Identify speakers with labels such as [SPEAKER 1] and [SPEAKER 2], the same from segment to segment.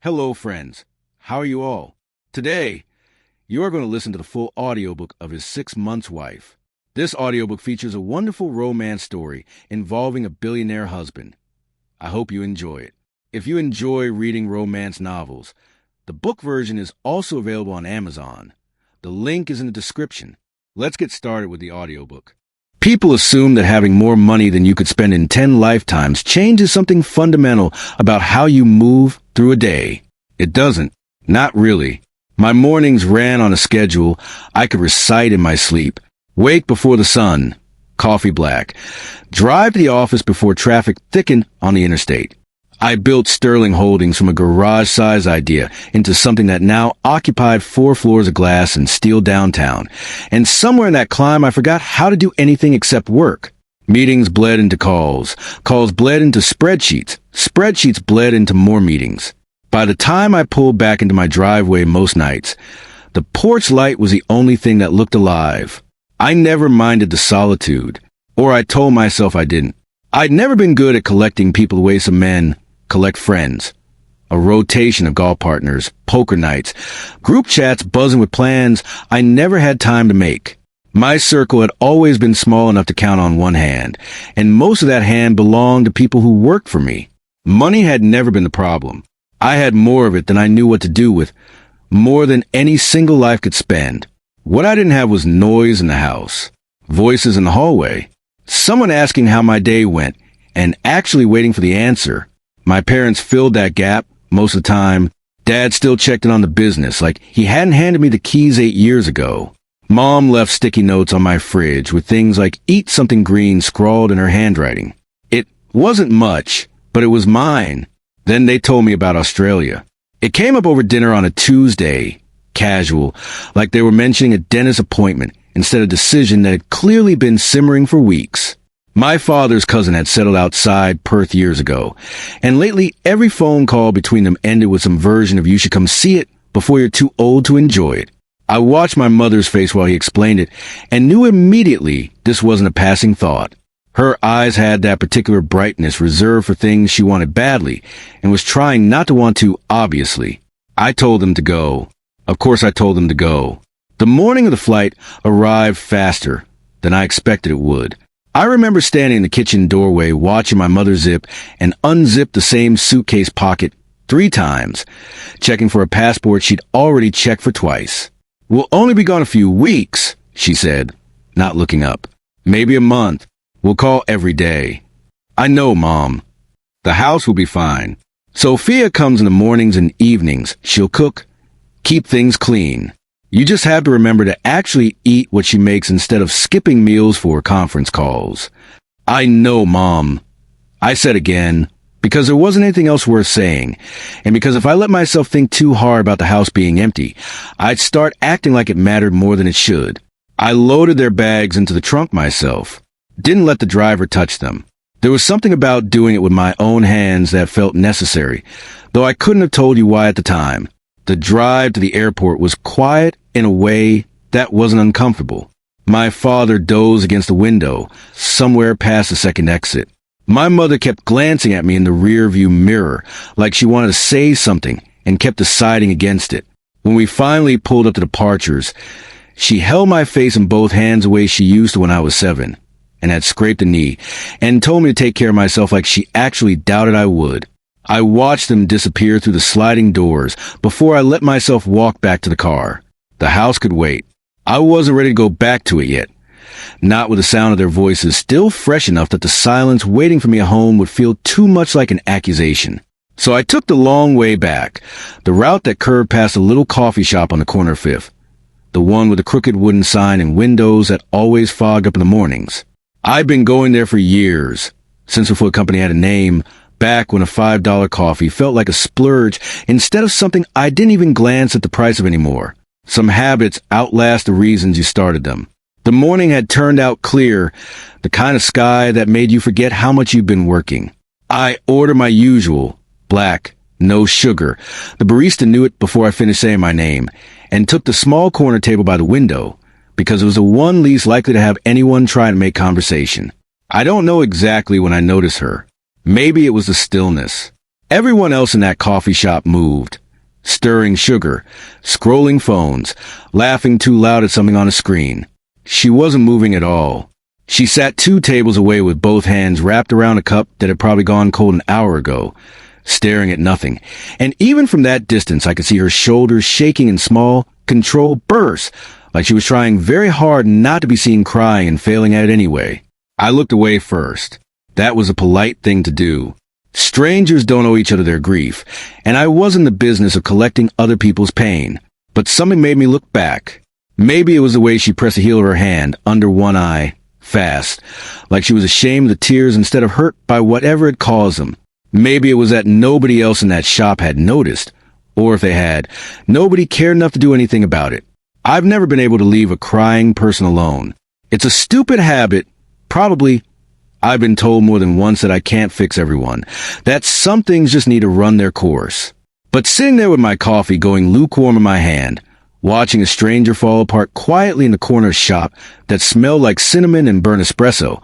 [SPEAKER 1] Hello, friends. How are you all? Today, you are going to listen to the full audiobook of His 6 Months Wife. This audiobook features a wonderful romance story involving a billionaire husband. I hope you enjoy it. If you enjoy reading romance novels, the book version is also available on Amazon. The link is in the description. Let's get started with the audiobook. People assume that having more money than you could spend in 10 lifetimes changes something fundamental about how you move through a day. It doesn't. Not really. My mornings ran on a schedule I could recite in my sleep. Wake before the sun, coffee black. Drive to the office before traffic thickened on the interstate. I built Sterling Holdings from a garage-size idea into something that now occupied 4 floors of glass in steel downtown. And somewhere in that climb, I forgot how to do anything except work. Meetings bled into calls. Calls bled into spreadsheets. Spreadsheets bled into more meetings. By the time I pulled back into my driveway most nights, the porch light was the only thing that looked alive. I never minded the solitude, or I told myself I didn't. I'd never been good at collecting people the way some men collect friends. A rotation of golf partners, poker nights, group chats buzzing with plans I never had time to make. My circle had always been small enough to count on one hand, and most of that hand belonged to people who worked for me. Money had never been the problem. I had more of it than I knew what to do with, more than any single life could spend. What I didn't have was noise in the house, voices in the hallway, someone asking how my day went, and actually waiting for the answer. My parents filled that gap most of the time. Dad still checked in on the business, like he hadn't handed me the keys 8 years ago. Mom left sticky notes on my fridge with things like "Eat something green" scrawled in her handwriting. It wasn't much, but it was mine. Then they told me about Australia. It came up over dinner on a Tuesday, casual, like they were mentioning a dentist appointment instead of a decision that had clearly been simmering for weeks. My father's cousin had settled outside Perth years ago, and lately every phone call between them ended with some version of "you should come see it before you're too old to enjoy it." I watched my mother's face while he explained it, and knew immediately this wasn't a passing thought. Her eyes had that particular brightness reserved for things she wanted badly, and was trying not to want to, obviously. I told them to go. Of course I told them to go. The morning of the flight arrived faster than I expected it would. I remember standing in the kitchen doorway watching my mother zip and unzip the same suitcase pocket 3 times, checking for a passport she'd already checked for twice. "We'll only be gone a few weeks," she said, not looking up. "Maybe a month. We'll call every day." "I know, Mom. The house will be fine. Sophia comes in the mornings and evenings. She'll cook, keep things clean. You just have to remember to actually eat what she makes instead of skipping meals for conference calls." "I know, Mom," I said again, because there wasn't anything else worth saying, and because if I let myself think too hard about the house being empty, I'd start acting like it mattered more than it should. I loaded their bags into the trunk myself. Didn't let the driver touch them. There was something about doing it with my own hands that felt necessary, though I couldn't have told you why at the time. The drive to the airport was quiet in a way that wasn't uncomfortable. My father dozed against the window, somewhere past the second exit. My mother kept glancing at me in the rear-view mirror, like she wanted to say something, and kept deciding against it. When we finally pulled up to departures, she held my face in both hands the way she used to when I was 7, and had scraped a knee, and told me to take care of myself like she actually doubted I would. I watched them disappear through the sliding doors before I let myself walk back to the car. The house could wait. I wasn't ready to go back to it yet. Not with the sound of their voices still fresh enough that the silence waiting for me at home would feel too much like an accusation. So I took the long way back, the route that curved past a little coffee shop on the corner of 5th, the one with the crooked wooden sign and windows that always fogged up in the mornings. I'd been going there for years, since before the company had a name, back when a $5 coffee felt like a splurge instead of something I didn't even glance at the price of anymore. Some habits outlast the reasons you started them. The morning had turned out clear, the kind of sky that made you forget how much you'd been working. I ordered my usual, black, no sugar. The barista knew it before I finished saying my name, and took the small corner table by the window, because it was the one least likely to have anyone try to make conversation. I don't know exactly when I noticed her. Maybe it was the stillness. Everyone else in that coffee shop moved, stirring sugar, scrolling phones, laughing too loud at something on a screen. She wasn't moving at all. She sat 2 tables away with both hands wrapped around a cup that had probably gone cold an hour ago, staring at nothing. And even from that distance, I could see her shoulders shaking in small, controlled bursts, like she was trying very hard not to be seen crying and failing at it anyway. I looked away first. That was a polite thing to do. Strangers don't owe each other their grief, and I was in the business of collecting other people's pain. But something made me look back. Maybe it was the way she pressed the heel of her hand under one eye, fast, like she was ashamed of the tears instead of hurt by whatever had caused them. Maybe it was that nobody else in that shop had noticed, or if they had, nobody cared enough to do anything about it. I've never been able to leave a crying person alone. It's a stupid habit. Probably, I've been told more than once that I can't fix everyone, that some things just need to run their course. But sitting there with my coffee going lukewarm in my hand, watching a stranger fall apart quietly in the corner of the shop that smelled like cinnamon and burnt espresso,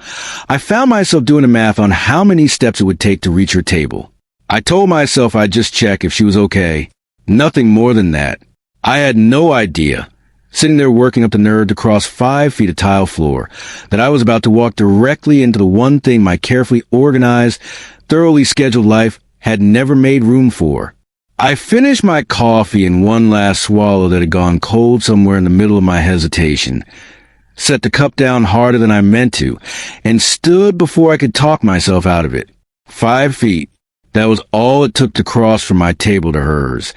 [SPEAKER 1] I found myself doing the math on how many steps it would take to reach her table. I told myself I'd just check if she was okay. Nothing more than that. I had no idea, sitting there working up the nerve to cross 5 feet of tile floor, that I was about to walk directly into the one thing my carefully organized, thoroughly scheduled life had never made room for. I finished my coffee in one last swallow that had gone cold somewhere in the middle of my hesitation, set the cup down harder than I meant to, and stood before I could talk myself out of it. 5 feet. That was all it took to cross from my table to hers.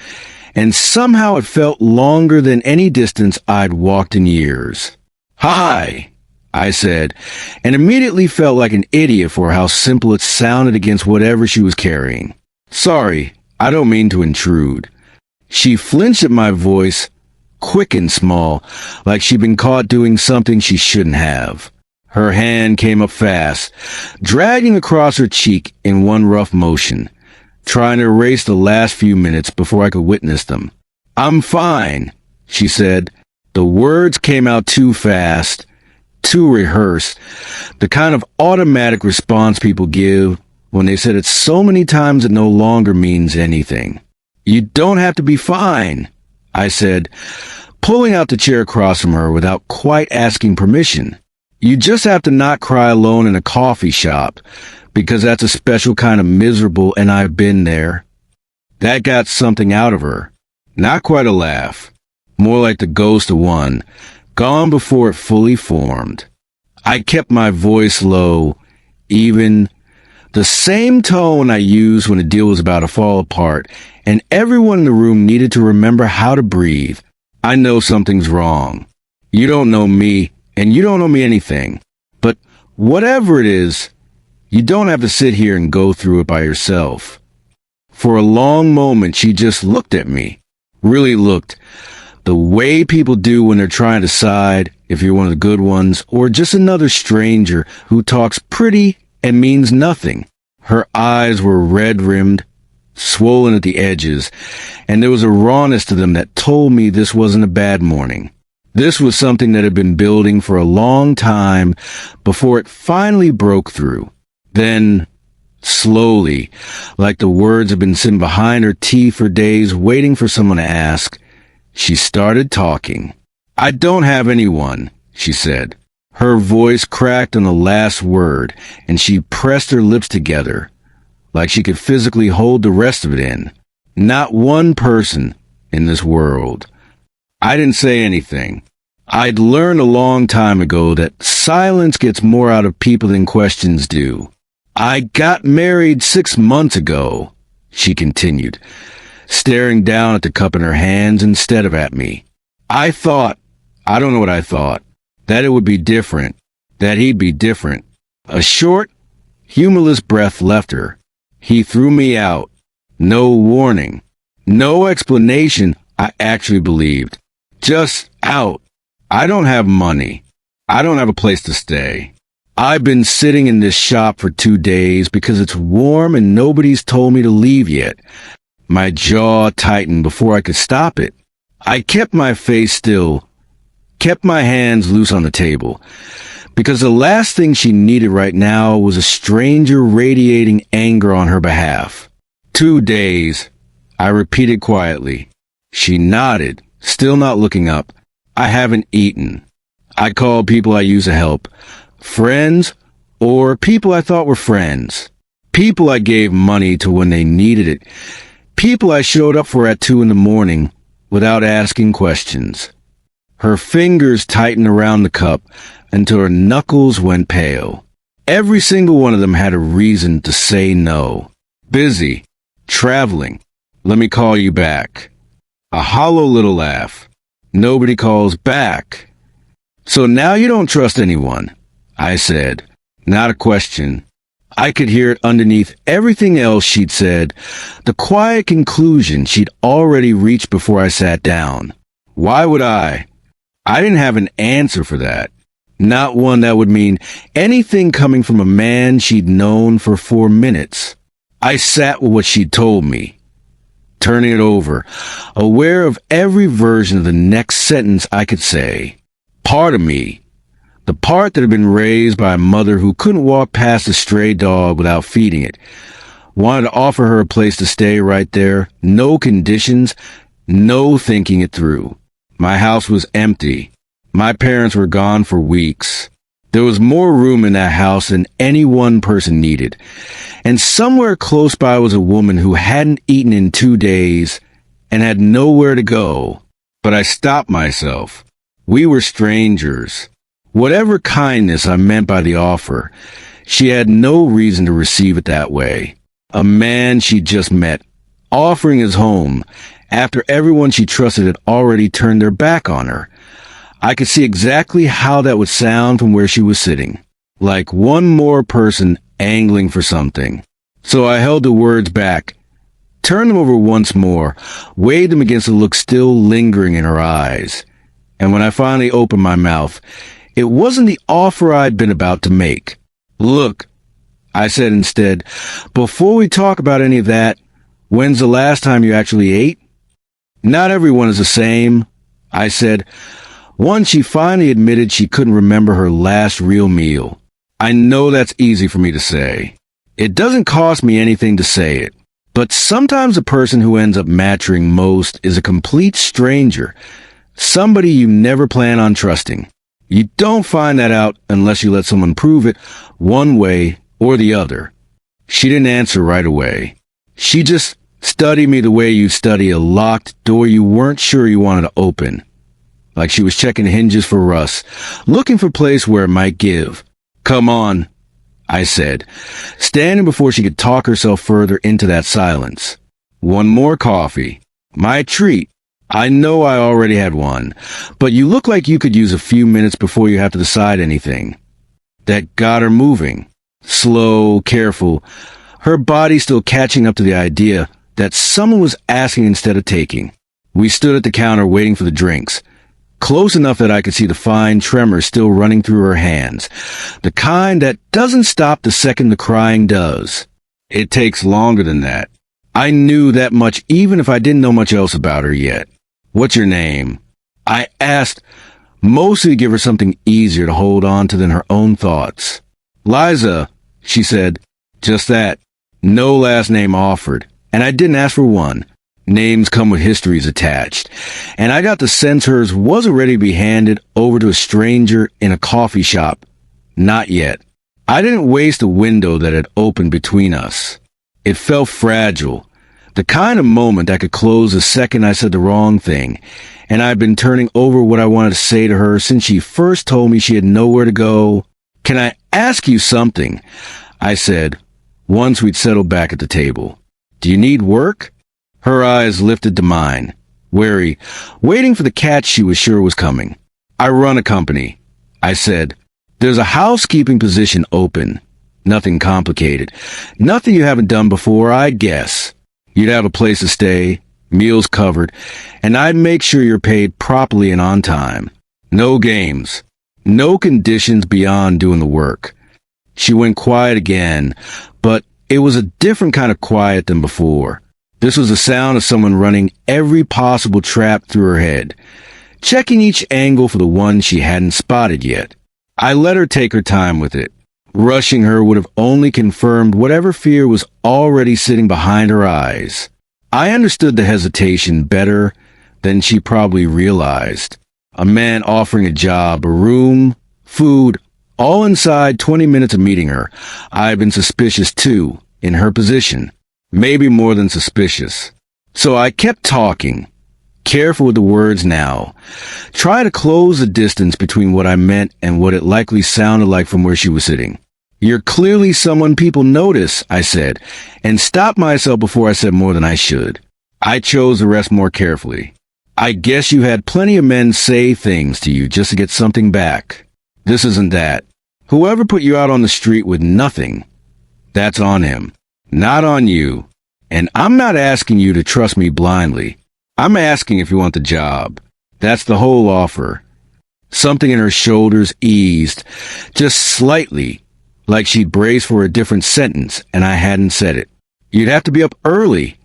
[SPEAKER 1] And somehow it felt longer than any distance I'd walked in years. "Hi," I said, and immediately felt like an idiot for how simple it sounded against whatever she was carrying. "Sorry, I don't mean to intrude." She flinched at my voice, quick and small, like she'd been caught doing something she shouldn't have. Her hand came up fast, dragging across her cheek in one rough motion, trying to erase the last few minutes before I could witness them. "I'm fine," she said. The words came out too fast, too rehearsed, the kind of automatic response people give when they said it so many times it no longer means anything. "You don't have to be fine," I said, pulling out the chair across from her without quite asking permission. "You just have to not cry alone in a coffee shop, because that's a special kind of miserable, and I've been there." That got something out of her. Not quite a laugh. More like the ghost of one, gone before it fully formed. I kept my voice low, even, the same tone I used when a deal was about to fall apart, and everyone in the room needed to remember how to breathe. "I know something's wrong. You don't know me, and you don't know me anything. But whatever it is, you don't have to sit here and go through it by yourself." For a long moment, she just looked at me. Really looked. The way people do when they're trying to decide if you're one of the good ones or just another stranger who talks pretty and means nothing. Her eyes were red-rimmed, swollen at the edges, and there was a rawness to them that told me this wasn't a bad morning. This was something that had been building for a long time before it finally broke through. Then, slowly, like the words had been sitting behind her teeth for days waiting for someone to ask, she started talking. "I don't have anyone," she said. Her voice cracked on the last word, and she pressed her lips together, like she could physically hold the rest of it in. "Not one person in this world." I didn't say anything. I'd learned a long time ago that silence gets more out of people than questions do. "I got married 6 months ago," she continued, staring down at the cup in her hands instead of at me. I don't know what I thought, that it would be different, that he'd be different." A short, humorless breath left her. "He threw me out. No warning. No explanation," I actually believed. "Just out. I don't have money. I don't have a place to stay. I've been sitting in this shop for 2 days because it's warm and nobody's told me to leave yet." My jaw tightened before I could stop it. I kept my face still, kept my hands loose on the table, because the last thing she needed right now was a stranger radiating anger on her behalf. 2 days, I repeated quietly. She nodded, still not looking up. I haven't eaten. I called people I used to help. Friends, or people I thought were friends. People I gave money to when they needed it. People I showed up for at 2 a.m. without asking questions. Her fingers tightened around the cup until her knuckles went pale. Every single one of them had a reason to say no. Busy. Traveling. Let me call you back. A hollow little laugh. Nobody calls back. So now you don't trust anyone, I said. Not a question. I could hear it underneath everything else she'd said, the quiet conclusion she'd already reached before I sat down. Why would I? I didn't have an answer for that. Not one that would mean anything coming from a man she'd known for 4 minutes. I sat with what she'd told me, turning it over, aware of every version of the next sentence I could say. Part of me, the part that had been raised by a mother who couldn't walk past a stray dog without feeding it, wanted to offer her a place to stay right there, no conditions, no thinking it through. My house was empty. My parents were gone for weeks. There was more room in that house than any one person needed. And somewhere close by was a woman who hadn't eaten in 2 days and had nowhere to go. But I stopped myself. We were strangers. Whatever kindness I meant by the offer, she had no reason to receive it that way. A man she'd just met, offering his home, after everyone she trusted had already turned their back on her. I could see exactly how that would sound from where she was sitting, like one more person angling for something. So I held the words back, turned them over once more, weighed them against the look still lingering in her eyes. And when I finally opened my mouth, it wasn't the offer I'd been about to make. Look, I said instead, before we talk about any of that, when's the last time you actually ate? Not everyone is the same, I said. Once she finally admitted she couldn't remember her last real meal. I know that's easy for me to say. It doesn't cost me anything to say it. But sometimes the person who ends up mattering most is a complete stranger, somebody you never plan on trusting. You don't find that out unless you let someone prove it one way or the other. She didn't answer right away. She just studied me the way you study a locked door you weren't sure you wanted to open. Like she was checking hinges for rust, looking for a place where it might give. Come on, I said, standing before she could talk herself further into that silence. One more coffee. My treat. I know I already had one, but you look like you could use a few minutes before you have to decide anything. That got her moving. Slow, careful, her body still catching up to the idea that someone was asking instead of taking. We stood at the counter waiting for the drinks. Close enough that I could see the fine tremor still running through her hands, the kind that doesn't stop the second the crying does. It takes longer than that. I knew that much even if I didn't know much else about her yet. What's your name? I asked, mostly to give her something easier to hold on to than her own thoughts. Liza, she said. Just that. No last name offered, and I didn't ask for one. Names come with histories attached, and I got the sense hers wasn't ready to be handed over to a stranger in a coffee shop. Not yet. I didn't waste a window that had opened between us. It felt fragile, the kind of moment that could close the second I said the wrong thing, and I'd been turning over what I wanted to say to her since she first told me she had nowhere to go. Can I ask you something? I said, once we'd settled back at the table. Do you need work? Her eyes lifted to mine, wary, waiting for the catch she was sure was coming. I run a company, I said. There's a housekeeping position open. Nothing complicated. Nothing you haven't done before, I'd guess. You'd have a place to stay, meals covered, and I'd make sure you're paid properly and on time. No games. No conditions beyond doing the work. She went quiet again, but it was a different kind of quiet than before. This was the sound of someone running every possible trap through her head, checking each angle for the one she hadn't spotted yet. I let her take her time with it. Rushing her would have only confirmed whatever fear was already sitting behind her eyes. I understood the hesitation better than she probably realized. A man offering a job, a room, food, all inside 20 minutes of meeting her. I've been suspicious too, in her position. Maybe more than suspicious. So I kept talking. Careful with the words now. Try to close the distance between what I meant and what it likely sounded like from where she was sitting. You're clearly someone people notice, I said, and stopped myself before I said more than I should. I chose the rest more carefully. I guess you had plenty of men say things to you just to get something back. This isn't that. Whoever put you out on the street with nothing, that's on him, not on you. And I'm not asking you to trust me blindly. I'm asking if you want the job. That's the whole offer. Something in her shoulders eased, just slightly, like she'd braced for a different sentence, and I hadn't said it. You'd have to be up early,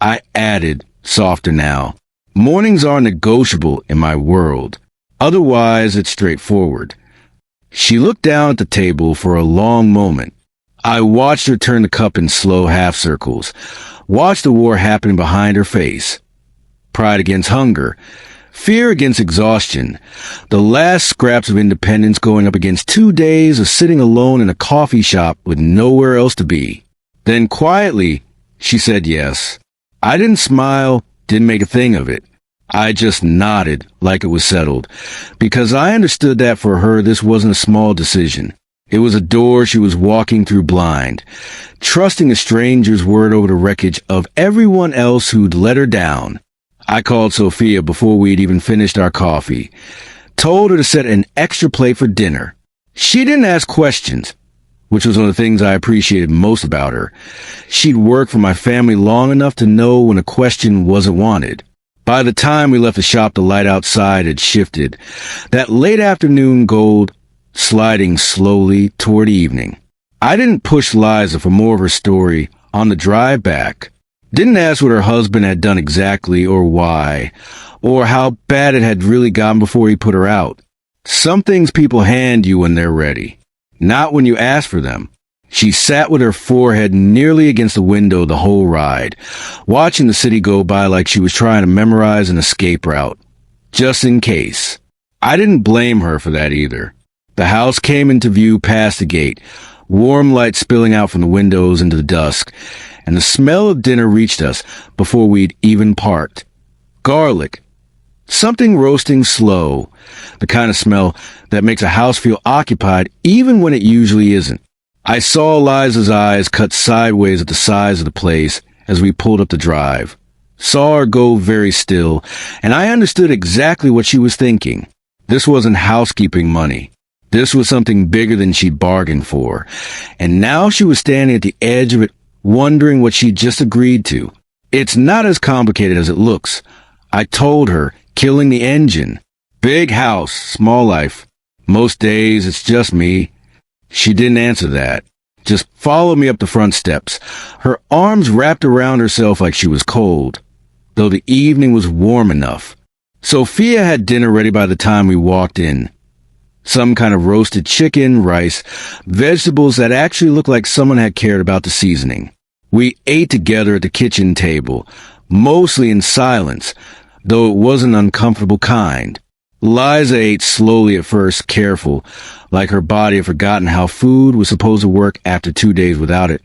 [SPEAKER 1] I added, softer now. Mornings are negotiable in my world. Otherwise, it's straightforward. She looked down at the table for a long moment. I watched her turn the cup in slow half circles, watched the war happening behind her face. Pride against hunger, fear against exhaustion, the last scraps of independence going up against 2 days of sitting alone in a coffee shop with nowhere else to be. Then quietly, she said yes. I didn't smile, didn't make a thing of it. I just nodded like it was settled, because I understood that for her this wasn't a small decision. It was a door she was walking through blind, trusting a stranger's word over the wreckage of everyone else who'd let her down. I called Sophia before we'd even finished our coffee, told her to set an extra plate for dinner. She didn't ask questions, which was one of the things I appreciated most about her. She'd worked for my family long enough to know when a question wasn't wanted. By the time we left the shop, the light outside had shifted, that late afternoon gold sliding slowly toward evening. I didn't push Liza for more of her story on the drive back. Didn't ask what her husband had done exactly or why, or how bad it had really gotten before he put her out. Some things people hand you when they're ready, not when you ask for them. She sat with her forehead nearly against the window the whole ride, watching the city go by like she was trying to memorize an escape route, just in case. I didn't blame her for that either. The house came into view past the gate, warm light spilling out from the windows into the dusk, and the smell of dinner reached us before we'd even parked. Garlic. Something roasting slow, the kind of smell that makes a house feel occupied even when it usually isn't. I saw Liza's eyes cut sideways at the size of the place as we pulled up the drive. Saw her go very still, and I understood exactly what she was thinking. This wasn't housekeeping money. This was something bigger than she'd bargained for, and now she was standing at the edge of it, wondering what she'd just agreed to. It's not as complicated as it looks. I told her, killing the engine. Big house, small life. Most days it's just me. She didn't answer that. Just followed me up the front steps, her arms wrapped around herself like she was cold, though the evening was warm enough. Sophia had dinner ready by the time we walked in. Some kind of roasted chicken, rice, vegetables that actually looked like someone had cared about the seasoning. We ate together at the kitchen table, mostly in silence, though it was an uncomfortable kind. Liza ate slowly at first, careful, like her body had forgotten how food was supposed to work after 2 days without it,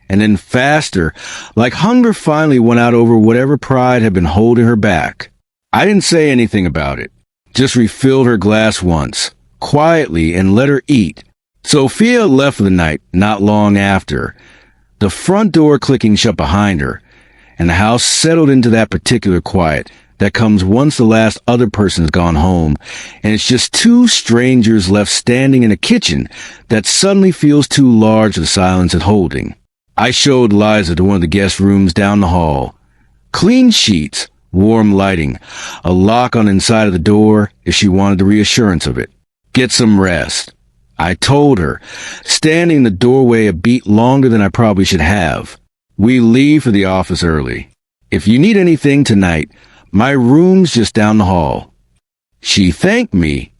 [SPEAKER 1] and then faster, like hunger finally won out over whatever pride had been holding her back. I didn't say anything about it, just refilled her glass once, quietly, and let her eat. Sophia left for the night not long after, the front door clicking shut behind her, and the house settled into that particular quiet that comes once the last other person's gone home, and it's just two strangers left standing in a kitchen that suddenly feels too large for the silence it's holding. I showed Liza to one of the guest rooms down the hall. Clean sheets, warm lighting, a lock on the inside of the door if she wanted the reassurance of it. Get some rest. I told her, standing in the doorway a beat longer than I probably should have. We leave for the office early. If you need anything tonight, my room's just down the hall. She thanked me,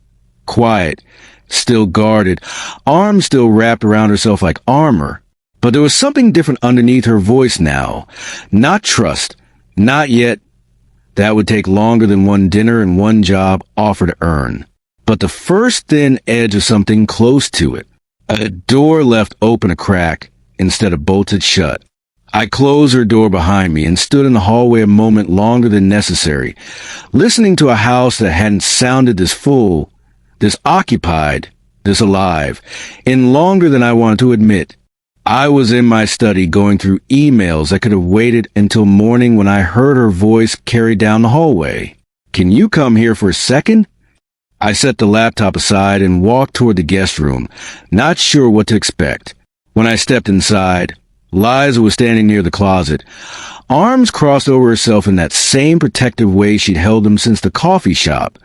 [SPEAKER 1] quiet, still guarded, arms still wrapped around herself like armor. But there was something different underneath her voice now. Not trust. Not yet. That would take longer than one dinner and one job offer to earn. But the first thin edge of something close to it. A door left open a crack instead of bolted shut. I closed her door behind me and stood in the hallway a moment longer than necessary, listening to a house that hadn't sounded this full, this occupied, this alive, in longer than I wanted to admit. I was in my study going through emails that could have waited until morning when I heard her voice carried down the hallway. "Can you come here for a second?" I set the laptop aside and walked toward the guest room, not sure what to expect. When I stepped inside, Liza was standing near the closet, arms crossed over herself in that same protective way she'd held them since the coffee shop,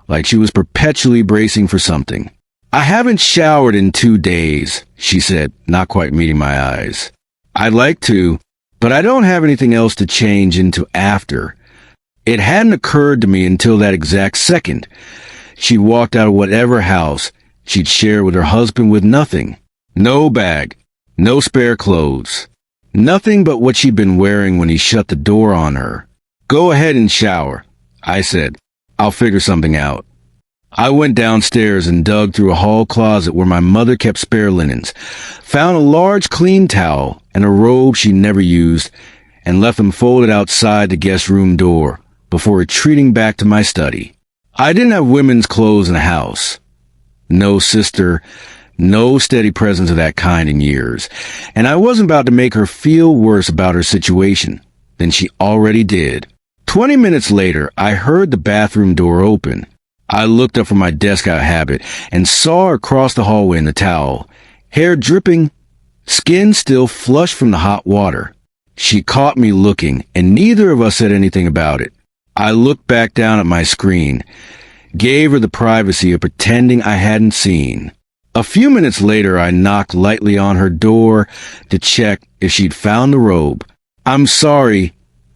[SPEAKER 1] like she was perpetually bracing for something. "I haven't showered in 2 days," she said, not quite meeting my eyes. "I'd like to, but I don't have anything else to change into after." It hadn't occurred to me until that exact second. She'd walked out of whatever house she'd shared with her husband with nothing. No bag, no spare clothes, nothing but what she'd been wearing when he shut the door on her. "Go ahead and shower," I said. "I'll figure something out." I went downstairs and dug through a hall closet where my mother kept spare linens, found a large clean towel and a robe she never used, and left them folded outside the guest room door before retreating back to my study. I didn't have women's clothes in the house. No sister, no steady presence of that kind in years, and I wasn't about to make her feel worse about her situation than she already did. 20 minutes later, I heard the bathroom door open. I looked up from my desk out of habit and saw her cross the hallway in the towel, hair dripping, skin still flushed from the hot water. She caught me looking, and neither of us said anything about it. I looked back down at my screen, gave her the privacy of pretending I hadn't seen. A few minutes later, I knocked lightly on her door to check if she'd found the robe. "I'm sorry,"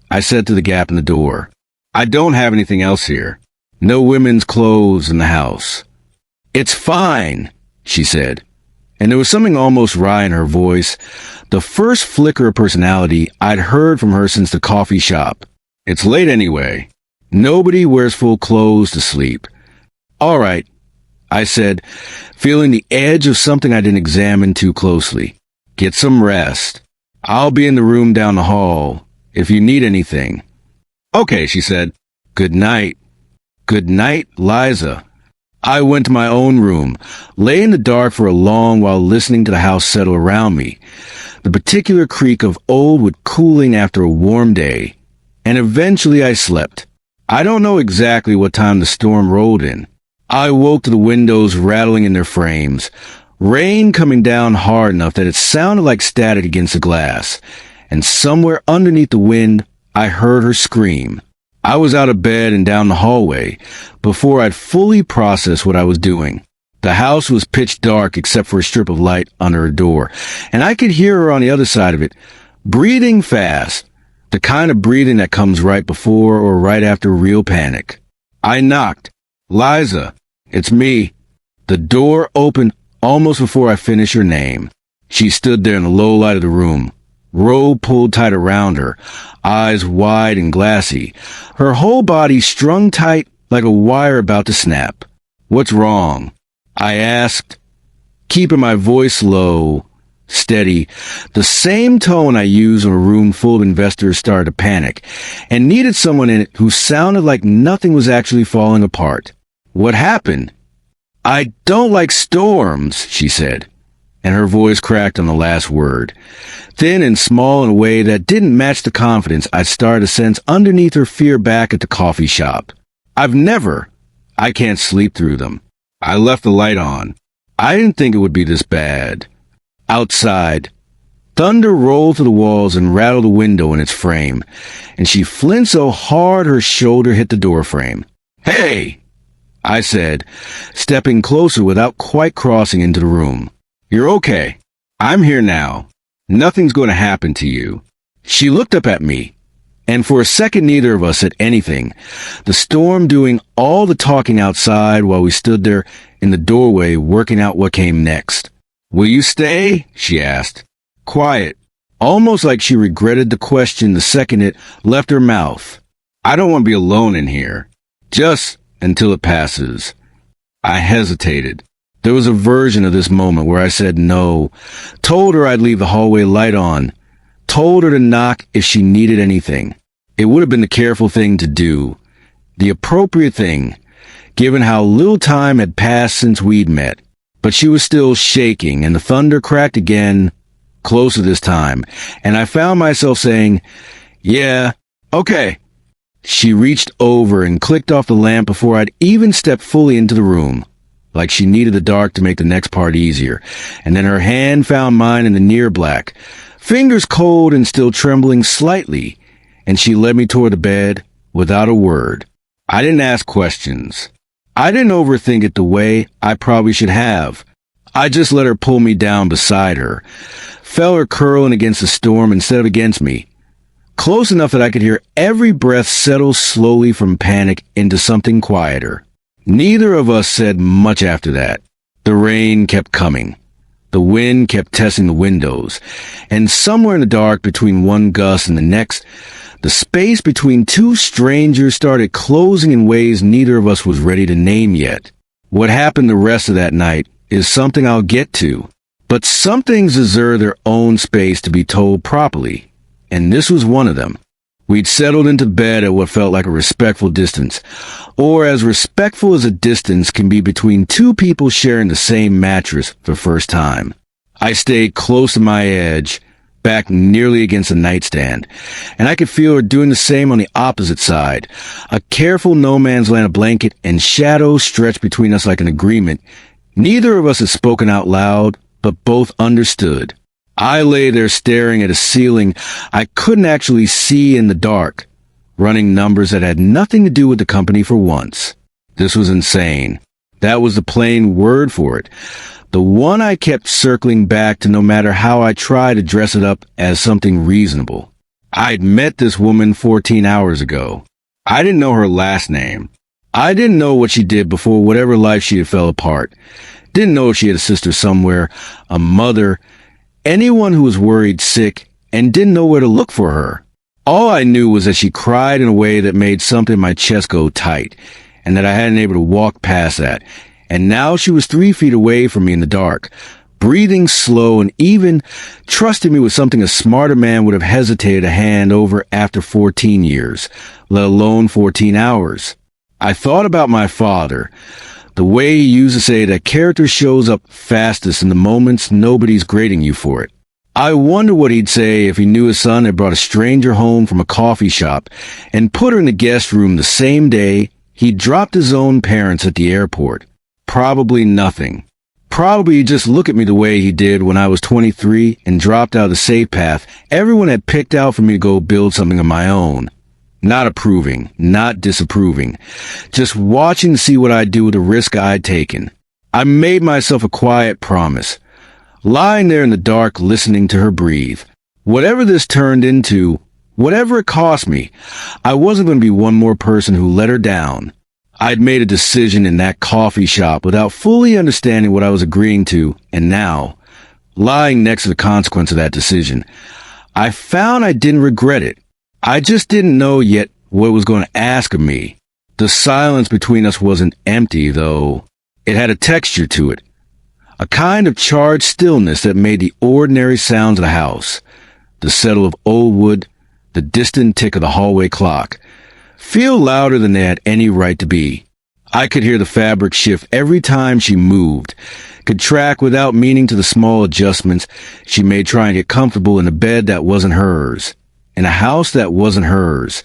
[SPEAKER 1] I said through the gap in the door. "I don't have anything else here. No women's clothes in the house." "It's fine," she said, and there was something almost wry in her voice, the first flicker of personality I'd heard from her since the coffee shop. "It's late anyway. Nobody wears full clothes to sleep." "All right," I said, feeling the edge of something I didn't examine too closely. "Get some rest. I'll be in the room down the hall if you need anything." "Okay," she said. "Good night." "Good night, Liza." I went to my own room, lay in the dark for a long while listening to the house settle around me, the particular creak of old wood cooling after a warm day, and eventually I slept. I don't know exactly what time the storm rolled in. I woke to the windows rattling in their frames, rain coming down hard enough that it sounded like static against the glass, and somewhere underneath the wind, I heard her scream. I was out of bed and down the hallway before I'd fully processed what I was doing. The house was pitch dark except for a strip of light under her door, and I could hear her on the other side of it, breathing fast, the kind of breathing that comes right before or right after real panic. I knocked. "Liza, it's me." The door opened almost before I finished her name. She stood there in the low light of the room, robe pulled tight around her, eyes wide and glassy, her whole body strung tight like a wire about to snap. "What's wrong?" I asked, keeping my voice low, steady, the same tone I used when a room full of investors started to panic, and needed someone in it who sounded like nothing was actually falling apart. "What happened?" "I don't like storms," she said, and her voice cracked on the last word, thin and small in a way that didn't match the confidence I started to sense underneath her fear back at the coffee shop. I can't sleep through them." I left the light on. I didn't think it would be this bad. Outside, thunder rolled through the walls and rattled the window in its frame, and she flinched so hard her shoulder hit the door frame. "Hey!" I said, stepping closer without quite crossing into the room. "You're okay. I'm here now. Nothing's going to happen to you." She looked up at me, And for a second, neither of us said anything, the storm doing all the talking outside while we stood there in the doorway working out what came next. "Will you stay?" she asked. Quiet, almost like she regretted the question the second it left her mouth. "I don't want to be alone in here. Just until it passes." I hesitated. There was a version of this moment where I said no, told her I'd leave the hallway light on, told her to knock if she needed anything. It would have been the careful thing to do, the appropriate thing, given how little time had passed since we'd met. But she was still shaking, and the thunder cracked again, closer this time, and I found myself saying, "Yeah, okay." She reached over and clicked off the lamp before I'd even stepped fully into the room, like she needed the dark to make the next part easier, and then her hand found mine in the near black, fingers cold and still trembling slightly, and she led me toward the bed without a word. I didn't ask questions. I didn't overthink it the way I probably should have. I just let her pull me down beside her, felt her curling against the storm instead of against me, close enough that I could hear every breath settle slowly from panic into something quieter. Neither of us said much after that. The rain kept coming. The wind kept testing the windows, and somewhere in the dark between one gust and the next, the space between two strangers started closing in ways neither of us was ready to name yet. What happened the rest of that night is something I'll get to, but some things deserve their own space to be told properly, and this was one of them. We'd settled into bed at what felt like a respectful distance, or as respectful as a distance can be between two people sharing the same mattress for the first time. I stayed close to my edge, back nearly against the nightstand, and I could feel her doing the same on the opposite side. A careful no-man's land of blanket and shadows stretched between us like an agreement. Neither of us had spoken out loud, but both understood. I lay there staring at a ceiling I couldn't actually see in the dark, running numbers that had nothing to do with the company for once. This was insane. That was the plain word for it. The one I kept circling back to no matter how I tried to dress it up as something reasonable. I'd met this woman 14 hours ago. I didn't know her last name. I didn't know what she did before whatever life she had fell apart. Didn't know if she had a sister somewhere, a mother, anyone who was worried sick, and didn't know where to look for her. All I knew was that she cried in a way that made something in my chest go tight, and that I hadn't been able to walk past that. And now she was 3 feet away from me in the dark, breathing slow and even trusting me with something a smarter man would have hesitated to hand over after 14 years, let alone 14 hours. I thought about my father, the way he used to say that character shows up fastest in the moments nobody's grading you for it. I wonder what he'd say if he knew his son had brought a stranger home from a coffee shop and put her in the guest room the same day he dropped his own parents at the airport. Probably nothing. Probably he'd just look at me the way he did when I was 23 and dropped out of the safe path everyone had picked out for me to go build something of my own. Not approving, not disapproving, just watching to see what I'd do with the risk I'd taken. I made myself a quiet promise, lying there in the dark listening to her breathe. Whatever this turned into, whatever it cost me, I wasn't going to be one more person who let her down. I'd made a decision in that coffee shop without fully understanding what I was agreeing to, and now, lying next to the consequence of that decision, I found I didn't regret it. I just didn't know yet what it was going to ask of me. The silence between us wasn't empty, though. It had a texture to it, a kind of charged stillness that made the ordinary sounds of the house, the settle of old wood, the distant tick of the hallway clock, feel louder than they had any right to be. I could hear the fabric shift every time she moved, could track without meaning to the small adjustments she made trying to get comfortable in a bed that wasn't hers, in a house that wasn't hers,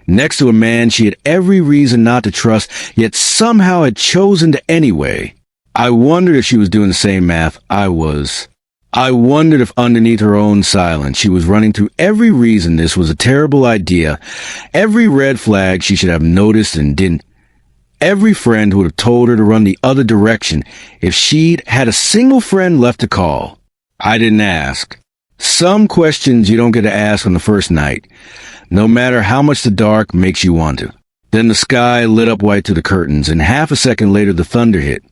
[SPEAKER 1] next to a man she had every reason not to trust, yet somehow had chosen to anyway. I wondered if she was doing the same math I was. I wondered if underneath her own silence she was running through every reason this was a terrible idea, every red flag she should have noticed and didn't, every friend who would have told her to run the other direction if she'd had a single friend left to call. I didn't ask. Some questions you don't get to ask on the first night, no matter how much the dark makes you want to. Then the sky lit up white to the curtains, and half a second later the thunder hit.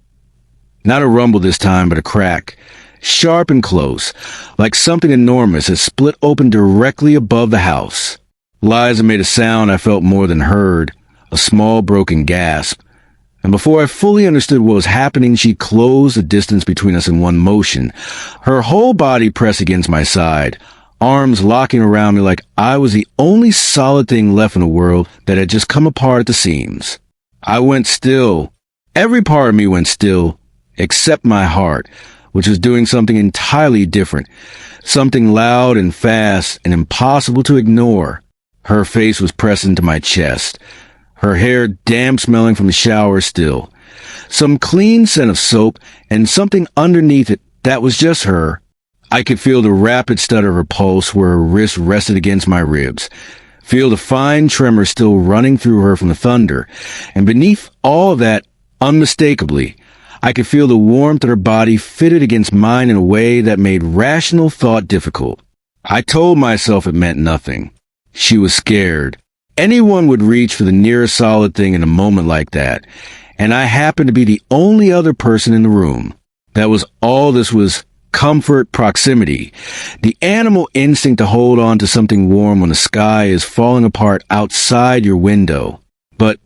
[SPEAKER 1] Not a rumble this time, but a crack, sharp and close, like something enormous had split open directly above the house. Liza made a sound I felt more than heard, a small broken gasp. And before I fully understood what was happening, she closed the distance between us in one motion, her whole body pressed against my side, arms locking around me like I was the only solid thing left in the world that had just come apart at the seams. I went still. Every part of me went still, except my heart, which was doing something entirely different, something loud and fast and impossible to ignore. Her face was pressed into my chest, her hair damp smelling from the shower still, some clean scent of soap and something underneath it that was just her. I could feel the rapid stutter of her pulse where her wrist rested against my ribs, feel the fine tremor still running through her from the thunder, and beneath all of that, unmistakably, I could feel the warmth of her body fitted against mine in a way that made rational thought difficult. I told myself it meant nothing. She was scared. Anyone would reach for the nearest solid thing in a moment like that, and I happened to be the only other person in the room. That was all this was. Comfort, proximity, the animal instinct to hold on to something warm when the sky is falling apart outside your window. But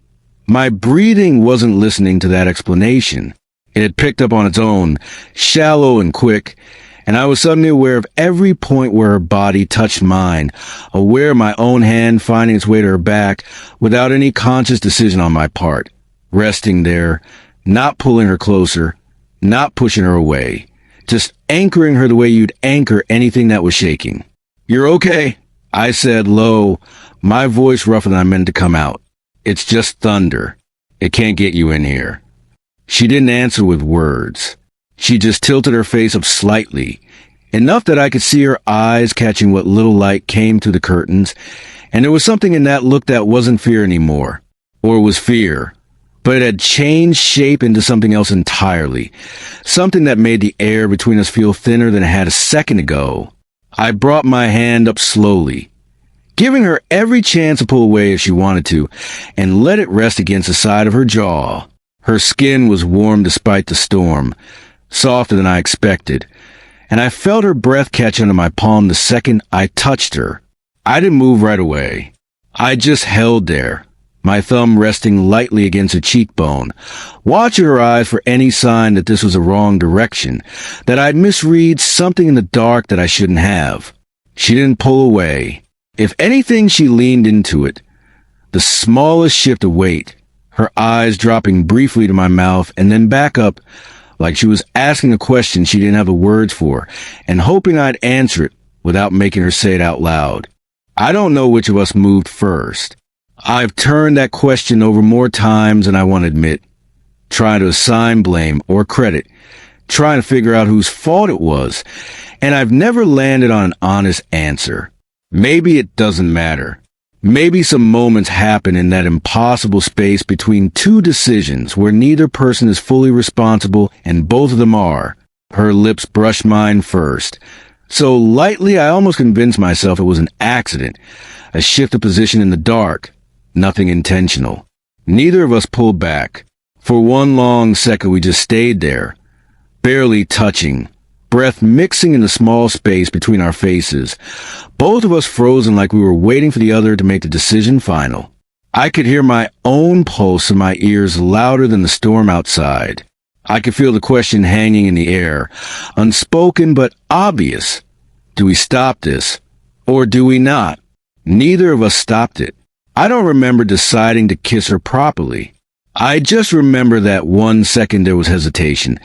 [SPEAKER 1] my breathing wasn't listening to that explanation. It had picked up on its own, shallow and quick, and I was suddenly aware of every point where her body touched mine, aware of my own hand finding its way to her back without any conscious decision on my part, resting there, not pulling her closer, not pushing her away. Just anchoring her the way you'd anchor anything that was shaking. "You're okay," I said low, my voice rougher than I meant to come out. "It's just thunder. It can't get you in here." She didn't answer with words. She just tilted her face up slightly, enough that I could see her eyes catching what little light came through the curtains, and there was something in that look that wasn't fear anymore, or was fear. But it had changed shape into something else entirely, something that made the air between us feel thinner than it had a second ago. I brought my hand up slowly, giving her every chance to pull away if she wanted to, and let it rest against the side of her jaw. Her skin was warm despite the storm, softer than I expected, and I felt her breath catch under my palm the second I touched her. I didn't move right away. I just held there, my thumb resting lightly against her cheekbone, watching her eyes for any sign that this was a wrong direction, that I'd misread something in the dark that I shouldn't have. She didn't pull away. If anything, she leaned into it. The smallest shift of weight, her eyes dropping briefly to my mouth and then back up, like she was asking a question she didn't have the words for, and hoping I'd answer it without making her say it out loud. I don't know which of us moved first. I've turned that question over more times than I want to admit, trying to assign blame or credit, trying to figure out whose fault it was, and I've never landed on an honest answer. Maybe it doesn't matter. Maybe some moments happen in that impossible space between two decisions where neither person is fully responsible and both of them are. Her lips brushed mine first. So lightly I almost convinced myself it was an accident, a shift of position in the dark. Nothing intentional. Neither of us pulled back. For one long second we just stayed there, barely touching, breath mixing in the small space between our faces, both of us frozen like we were waiting for the other to make the decision final. I could hear my own pulse in my ears louder than the storm outside. I could feel the question hanging in the air, unspoken but obvious. Do we stop this? Or do we not? Neither of us stopped it. I don't remember deciding to kiss her properly. I just remember that 1 second there was hesitation,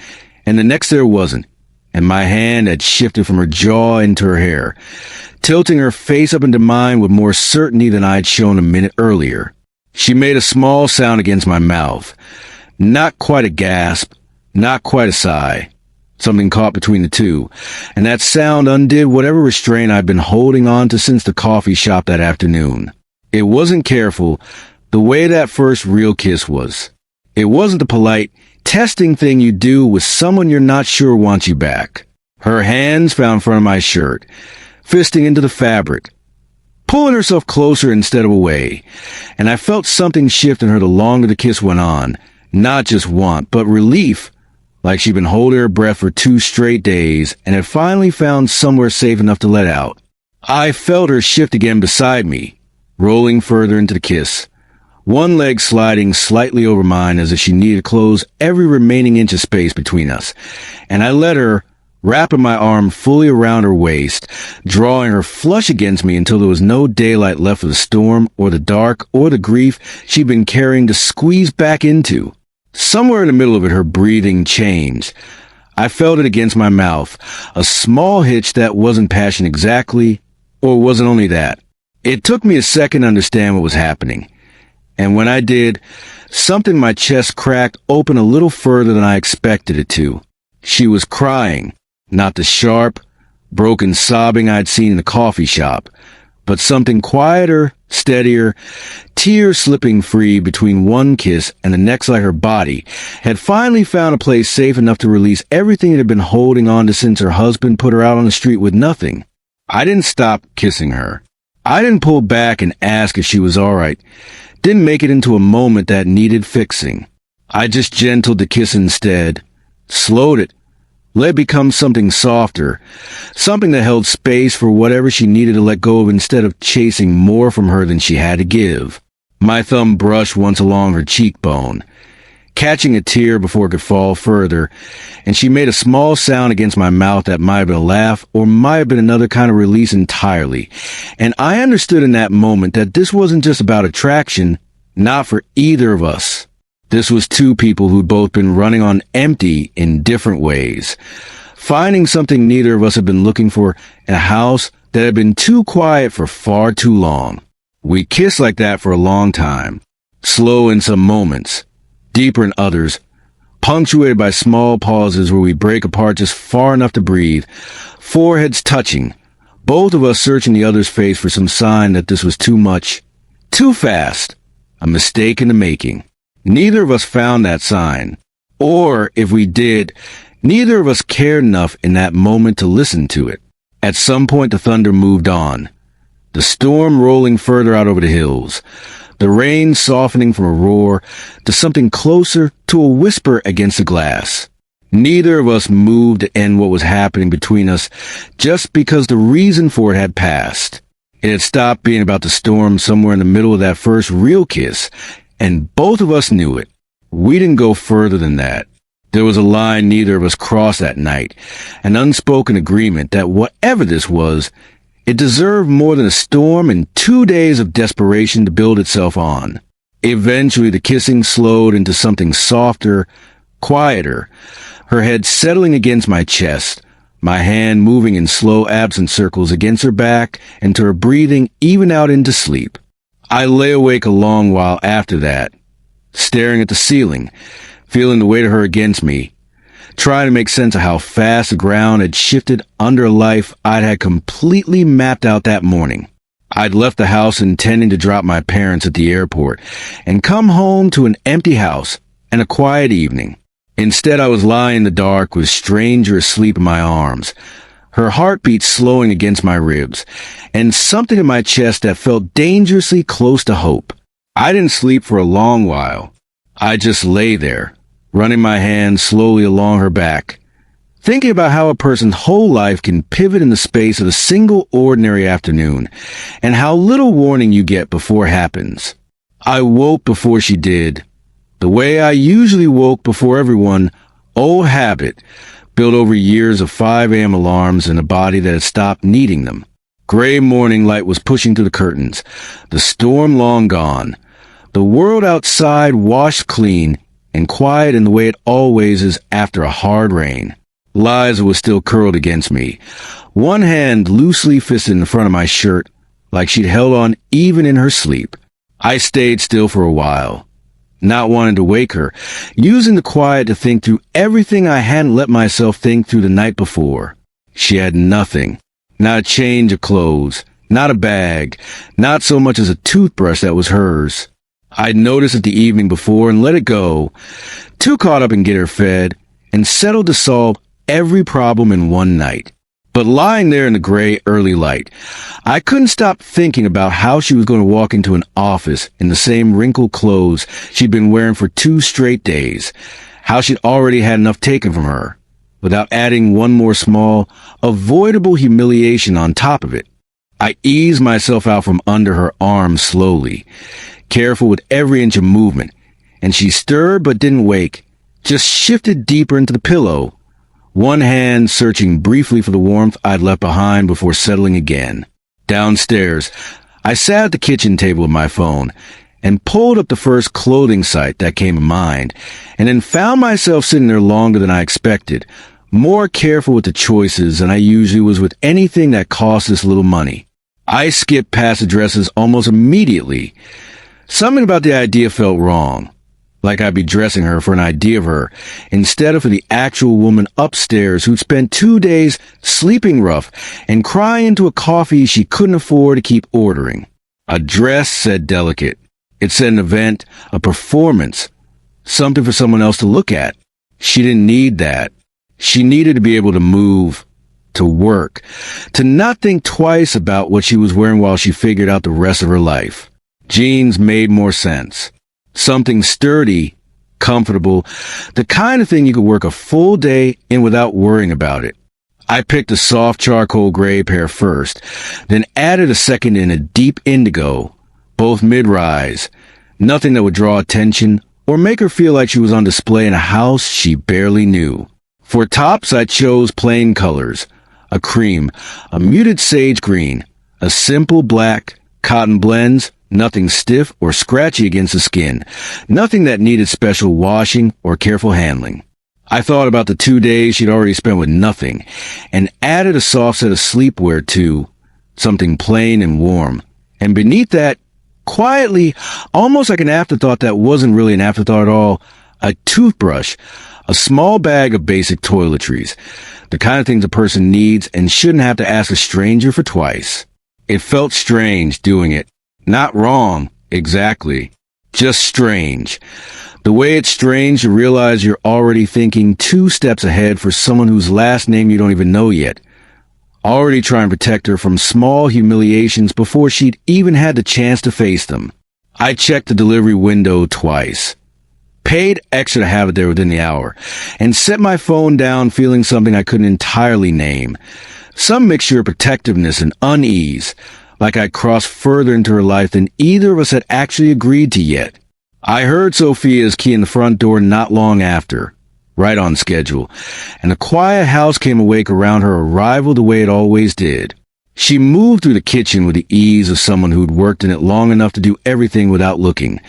[SPEAKER 1] and the next there wasn't, and my hand had shifted from her jaw into her hair, tilting her face up into mine with more certainty than I had shown a minute earlier. She made a small sound against my mouth. Not quite a gasp, not quite a sigh. Something caught between the two, and that sound undid whatever restraint I'd been holding on to since the coffee shop that afternoon. It wasn't careful, the way that first real kiss was. It wasn't the polite, testing thing you do with someone you're not sure wants you back. Her hands found front of my shirt, fisting into the fabric, pulling herself closer instead of away, and I felt something shift in her the longer the kiss went on. Not just want, but relief, like she'd been holding her breath for 2 straight days and had finally found somewhere safe enough to let out. I felt her shift again beside me, rolling further into the kiss, one leg sliding slightly over mine as if she needed to close every remaining inch of space between us, and I let her, wrapping my arm fully around her waist, drawing her flush against me until there was no daylight left for the storm or the dark or the grief she'd been carrying to squeeze back into. Somewhere in the middle of it, her breathing changed. I felt it against my mouth, a small hitch that wasn't passion exactly, or wasn't only that. It took me a second to understand what was happening. And when I did, something in my chest cracked open a little further than I expected it to. She was crying, not the sharp, broken sobbing I'd seen in the coffee shop, but something quieter, steadier, tears slipping free between one kiss and the next, like her body had finally found a place safe enough to release everything it had been holding on to since her husband put her out on the street with nothing. I didn't stop kissing her. I didn't pull back and ask if she was all right. Didn't make it into a moment that needed fixing. I just gentled the kiss instead, slowed it, let it become something softer, something that held space for whatever she needed to let go of instead of chasing more from her than she had to give. My thumb brushed once along her cheekbone, catching a tear before it could fall further, and she made a small sound against my mouth that might have been a laugh or might have been another kind of release entirely. And I understood in that moment that this wasn't just about attraction, not for either of us. This was 2 people who'd both been running on empty in different ways, finding something neither of us had been looking for in a house that had been too quiet for far too long. We kissed like that for a long time, slow in some moments, deeper in others, punctuated by small pauses where we break apart just far enough to breathe, foreheads touching, both of us searching the other's face for some sign that this was too much, too fast, a mistake in the making. Neither of us found that sign. Or, if we did, neither of us cared enough in that moment to listen to it. At some point the thunder moved on, the storm rolling further out over the hills, the rain softening from a roar to something closer to a whisper against the glass. Neither of us moved to end what was happening between us just because the reason for it had passed. It had stopped being about the storm somewhere in the middle of that first real kiss, and both of us knew it. We didn't go further than that. There was a line neither of us crossed that night, an unspoken agreement that whatever this was, it deserved more than a storm and 2 days of desperation to build itself on. Eventually the kissing slowed into something softer, quieter, her head settling against my chest, my hand moving in slow absent circles against her back and to her breathing even out into sleep. I lay awake a long while after that, staring at the ceiling, feeling the weight of her against me, trying to make sense of how fast the ground had shifted under a life I'd had completely mapped out that morning. I'd left the house intending to drop my parents at the airport and come home to an empty house and a quiet evening. Instead, I was lying in the dark with a stranger asleep in my arms, her heartbeat slowing against my ribs, and something in my chest that felt dangerously close to hope. I didn't sleep for a long while. I just lay there, running my hands slowly along her back, thinking about how a person's whole life can pivot in the space of a single ordinary afternoon, and how little warning you get before it happens. I woke before she did, the way I usually woke before everyone, old habit, built over years of 5 a.m. alarms in a body that had stopped needing them. Gray morning light was pushing through the curtains, the storm long gone, the world outside washed clean and quiet in the way it always is after a hard rain. Liza was still curled against me, one hand loosely fisted in front of my shirt, like she'd held on even in her sleep. I stayed still for a while, not wanting to wake her, using the quiet to think through everything I hadn't let myself think through the night before. She had nothing, not a change of clothes, not a bag, not so much as a toothbrush that was hers. I'd noticed it the evening before and let it go, too caught up in getting her fed, and settled to solve every problem in one night. But lying there in the gray early light, I couldn't stop thinking about how she was going to walk into an office in the same wrinkled clothes she'd been wearing for 2 straight days, how she'd already had enough taken from her, without adding one more small, avoidable humiliation on top of it. I eased myself out from under her arm slowly, careful with every inch of movement, and she stirred but didn't wake, just shifted deeper into the pillow, one hand searching briefly for the warmth I'd left behind before settling again. Downstairs, I sat at the kitchen table with my phone and pulled up the first clothing site that came to mind, and then found myself sitting there longer than I expected, more careful with the choices than I usually was with anything that cost this little money. I skipped past addresses almost immediately. Something about the idea felt wrong, like I'd be dressing her for an idea of her, instead of for the actual woman upstairs who'd spent 2 days sleeping rough and crying into a coffee she couldn't afford to keep ordering. A dress said delicate. It said an event, a performance, something for someone else to look at. She didn't need that. She needed to be able to move, to work, to not think twice about what she was wearing while she figured out the rest of her life. Jeans made more sense. Something sturdy, comfortable, the kind of thing you could work a full day in without worrying about it. I picked a soft charcoal gray pair first, then added a second in a deep indigo, both mid-rise, nothing that would draw attention or make her feel like she was on display in a house she barely knew. For tops, I chose plain colors, a cream, a muted sage green, a simple black, cotton blends, nothing stiff or scratchy against the skin, nothing that needed special washing or careful handling. I thought about the 2 days she'd already spent with nothing, and added a soft set of sleepwear too, something plain and warm. And beneath that, quietly, almost like an afterthought that wasn't really an afterthought at all, a toothbrush, a small bag of basic toiletries, the kind of things a person needs and shouldn't have to ask a stranger for twice. It felt strange doing it. Not wrong, exactly. Just strange. The way it's strange to realize you're already thinking 2 steps ahead for someone whose last name you don't even know yet. Already trying to protect her from small humiliations before she'd even had the chance to face them. I checked the delivery window twice. Paid extra to have it there within the hour, and set my phone down feeling something I couldn't entirely name. Some mixture of protectiveness and unease, like I'd crossed further into her life than either of us had actually agreed to yet. I heard Sophia's key in the front door not long after, right on schedule, and the quiet house came awake around her arrival the way it always did. She moved through the kitchen with the ease of someone who'd worked in it long enough to do everything without looking.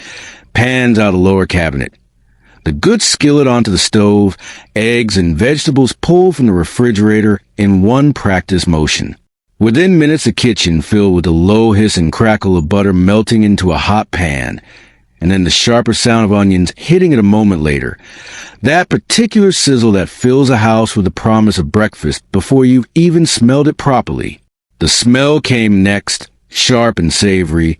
[SPEAKER 1] Pans out of the lower cabinet, the good skillet onto the stove, eggs and vegetables pulled from the refrigerator in one practice motion. Within minutes, the kitchen filled with the low hiss and crackle of butter melting into a hot pan, and then the sharper sound of onions hitting it a moment later. That particular sizzle that fills a house with the promise of breakfast before you've even smelled it properly. The smell came next, sharp and savory,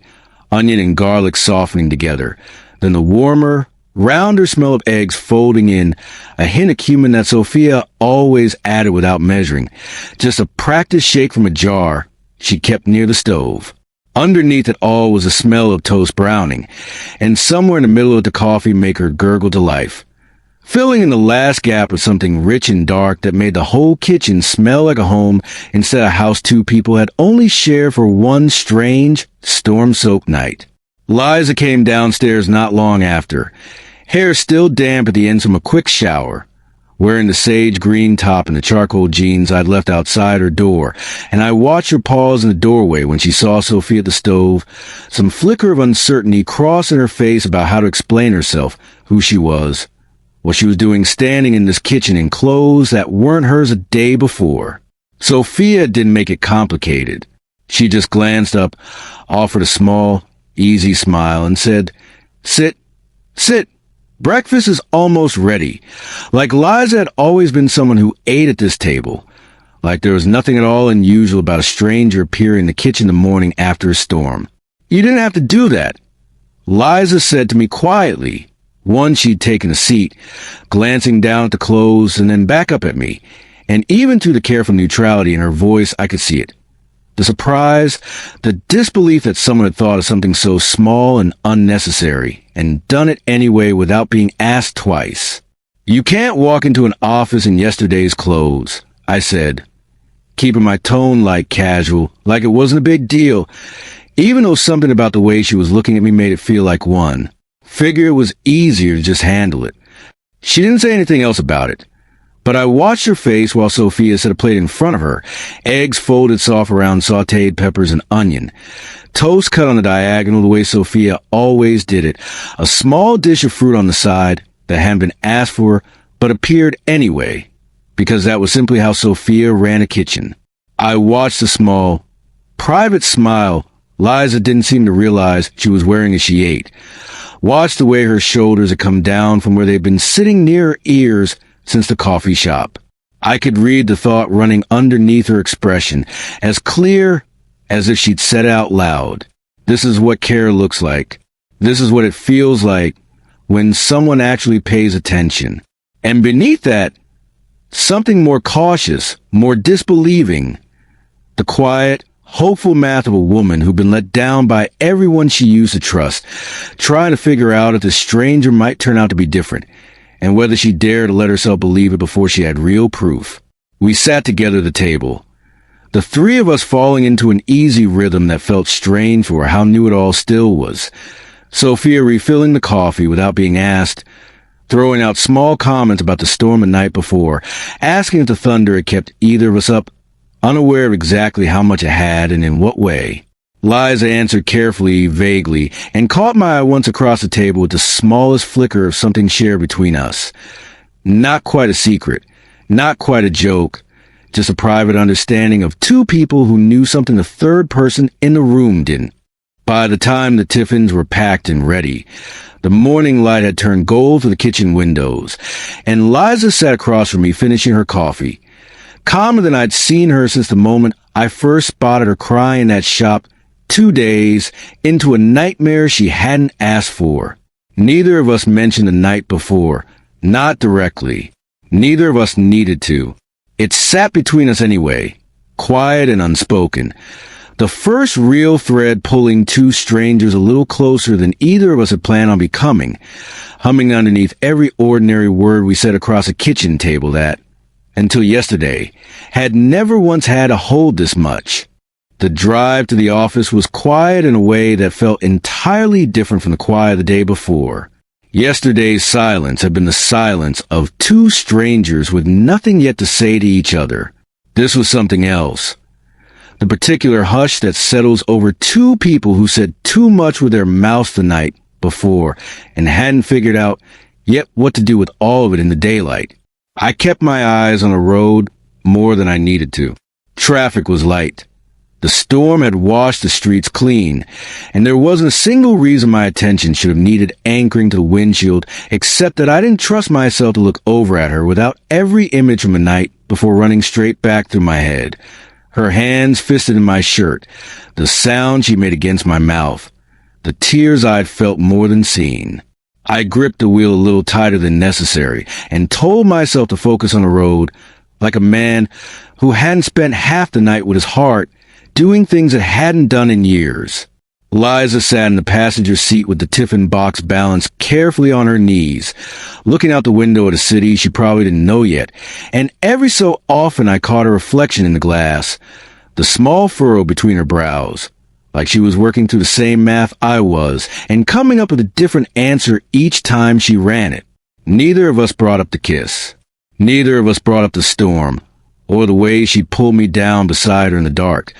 [SPEAKER 1] onion and garlic softening together. Then the warmer, rounder smell of eggs folding in, a hint of cumin that Sophia always added without measuring, just a practice shake from a jar she kept near the stove. Underneath it all was the smell of toast browning, and somewhere in the middle of the coffee maker gurgled to life, filling in the last gap with something rich and dark that made the whole kitchen smell like a home instead of a house 2 people had only shared for one strange, storm-soaked night. Liza came downstairs not long after, hair still damp at the ends from a quick shower, wearing the sage green top and the charcoal jeans I'd left outside her door, and I watched her pause in the doorway when she saw Sophia at the stove, some flicker of uncertainty cross in her face about how to explain herself, who she was, what she was doing standing in this kitchen in clothes that weren't hers a day before. Sophia didn't make it complicated. She just glanced up, offered a small, easy smile, and said, "Sit, sit. Breakfast is almost ready." Like Liza had always been someone who ate at this table. Like there was nothing at all unusual about a stranger appearing in the kitchen the morning after a storm. You didn't have to do that. Liza said to me quietly, once she'd taken a seat, glancing down at the clothes and then back up at me, And even through the careful neutrality in her voice, I could see it. The surprise, the disbelief that someone had thought of something so small and unnecessary, and done it anyway without being asked twice. "You can't walk into an office in yesterday's clothes," I said, keeping my tone light casual, like it wasn't a big deal, even though something about the way she was looking at me made it feel like one. Figure it was easier to just handle it. She didn't say anything else about it, but I watched her face while Sophia set a plate in front of her, eggs folded soft around sautéed peppers and onion, toast cut on the diagonal the way Sophia always did it, a small dish of fruit on the side that hadn't been asked for but appeared anyway, because that was simply how Sophia ran a kitchen. I watched the small, private smile Liza didn't seem to realize she was wearing as she ate, watched the way her shoulders had come down from where they'd been sitting near her ears since the coffee shop. I could read the thought running underneath her expression, as clear as if she'd said it out loud. This is what care looks like. This is what it feels like when someone actually pays attention. And beneath that, something more cautious, more disbelieving. The quiet, hopeful math of a woman who'd been let down by everyone she used to trust, trying to figure out if the stranger might turn out to be different, and whether she dared to let herself believe it before she had real proof. We sat together at the table, the three of us falling into an easy rhythm that felt strange for how new it all still was. Sophia refilling the coffee without being asked, throwing out small comments about the storm the night before, asking if the thunder had kept either of us up, unaware of exactly how much it had and in what way. Liza answered carefully, vaguely, and caught my eye once across the table with the smallest flicker of something shared between us. Not quite a secret, not quite a joke, just a private understanding of two people who knew something the third person in the room didn't. By the time the tiffins were packed and ready, the morning light had turned gold through the kitchen windows, and Liza sat across from me finishing her coffee, calmer than I'd seen her since the moment I first spotted her crying in that shop 2 days into a nightmare she hadn't asked for. Neither of us mentioned the night before, not directly. Neither of us needed to. It sat between us anyway, quiet and unspoken. The first real thread pulling two strangers a little closer than either of us had planned on becoming, humming underneath every ordinary word we said across a kitchen table that, until yesterday, had never once had to hold this much. The drive to the office was quiet in a way that felt entirely different from the quiet of the day before. Yesterday's silence had been the silence of two strangers with nothing yet to say to each other. This was something else. The particular hush that settles over two people who said too much with their mouths the night before and hadn't figured out yet what to do with all of it in the daylight. I kept my eyes on the road more than I needed to. Traffic was light. The storm had washed the streets clean, and there wasn't a single reason my attention should have needed anchoring to the windshield except that I didn't trust myself to look over at her without every image from the night before running straight back through my head. Her hands fisted in my shirt, the sound she made against my mouth, the tears I'd felt more than seen. I gripped the wheel a little tighter than necessary and told myself to focus on the road like a man who hadn't spent half the night with his heart doing things it hadn't done in years. Liza sat in the passenger seat with the tiffin box balanced carefully on her knees, looking out the window at a city she probably didn't know yet, and every so often I caught a reflection in the glass, the small furrow between her brows, like she was working through the same math I was, and coming up with a different answer each time she ran it. Neither of us brought up the kiss. Neither of us brought up the storm, or the way she pulled me down beside her in the dark,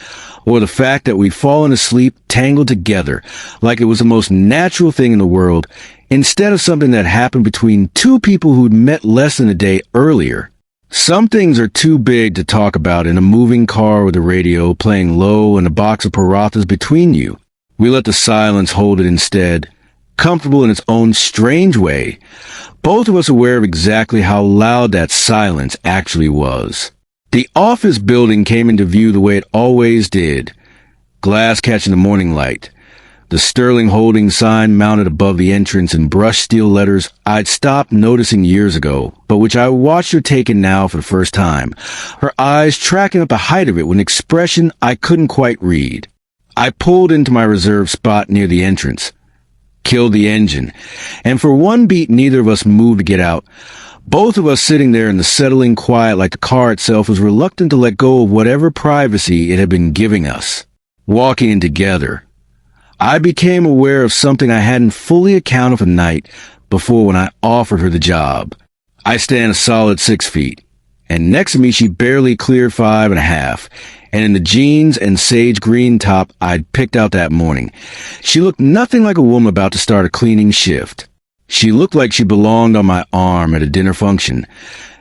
[SPEAKER 1] or the fact that we'd fallen asleep tangled together like it was the most natural thing in the world, instead of something that happened between two people who'd met less than a day earlier. Some things are too big to talk about in a moving car with a radio playing low and a box of parathas between you. We let the silence hold it instead, comfortable in its own strange way, both of us aware of exactly how loud that silence actually was. The office building came into view the way it always did, glass catching the morning light, The Sterling Holdings sign mounted above the entrance in brushed steel letters I'd stopped noticing years ago, but which I watched her taking now for the first time, her eyes tracking up the height of it with an expression I couldn't quite read. I pulled into my reserved spot near the entrance, killed the engine, and for one beat neither of us moved to get out. Both of us sitting there in the settling quiet like the car itself was reluctant to let go of whatever privacy it had been giving us. Walking in together, I became aware of something I hadn't fully accounted for the night before when I offered her the job. I stand a solid 6 feet, and next to me she barely cleared 5.5, and in the jeans and sage green top I'd picked out that morning, she looked nothing like a woman about to start a cleaning shift. She looked like she belonged on my arm at a dinner function,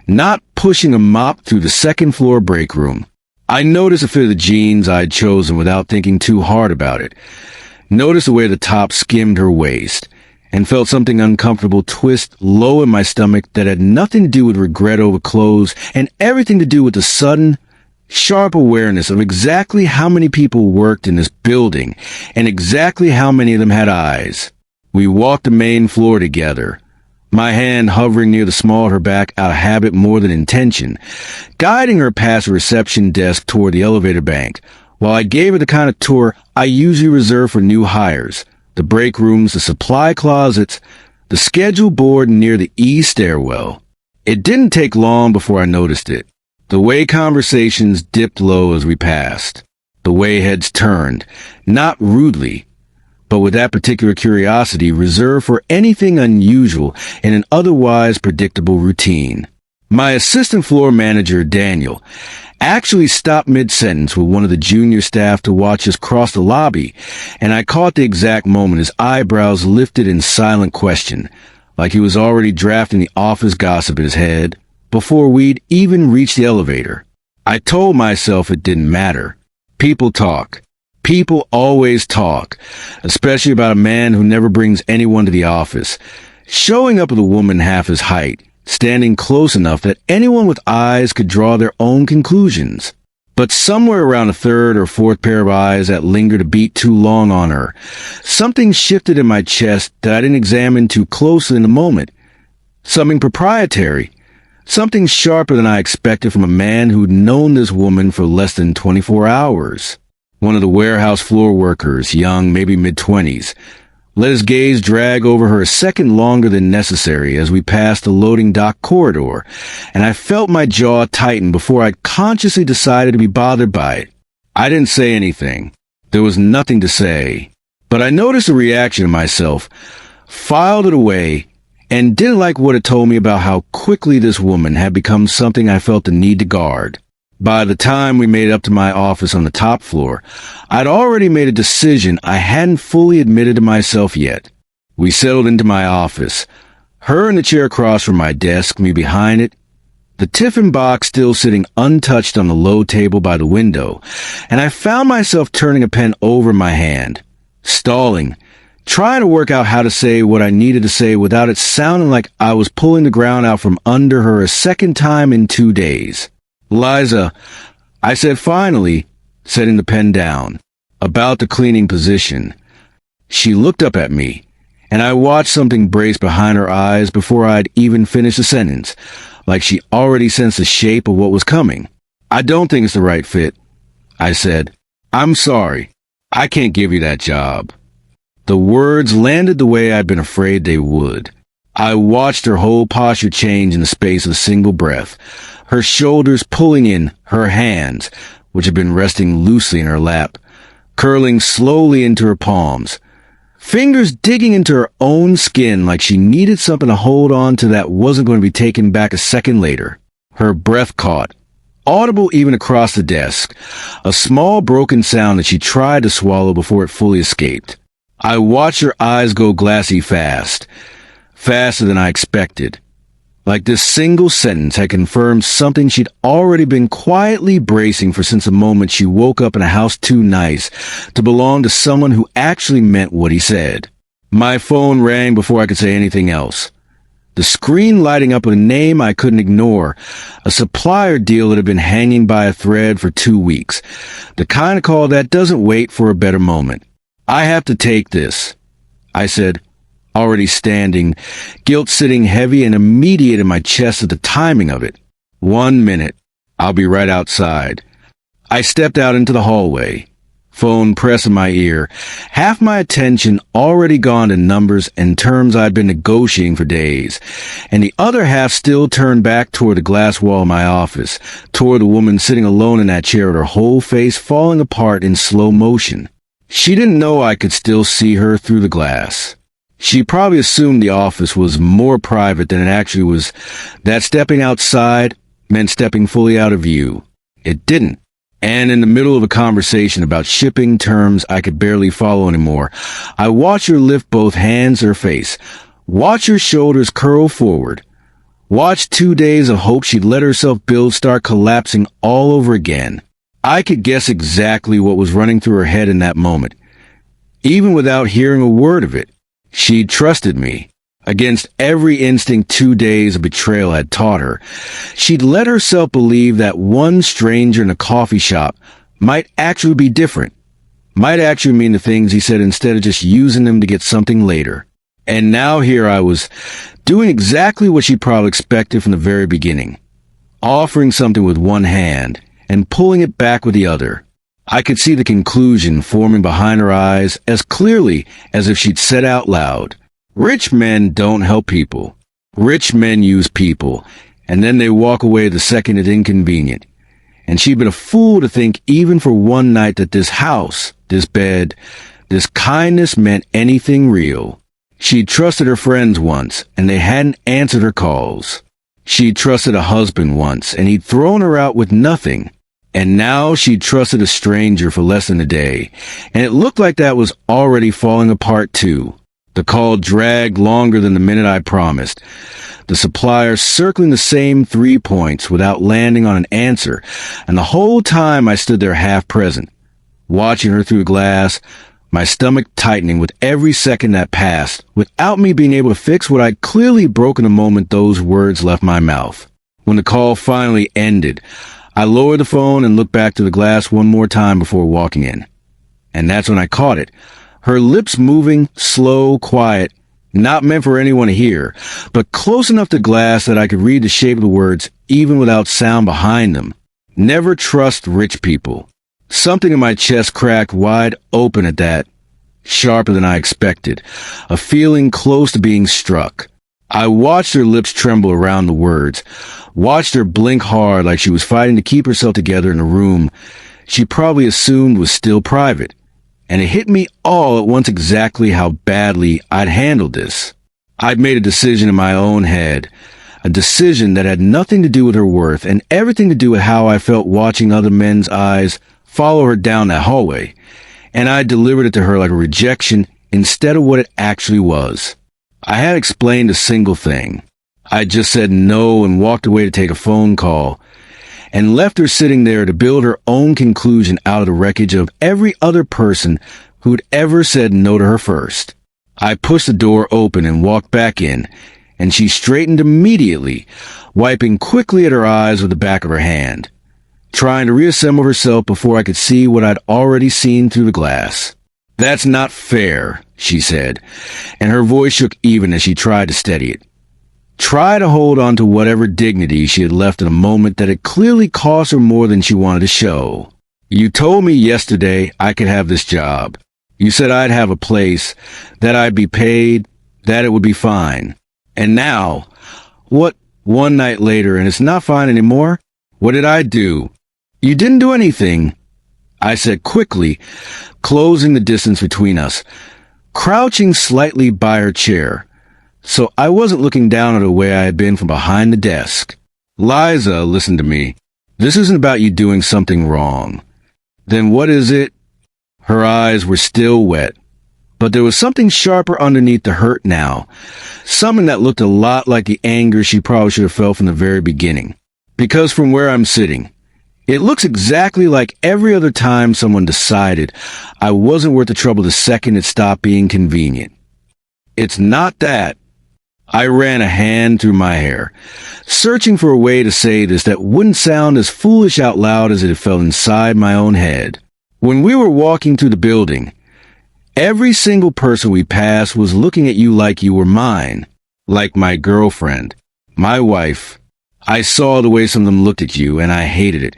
[SPEAKER 1] not pushing a mop through the second-floor break room. I noticed the fit of the jeans I'd chosen without thinking too hard about it. Noticed the way the top skimmed her waist, and felt something uncomfortable twist low in my stomach that had nothing to do with regret over clothes and everything to do with the sudden, sharp awareness of exactly how many people worked in this building and exactly how many of them had eyes. We walked the main floor together, my hand hovering near the small of her back out of habit more than intention, guiding her past the reception desk toward the elevator bank, while I gave her the kind of tour I usually reserve for new hires: the break rooms, the supply closets, the schedule board near the E stairwell. It didn't take long before I noticed it. The way conversations dipped low as we passed. The way heads turned, not rudely, but with that particular curiosity reserved for anything unusual in an otherwise predictable routine. My assistant floor manager, Daniel, actually stopped mid-sentence with one of the junior staff to watch us cross the lobby, and I caught the exact moment his eyebrows lifted in silent question, like he was already drafting the office gossip in his head before we'd even reached the elevator. I told myself it didn't matter. People talk. People always talk, especially about a man who never brings anyone to the office, showing up with a woman half his height, standing close enough that anyone with eyes could draw their own conclusions. But somewhere around the third or fourth pair of eyes that lingered a beat too long on her, something shifted in my chest that I didn't examine too closely in the moment. Something proprietary, something sharper than I expected from a man who'd known this woman for less than 24 hours. One of the warehouse floor workers, young, maybe mid-20s, let his gaze drag over her a second longer than necessary as we passed the loading dock corridor, and I felt my jaw tighten before I consciously decided to be bothered by it. I didn't say anything. There was nothing to say. But I noticed a reaction in myself, filed it away, and didn't like what it told me about how quickly this woman had become something I felt the need to guard. By the time we made it up to my office on the top floor, I'd already made a decision I hadn't fully admitted to myself yet. We settled into my office, her in the chair across from my desk, me behind it, the tiffin box still sitting untouched on the low table by the window, and I found myself turning a pen over in my hand, stalling, trying to work out how to say what I needed to say without it sounding like I was pulling the ground out from under her a second time in 2 days. "Liza," I said finally, setting the pen down, about the cleaning position. She looked up at me, and I watched something brace behind her eyes before I'd even finished the sentence, like she already sensed the shape of what was coming. "I don't think it's the right fit," I said. "I'm sorry. I can't give you that job." The words landed the way I'd been afraid they would. I watched her whole posture change in the space of a single breath, her shoulders pulling in, her hands, which had been resting loosely in her lap, curling slowly into her palms, fingers digging into her own skin like she needed something to hold on to that wasn't going to be taken back a second later. Her breath caught, audible even across the desk, a small broken sound that she tried to swallow before it fully escaped. I watched her eyes go glassy fast, faster than I expected. Like this single sentence had confirmed something she'd already been quietly bracing for since the moment she woke up in a house too nice to belong to someone who actually meant what he said. My phone rang before I could say anything else. The screen lighting up with a name I couldn't ignore, a supplier deal that had been hanging by a thread for 2 weeks, the kind of call that doesn't wait for a better moment. I have to take this, I said, already standing, guilt sitting heavy and immediate in my chest at the timing of it. 1 minute. I'll be right outside. I stepped out into the hallway, phone pressing my ear, half my attention already gone to numbers and terms I'd been negotiating for days, and the other half still turned back toward the glass wall of my office, toward the woman sitting alone in that chair with her whole face falling apart in slow motion. She didn't know I could still see her through the glass. She probably assumed the office was more private than it actually was, that stepping outside meant stepping fully out of view. It didn't. And in the middle of a conversation about shipping terms I could barely follow anymore, I watched her lift both hands to her face, watch her shoulders curl forward, watch 2 days of hope she'd let herself build start collapsing all over again. I could guess exactly what was running through her head in that moment, even without hearing a word of it. She trusted me. Against every instinct 2 days of betrayal had taught her, she'd let herself believe that one stranger in a coffee shop might actually be different, might actually mean the things he said instead of just using them to get something later. And now here I was, doing exactly what she probably expected from the very beginning, offering something with one hand and pulling it back with the other. I could see the conclusion forming behind her eyes as clearly as if she'd said out loud, "Rich men don't help people. Rich men use people, and then they walk away the second it's inconvenient." And she'd been a fool to think even for one night that this house, this bed, this kindness meant anything real. She'd trusted her friends once, and they hadn't answered her calls. She'd trusted a husband once, and he'd thrown her out with nothing. And now she'd trusted a stranger for less than a day, and it looked like that was already falling apart too. The call dragged longer than the minute I promised, the supplier circling the same 3 points without landing on an answer, and the whole time I stood there half present, watching her through the glass, my stomach tightening with every second that passed, without me being able to fix what I'd clearly broken the moment those words left my mouth. When the call finally ended, I lowered the phone and looked back to the glass one more time before walking in. And that's when I caught it. Her lips moving, slow, quiet, not meant for anyone to hear, but close enough to glass that I could read the shape of the words even without sound behind them. Never trust rich people. Something in my chest cracked wide open at that, sharper than I expected, a feeling close to being struck. I watched her lips tremble around the words, watched her blink hard like she was fighting to keep herself together in a room she probably assumed was still private. And it hit me all at once exactly how badly I'd handled this. I'd made a decision in my own head, a decision that had nothing to do with her worth and everything to do with how I felt watching other men's eyes follow her down that hallway, and I delivered it to her like a rejection instead of what it actually was. I had explained a single thing. I just said no and walked away to take a phone call, and left her sitting there to build her own conclusion out of the wreckage of every other person who'd ever said no to her first. I pushed the door open and walked back in, and she straightened immediately, wiping quickly at her eyes with the back of her hand, trying to reassemble herself before I could see what I'd already seen through the glass. "That's not fair," she said, and her voice shook even as she tried to steady it. Try to hold on to whatever dignity she had left in a moment that had clearly cost her more than she wanted to show. "You told me yesterday I could have this job. You said I'd have a place, that I'd be paid, that it would be fine. And now, what, 1 night later and it's not fine anymore? What did I do?" "You didn't do anything," I said quickly, closing the distance between us, crouching slightly by her chair, so I wasn't looking down at her the way I had been from behind the desk. "Liza, listen to me. This isn't about you doing something wrong." "Then what is it?" Her eyes were still wet, but there was something sharper underneath the hurt now, something that looked a lot like the anger she probably should have felt from the very beginning. "Because from where I'm sitting, it looks exactly like every other time someone decided I wasn't worth the trouble the second it stopped being convenient. It's not that." I ran a hand through my hair, searching for a way to say this that wouldn't sound as foolish out loud as it felt inside my own head. "When we were walking through the building, Every single person we passed was looking at you like you were mine, like my girlfriend, my wife. I saw the way some of them looked at you, and I hated it.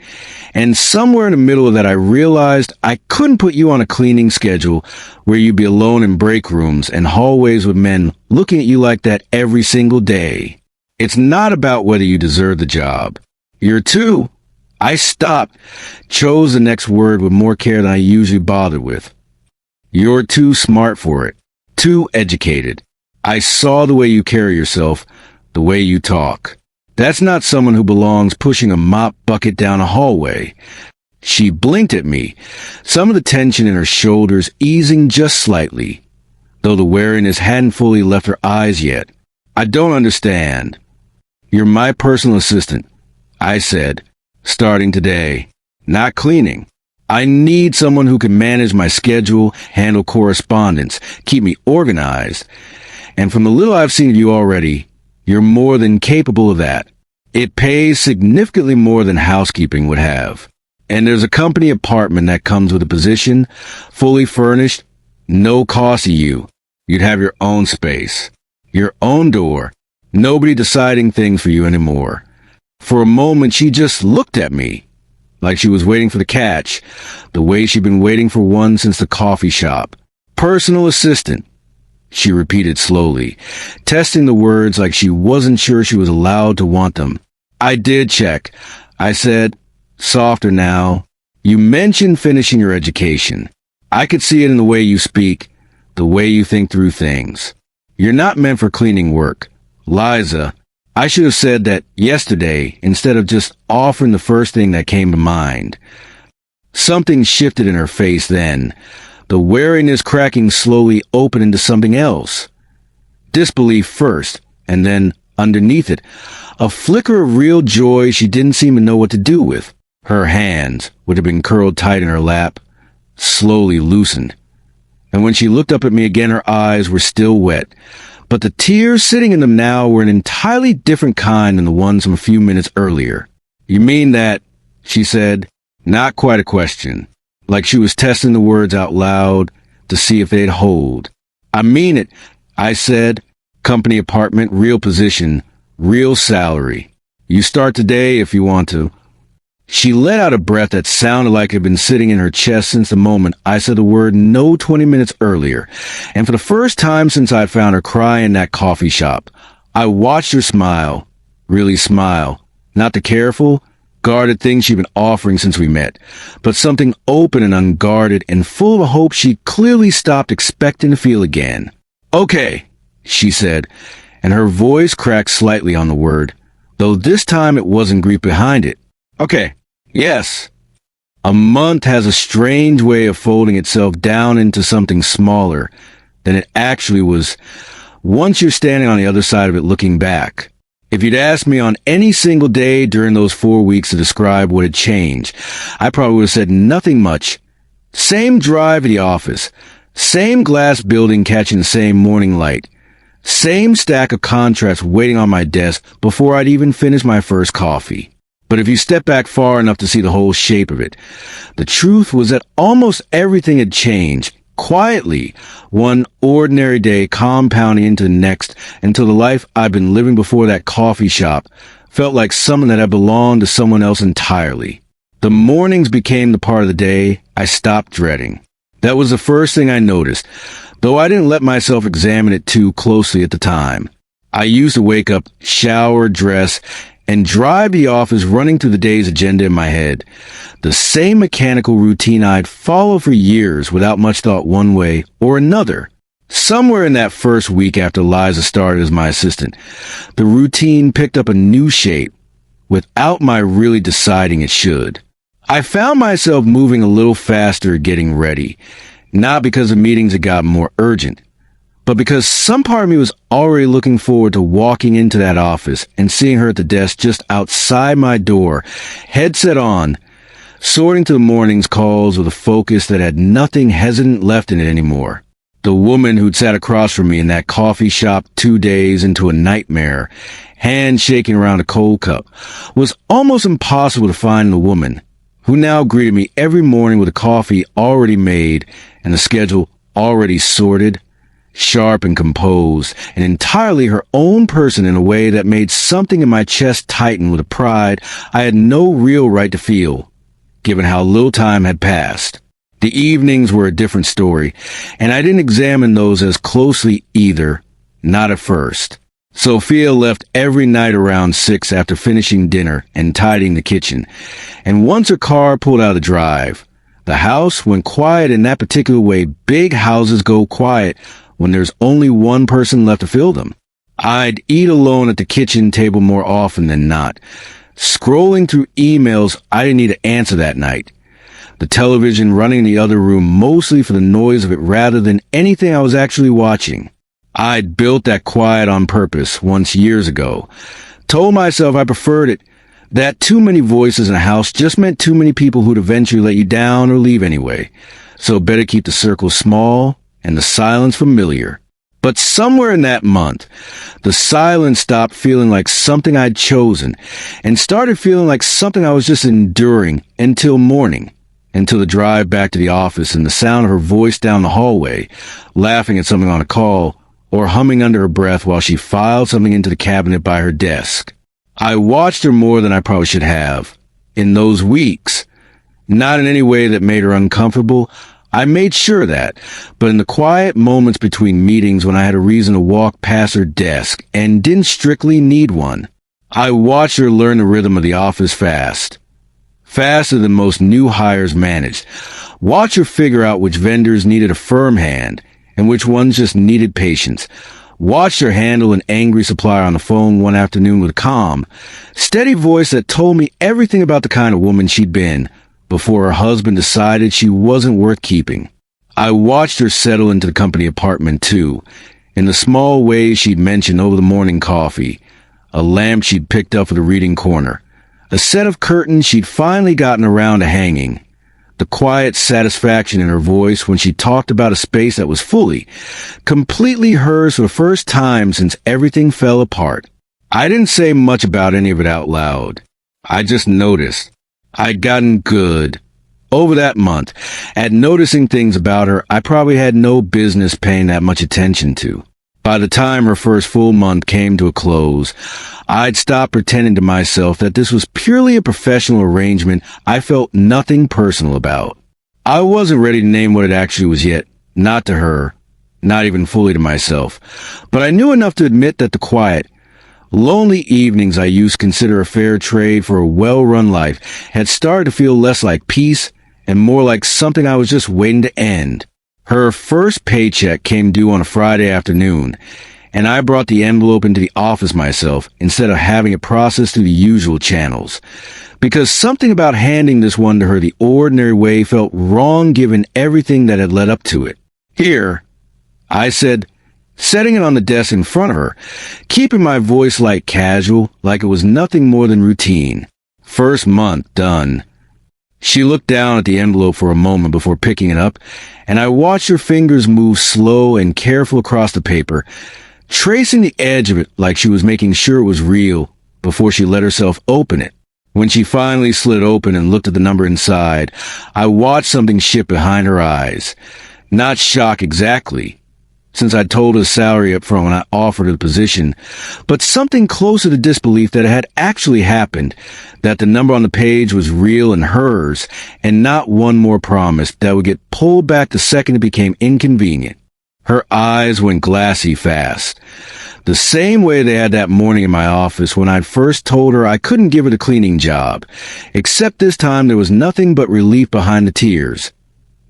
[SPEAKER 1] And somewhere in the middle of that, I realized I couldn't put you on a cleaning schedule where you'd be alone in break rooms and hallways with men looking at you like that every single day. It's not about whether you deserve the job. You're too. I stopped, chose the next word with more care than I usually bothered with. You're too smart for it, too educated. I saw the way you carry yourself, the way you talk. That's not someone who belongs pushing a mop bucket down a hallway. She blinked at me, some of the tension in her shoulders easing just slightly, though the wariness hadn't fully left her eyes yet. I don't understand. You're my personal assistant, I said, starting today. Not cleaning. I need someone who can manage my schedule, handle correspondence, keep me organized. And from the little I've seen of you already, you're more than capable of that. It pays significantly more than housekeeping would have. And there's a company apartment that comes with a position, fully furnished, no cost to you. You'd have your own space, your own door, nobody deciding things for you anymore. For a moment, she just looked at me, like she was waiting for the catch, the way she'd been waiting for one since the coffee shop. Personal assistant, she repeated slowly, testing the words like she wasn't sure she was allowed to want them. I did check. I said, softer now. You mentioned finishing your education. I could see it in the way you speak, the way you think through things. You're not meant for cleaning work. Liza, I should have said that yesterday instead of just offering the first thing that came to mind. Something shifted in her face then, the wariness cracking slowly open into something else. Disbelief first, and then, underneath it, a flicker of real joy she didn't seem to know what to do with. Her hands, which had been curled tight in her lap, slowly loosened. And when she looked up at me again, her eyes were still wet. But the tears sitting in them now were an entirely different kind than the ones from a few minutes earlier. You mean that, she said, not quite a question, like she was testing the words out loud to see if they'd hold. I mean it, I said. Company apartment, real position, real salary. You start today if you want to. She let out a breath that sounded like it had been sitting in her chest since the moment I said the word no 20 minutes earlier. And for the first time since I'd found her crying in that coffee shop, I watched her smile, really smile. Not the careful, guarded thing she'd been offering since we met, but something open and unguarded and full of a hope she clearly stopped expecting to feel again. Okay, she said, and her voice cracked slightly on the word, though this time it wasn't grief behind it. Okay, yes. A month has a strange way of folding itself down into something smaller than it actually was once you're standing on the other side of it looking back. If you'd asked me on any single day during those 4 weeks to describe what had changed, I probably would have said nothing much. Same drive to the office, same glass building catching the same morning light, same stack of contracts waiting on my desk before I'd even finished my first coffee. But if you step back far enough to see the whole shape of it, the truth was that almost everything had changed, quietly, one ordinary day compounding into the next until the life I'd been living before that coffee shop felt like something that had belonged to someone else entirely. The mornings became the part of the day I stopped dreading. That was the first thing I noticed, though I didn't let myself examine it too closely at the time. I used to wake up, shower, dress, and drive the office running through the day's agenda in my head. The same mechanical routine I'd followed for years without much thought one way or another. Somewhere in that first week after Liza started as my assistant, the routine picked up a new shape without my really deciding it should. I found myself moving a little faster getting ready, not because the meetings had gotten more urgent, but because some part of me was already looking forward to walking into that office and seeing her at the desk just outside my door, headset on, sorting through the morning's calls with a focus that had nothing hesitant left in it anymore. The woman who'd sat across from me in that coffee shop 2 days into a nightmare, hand shaking around a cold cup, was almost impossible to find in the woman who now greeted me every morning with a coffee already made and a schedule already sorted, sharp and composed, and entirely her own person in a way that made something in my chest tighten with a pride I had no real right to feel, given how little time had passed. The evenings were a different story, and I didn't examine those as closely either, not at first. Sophia left every night around 6 after finishing dinner and tidying the kitchen, and once her car pulled out of the drive, the house went quiet in that particular way big houses go quiet when there's only one person left to fill them. I'd eat alone at the kitchen table more often than not, scrolling through emails I didn't need to answer that night. The television running in the other room mostly for the noise of it rather than anything I was actually watching. I'd built that quiet on purpose once years ago. Told myself I preferred it, that too many voices in a house just meant too many people who'd eventually let you down or leave anyway. So better keep the circle small and the silence familiar. But somewhere in that month, the silence stopped feeling like something I'd chosen and started feeling like something I was just enduring until morning. Until the drive back to the office and the sound of her voice down the hallway, laughing at something on a call, or humming under her breath while she filed something into the cabinet by her desk. I watched her more than I probably should have. In those weeks, not in any way that made her uncomfortable, I made sure of that, but in the quiet moments between meetings when I had a reason to walk past her desk and didn't strictly need one, I watched her learn the rhythm of the office fast. Faster than most new hires managed. Watch her figure out which vendors needed a firm hand and which ones just needed patience. Watched her handle an angry supplier on the phone one afternoon with a calm, steady voice that told me everything about the kind of woman she'd been before her husband decided she wasn't worth keeping. I watched her settle into the company apartment too, in the small ways she'd mentioned over the morning coffee, a lamp she'd picked up for the reading corner, a set of curtains she'd finally gotten around to hanging, the quiet satisfaction in her voice when she talked about a space that was fully, completely hers for the first time since everything fell apart. I didn't say much about any of it out loud. I just noticed. I'd gotten good, over that month, at noticing things about her I probably had no business paying that much attention to. By the time her first full month came to a close, I'd stopped pretending to myself that this was purely a professional arrangement I felt nothing personal about. I wasn't ready to name what it actually was yet, not to her, not even fully to myself, but I knew enough to admit that the quiet, lonely evenings I used to consider a fair trade for a well-run life had started to feel less like peace and more like something I was just waiting to end. Her first paycheck came due on a Friday afternoon, and I brought the envelope into the office myself instead of having it processed through the usual channels, because something about handing this one to her the ordinary way felt wrong given everything that had led up to it. "Here," I said, setting it on the desk in front of her, keeping my voice light casual, like it was nothing more than routine. "First month done." She looked down at the envelope for a moment before picking it up, and I watched her fingers move slow and careful across the paper, tracing the edge of it like she was making sure it was real before she let herself open it. When she finally slid open and looked at the number inside, I watched something shift behind her eyes. Not shock exactly, since I'd told her salary up front when I offered her the position, but something closer to disbelief that it had actually happened, that the number on the page was real and hers, and not one more promise that would get pulled back the second it became inconvenient. Her eyes went glassy fast, the same way they had that morning in my office when I'd first told her I couldn't give her the cleaning job, except this time there was nothing but relief behind the tears.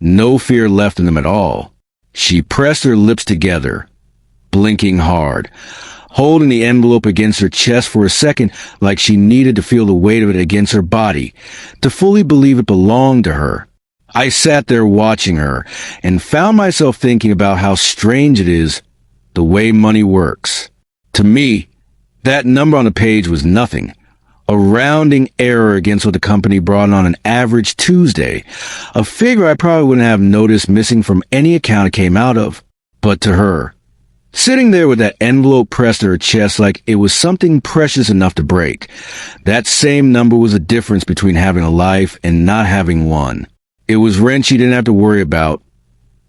[SPEAKER 1] No fear left in them at all. She pressed her lips together, blinking hard, holding the envelope against her chest for a second like she needed to feel the weight of it against her body, to fully believe it belonged to her. I sat there watching her and found myself thinking about how strange it is, the way money works. To me, that number on the page was nothing. A rounding error against what the company brought on an average Tuesday, a figure I probably wouldn't have noticed missing from any account it came out of. But to her, sitting there with that envelope pressed to her chest like it was something precious enough to break, that same number was the difference between having a life and not having one. It was rent she didn't have to worry about,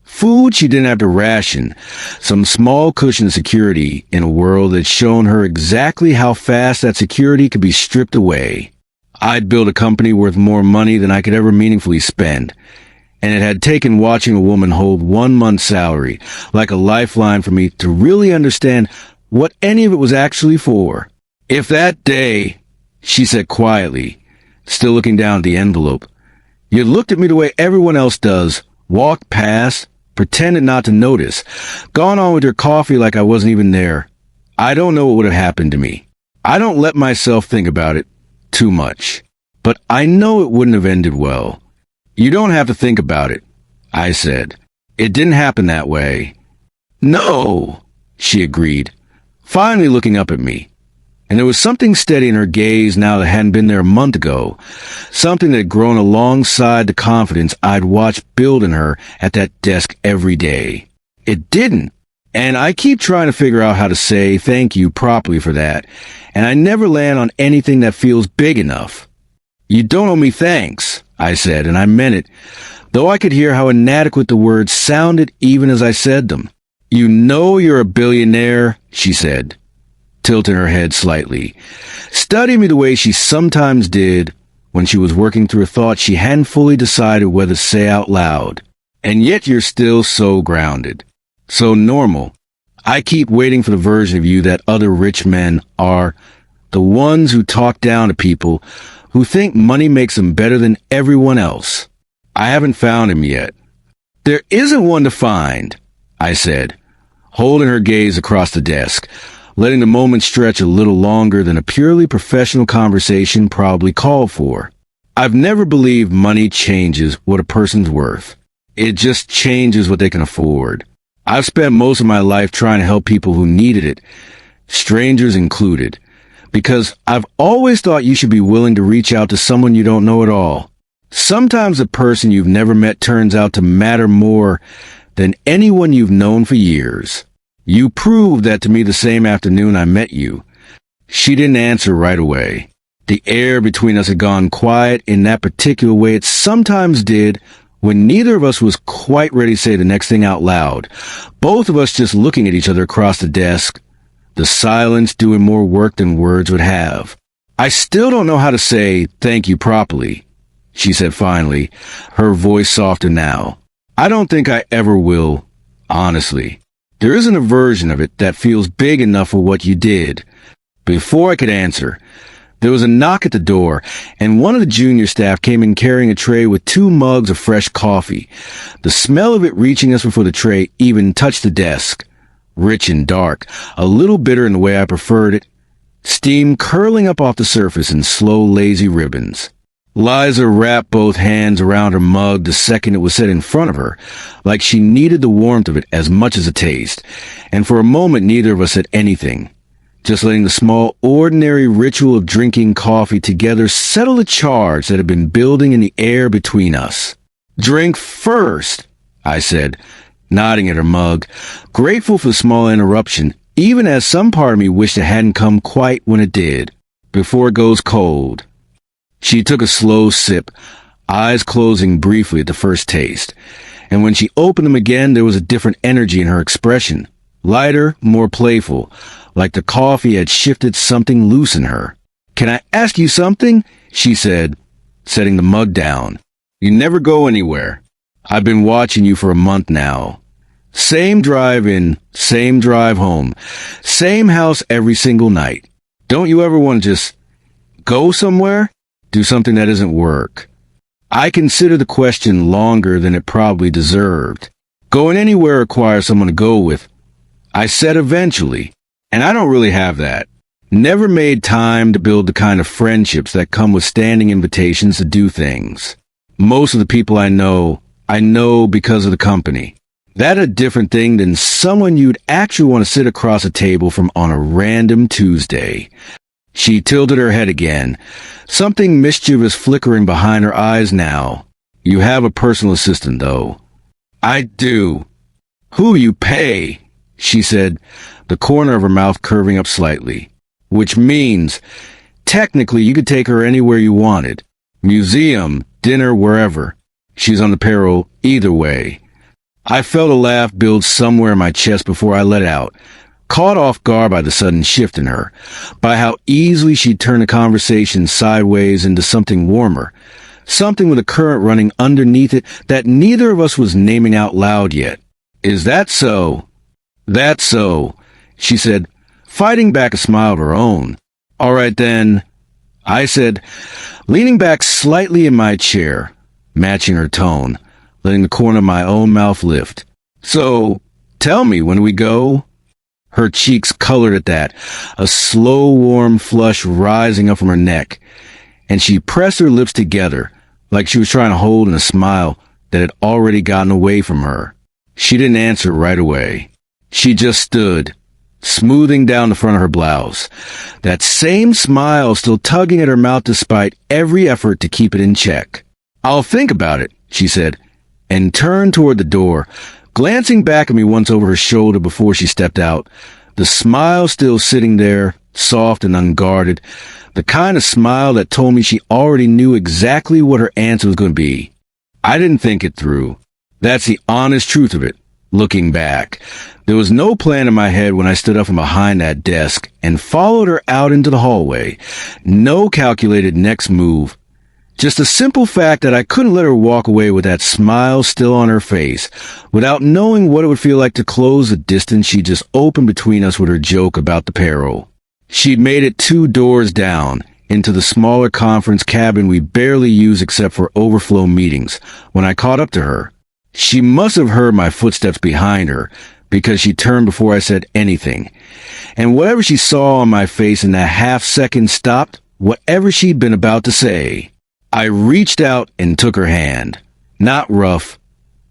[SPEAKER 1] Food she didn't have to ration. Some small cushion of security in a world that's shown her exactly how fast that security could be stripped away. I'd built a company worth more money than I could ever meaningfully spend. And it had taken watching a woman hold 1 month's salary like a lifeline for me to really understand what any of it was actually for. If that day, she said quietly, still looking down at the envelope, you looked at me the way everyone else does, walked past, pretended not to notice, gone on with your coffee like I wasn't even there, I don't know what would have happened to me. I don't let myself think about it too much, but I know it wouldn't have ended well. You don't have to think about it, I said. It didn't happen that way. No, she agreed, finally looking up at me. And there was something steady in her gaze now that hadn't been there a month ago, something that had grown alongside the confidence I'd watched build in her at that desk every day. It didn't, and I keep trying to figure out how to say thank you properly for that, and I never land on anything that feels big enough. You don't owe me thanks, I said, and I meant it, though I could hear how inadequate the words sounded even as I said them. You know you're a billionaire, she said, tilting her head slightly, studying me the way she sometimes did when she was working through a thought she hadn't fully decided whether to say out loud. And yet you're still so grounded, so normal. I keep waiting for the version of you that other rich men are, the ones who talk down to people, who think money makes them better than everyone else. I haven't found him yet. There isn't one to find, I said, holding her gaze across the desk, letting the moment stretch a little longer than a purely professional conversation probably called for. I've never believed money changes what a person's worth. It just changes what they can afford. I've spent most of my life trying to help people who needed it, strangers included, because I've always thought you should be willing to reach out to someone you don't know at all. Sometimes the person you've never met turns out to matter more than anyone you've known for years. You proved that to me the same afternoon I met you. She didn't answer right away. The air between us had gone quiet in that particular way it sometimes did when neither of us was quite ready to say the next thing out loud, both of us just looking at each other across the desk, the silence doing more work than words would have. I still don't know how to say thank you properly, she said finally, her voice softer now. I don't think I ever will, honestly. There isn't a version of it that feels big enough for what you did. Before I could answer, there was a knock at the door, and one of the junior staff came in carrying a tray with 2 mugs of fresh coffee. The smell of it reaching us before the tray even touched the desk. Rich and dark, a little bitter in the way I preferred it, steam curling up off the surface in slow, lazy ribbons. Liza wrapped both hands around her mug the second it was set in front of her, like she needed the warmth of it as much as the taste, and for a moment neither of us said anything, just letting the small, ordinary ritual of drinking coffee together settle the charge that had been building in the air between us. Drink first, I said, nodding at her mug, grateful for the small interruption, even as some part of me wished it hadn't come quite when it did, before it goes cold. She took a slow sip, eyes closing briefly at the first taste, and when she opened them again there was a different energy in her expression, lighter, more playful, like the coffee had shifted something loose in her. Can I ask you something? She said, setting the mug down. You never go anywhere. I've been watching you for a month now. Same drive in, same drive home, same house every single night. Don't you ever want to just go somewhere? Do something that isn't work? I consider the question longer than it probably deserved. Going anywhere requires someone to go with. I said eventually, and I don't really have that. Never made time to build the kind of friendships that come with standing invitations to do things. Most of the people I know because of the company. That's a different thing than someone you'd actually want to sit across a table from on a random Tuesday. She tilted her head again, something mischievous flickering behind her eyes now. You have a personal assistant, though. I do. Who you pay, she said, the corner of her mouth curving up slightly. Which means, technically, you could take her anywhere you wanted. Museum, dinner, wherever. She's on the payroll either way. I felt a laugh build somewhere in my chest before I let out, caught off guard by the sudden shift in her, by how easily she turned the conversation sideways into something warmer, something with a current running underneath it that neither of us was naming out loud yet. "Is that so?" "That's so," she said, fighting back a smile of her own. "All right then," I said, leaning back slightly in my chair, matching her tone, letting the corner of my own mouth lift. "So, tell me, when we go?" Her cheeks colored at that, a slow, warm flush rising up from her neck, and she pressed her lips together, like she was trying to hold in a smile that had already gotten away from her. She didn't answer right away. She just stood, smoothing down the front of her blouse, that same smile still tugging at her mouth despite every effort to keep it in check. "I'll think about it," she said, and turned toward the door, glancing back at me once over her shoulder before she stepped out, the smile still sitting there, soft and unguarded, the kind of smile that told me she already knew exactly what her answer was going to be. I didn't think it through. That's the honest truth of it, looking back. There was no plan in my head when I stood up from behind that desk and followed her out into the hallway. No calculated next move. Just a simple fact that I couldn't let her walk away with that smile still on her face, without knowing what it would feel like to close the distance she just opened between us with her joke about the peril. She'd made it 2 doors down, into the smaller conference cabin we barely use except for overflow meetings, when I caught up to her. She must have heard my footsteps behind her, because she turned before I said anything, and whatever she saw on my face in that half-second stopped whatever she'd been about to say. I reached out and took her hand. Not rough,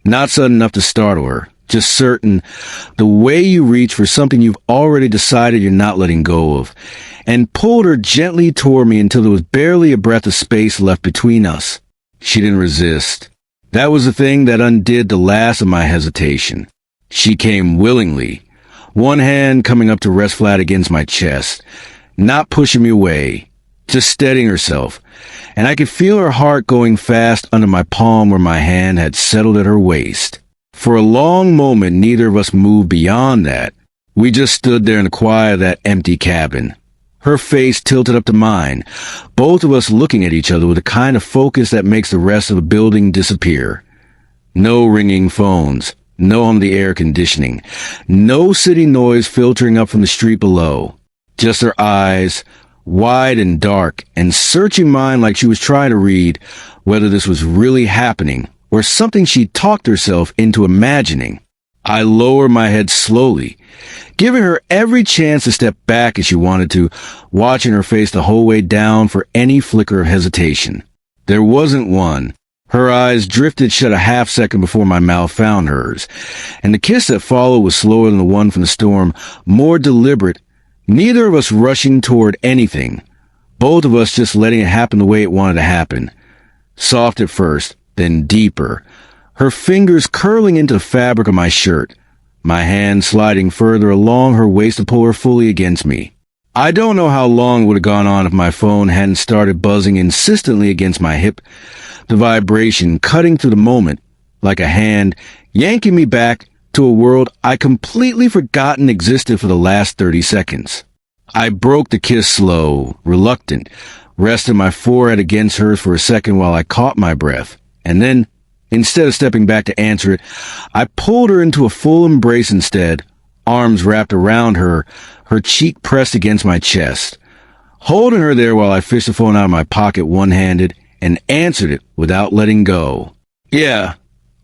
[SPEAKER 1] not sudden enough to startle her, just certain, the way you reach for something you've already decided you're not letting go of, and pulled her gently toward me until there was barely a breath of space left between us. She didn't resist. That was the thing that undid the last of my hesitation. She came willingly, one hand coming up to rest flat against my chest, not pushing me away, just steadying herself, and I could feel her heart going fast under my palm where my hand had settled at her waist. For a long moment, neither of us moved beyond that. We just stood there in the quiet of that empty cabin, her face tilted up to mine, both of us looking at each other with the kind of focus that makes the rest of the building disappear. No ringing phones, no on the air conditioning, no city noise filtering up from the street below. Just her eyes, wide and dark, and searching mine like she was trying to read whether this was really happening or something she talked herself into imagining. I lowered my head slowly, giving her every chance to step back as she wanted to, watching her face the whole way down for any flicker of hesitation. There wasn't one. Her eyes drifted shut a half-second before my mouth found hers, and the kiss that followed was slower than the one from the storm, more deliberate, neither of us rushing toward anything, both of us just letting it happen the way it wanted to happen. Soft at first, then deeper, her fingers curling into the fabric of my shirt, my hand sliding further along her waist to pull her fully against me. I don't know how long it would have gone on if my phone hadn't started buzzing insistently against my hip, the vibration cutting through the moment, like a hand yanking me back to a world I completely forgotten existed for the last 30 seconds. I broke the kiss slow, reluctant, rested my forehead against hers for a second while I caught my breath, and then, instead of stepping back to answer it, I pulled her into a full embrace instead, arms wrapped around her, her cheek pressed against my chest, holding her there while I fished the phone out of my pocket one-handed and answered it without letting go. "Yeah,"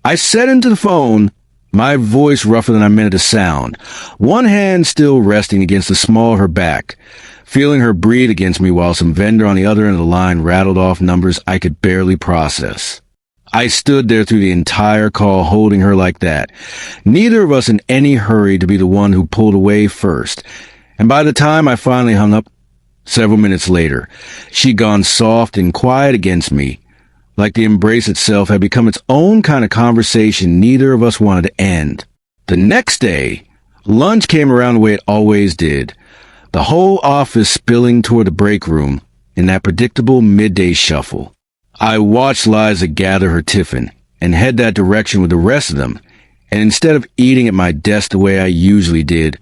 [SPEAKER 1] I said into the phone, my voice rougher than I meant it to sound, one hand still resting against the small of her back, feeling her breathe against me while some vendor on the other end of the line rattled off numbers I could barely process. I stood there through the entire call holding her like that, neither of us in any hurry to be the one who pulled away first, and by the time I finally hung up, several minutes later, she'd gone soft and quiet against me, like the embrace itself had become its own kind of conversation neither of us wanted to end. The next day, lunch came around the way it always did, the whole office spilling toward the break room in that predictable midday shuffle. I watched Liza gather her tiffin and head that direction with the rest of them, and instead of eating at my desk the way I usually did,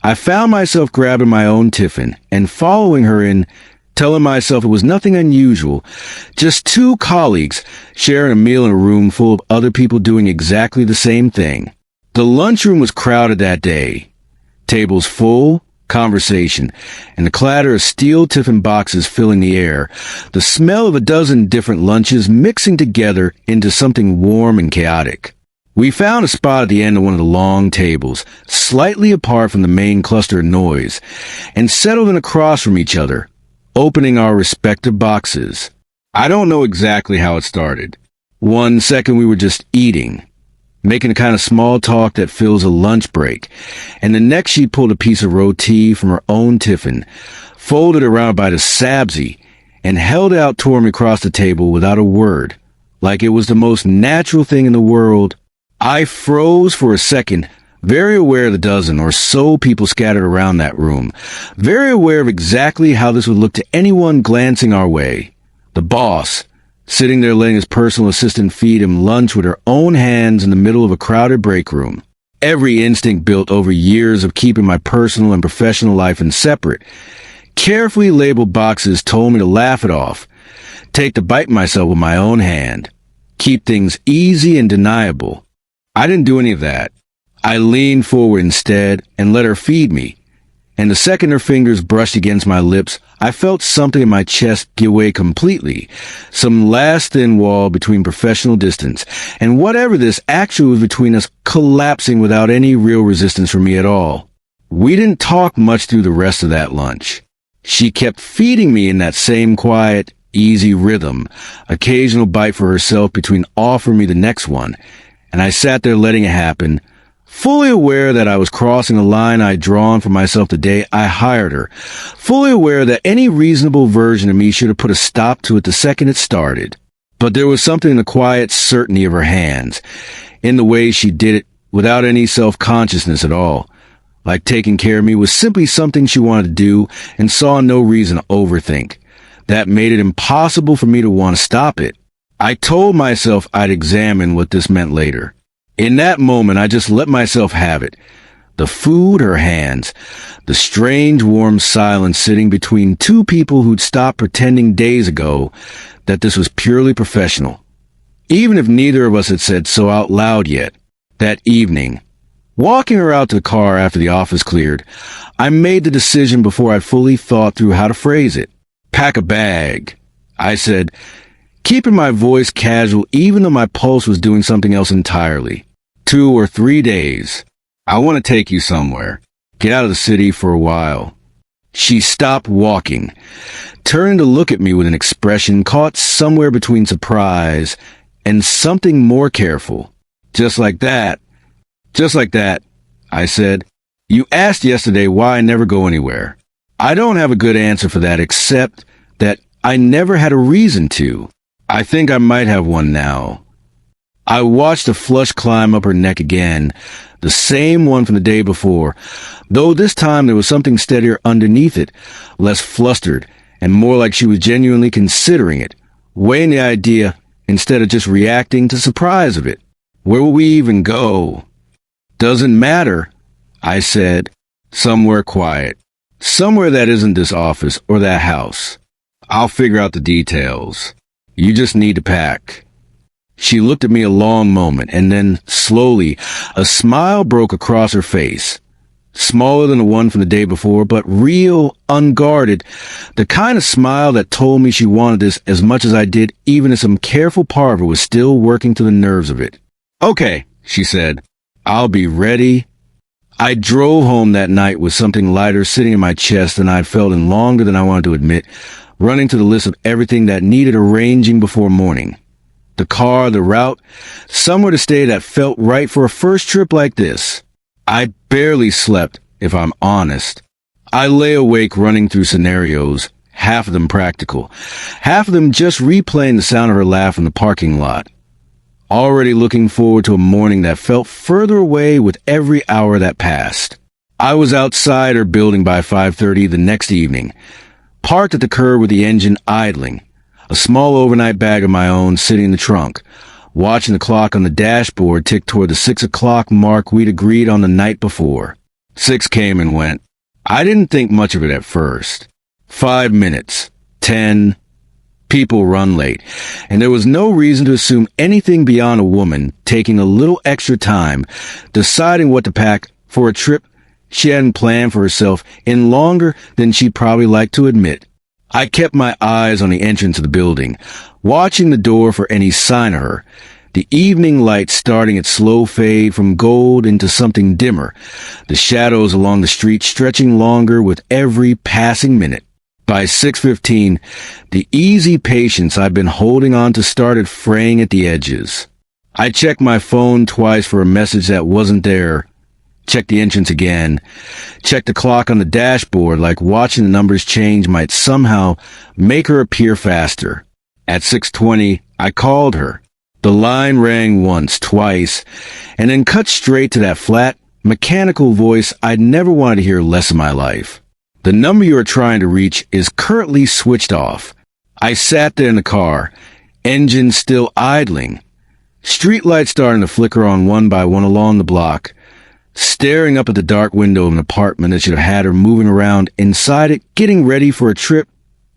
[SPEAKER 1] I found myself grabbing my own tiffin and following her in, telling myself it was nothing unusual, just two colleagues sharing a meal in a room full of other people doing exactly the same thing. The lunchroom was crowded that day. Tables full, conversation, and the clatter of steel tiffin boxes filling the air, the smell of a dozen different lunches mixing together into something warm and chaotic. We found a spot at the end of one of the long tables, slightly apart from the main cluster of noise, and settled in across from each other, opening our respective boxes. I don't know exactly how it started. One second we were just eating, making the kind of small talk that fills a lunch break, and the next she pulled a piece of roti from her own tiffin, folded around by the sabzi, and held it out toward me across the table without a word, like it was the most natural thing in the world. I froze for a second, very aware of the dozen or so people scattered around that room, very aware of exactly how this would look to anyone glancing our way. The boss, sitting there letting his personal assistant feed him lunch with her own hands in the middle of a crowded break room. Every instinct built over years of keeping my personal and professional life in separate, carefully labeled boxes told me to laugh it off, take the bite myself with my own hand, keep things easy and deniable. I didn't do any of that. I leaned forward instead and let her feed me, and the second her fingers brushed against my lips, I felt something in my chest give way completely, some last thin wall between professional distance, and whatever this actually was between us collapsing without any real resistance from me at all. We didn't talk much through the rest of that lunch. She kept feeding me in that same quiet, easy rhythm, occasional bite for herself between offering me the next one, and I sat there letting it happen, fully aware that I was crossing a line I'd drawn for myself the day I hired her, fully aware that any reasonable version of me should have put a stop to it the second it started. But there was something in the quiet certainty of her hands, in the way she did it without any self-consciousness at all, like taking care of me was simply something she wanted to do and saw no reason to overthink. That made it impossible for me to want to stop it. I told myself I'd examine what this meant later. In that moment, I just let myself have it. The food, her hands, the strange warm silence sitting between two people who'd stopped pretending days ago that this was purely professional. Even if neither of us had said so out loud yet. That evening, walking her out to the car after the office cleared, I made the decision before I'd fully thought through how to phrase it. Pack a bag, I said, keeping my voice casual even though my pulse was doing something else entirely. 2 or 3 days. I want to take you somewhere. Get out of the city for a while. She stopped walking, turned to look at me with an expression caught somewhere between surprise and something more careful. Just like that. Just like that, I said. You asked yesterday why I never go anywhere. I don't have a good answer for that except that I never had a reason to. I think I might have one now. I watched a flush climb up her neck again, the same one from the day before, though this time there was something steadier underneath it, less flustered, and more like she was genuinely considering it, weighing the idea instead of just reacting to surprise of it. Where will we even go? Doesn't matter, I said. Somewhere quiet. Somewhere that isn't this office or that house. I'll figure out the details. You just need to pack. She looked at me a long moment, and then, slowly, a smile broke across her face. Smaller than the one from the day before, but real, unguarded, the kind of smile that told me she wanted this as much as I did, even if some careful part of her was still working to the nerves of it. Okay, she said. I'll be ready. I drove home that night with something lighter sitting in my chest than I'd felt in longer than I wanted to admit, running to the list of everything that needed arranging before morning. The car, the route, somewhere to stay that felt right for a first trip like this. I barely slept, if I'm honest. I lay awake running through scenarios, half of them practical, half of them just replaying the sound of her laugh in the parking lot. Already looking forward to a morning that felt further away with every hour that passed. I was outside her building by 5:30 the next evening, parked at the curb with the engine idling, a small overnight bag of my own sitting in the trunk, watching the clock on the dashboard tick toward the 6 o'clock mark we'd agreed on the night before. 6 came and went. I didn't think much of it at first. 5 minutes. 10. People run late, and there was no reason to assume anything beyond a woman taking a little extra time, deciding what to pack for a trip she hadn't planned for herself in longer than she'd probably like to admit. I kept my eyes on the entrance of the building, watching the door for any sign of her, the evening light starting its slow fade from gold into something dimmer, the shadows along the street stretching longer with every passing minute. By 6:15, the easy patience I'd been holding on to started fraying at the edges. I checked my phone twice for a message that wasn't there, checked the entrance again, checked the clock on the dashboard like watching the numbers change might somehow make her appear faster. At 6:20, I called her. The line rang once, twice, and then cut straight to that flat, mechanical voice I'd never wanted to hear less in my life. The number you are trying to reach is currently switched off. I sat there in the car, engine still idling, streetlights starting to flicker on one by one along the block, staring up at the dark window of an apartment that should have had her moving around inside it, getting ready for a trip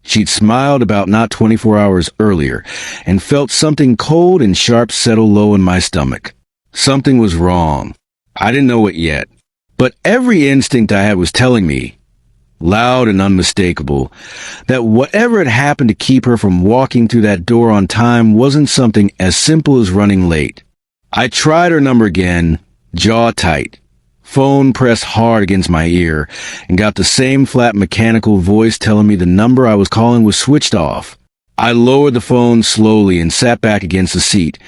[SPEAKER 1] she'd smiled about not 24 hours earlier, and felt something cold and sharp settle low in my stomach. Something was wrong. I didn't know it yet, but every instinct I had was telling me, loud and unmistakable, that whatever had happened to keep her from walking through that door on time wasn't something as simple as running late. I tried her number again, jaw tight, phone pressed hard against my ear, and got the same flat mechanical voice telling me the number I was calling was switched off. I lowered the phone slowly and sat back against the seat,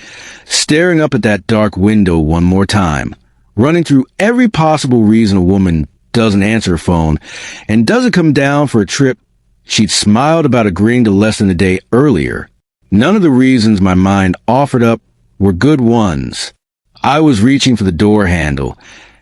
[SPEAKER 1] staring up at that dark window one more time, running through every possible reason a woman doesn't answer her phone and doesn't come down for a trip she'd smiled about agreeing to less than a day earlier. None of the reasons my mind offered up were good ones. I was reaching for the door handle,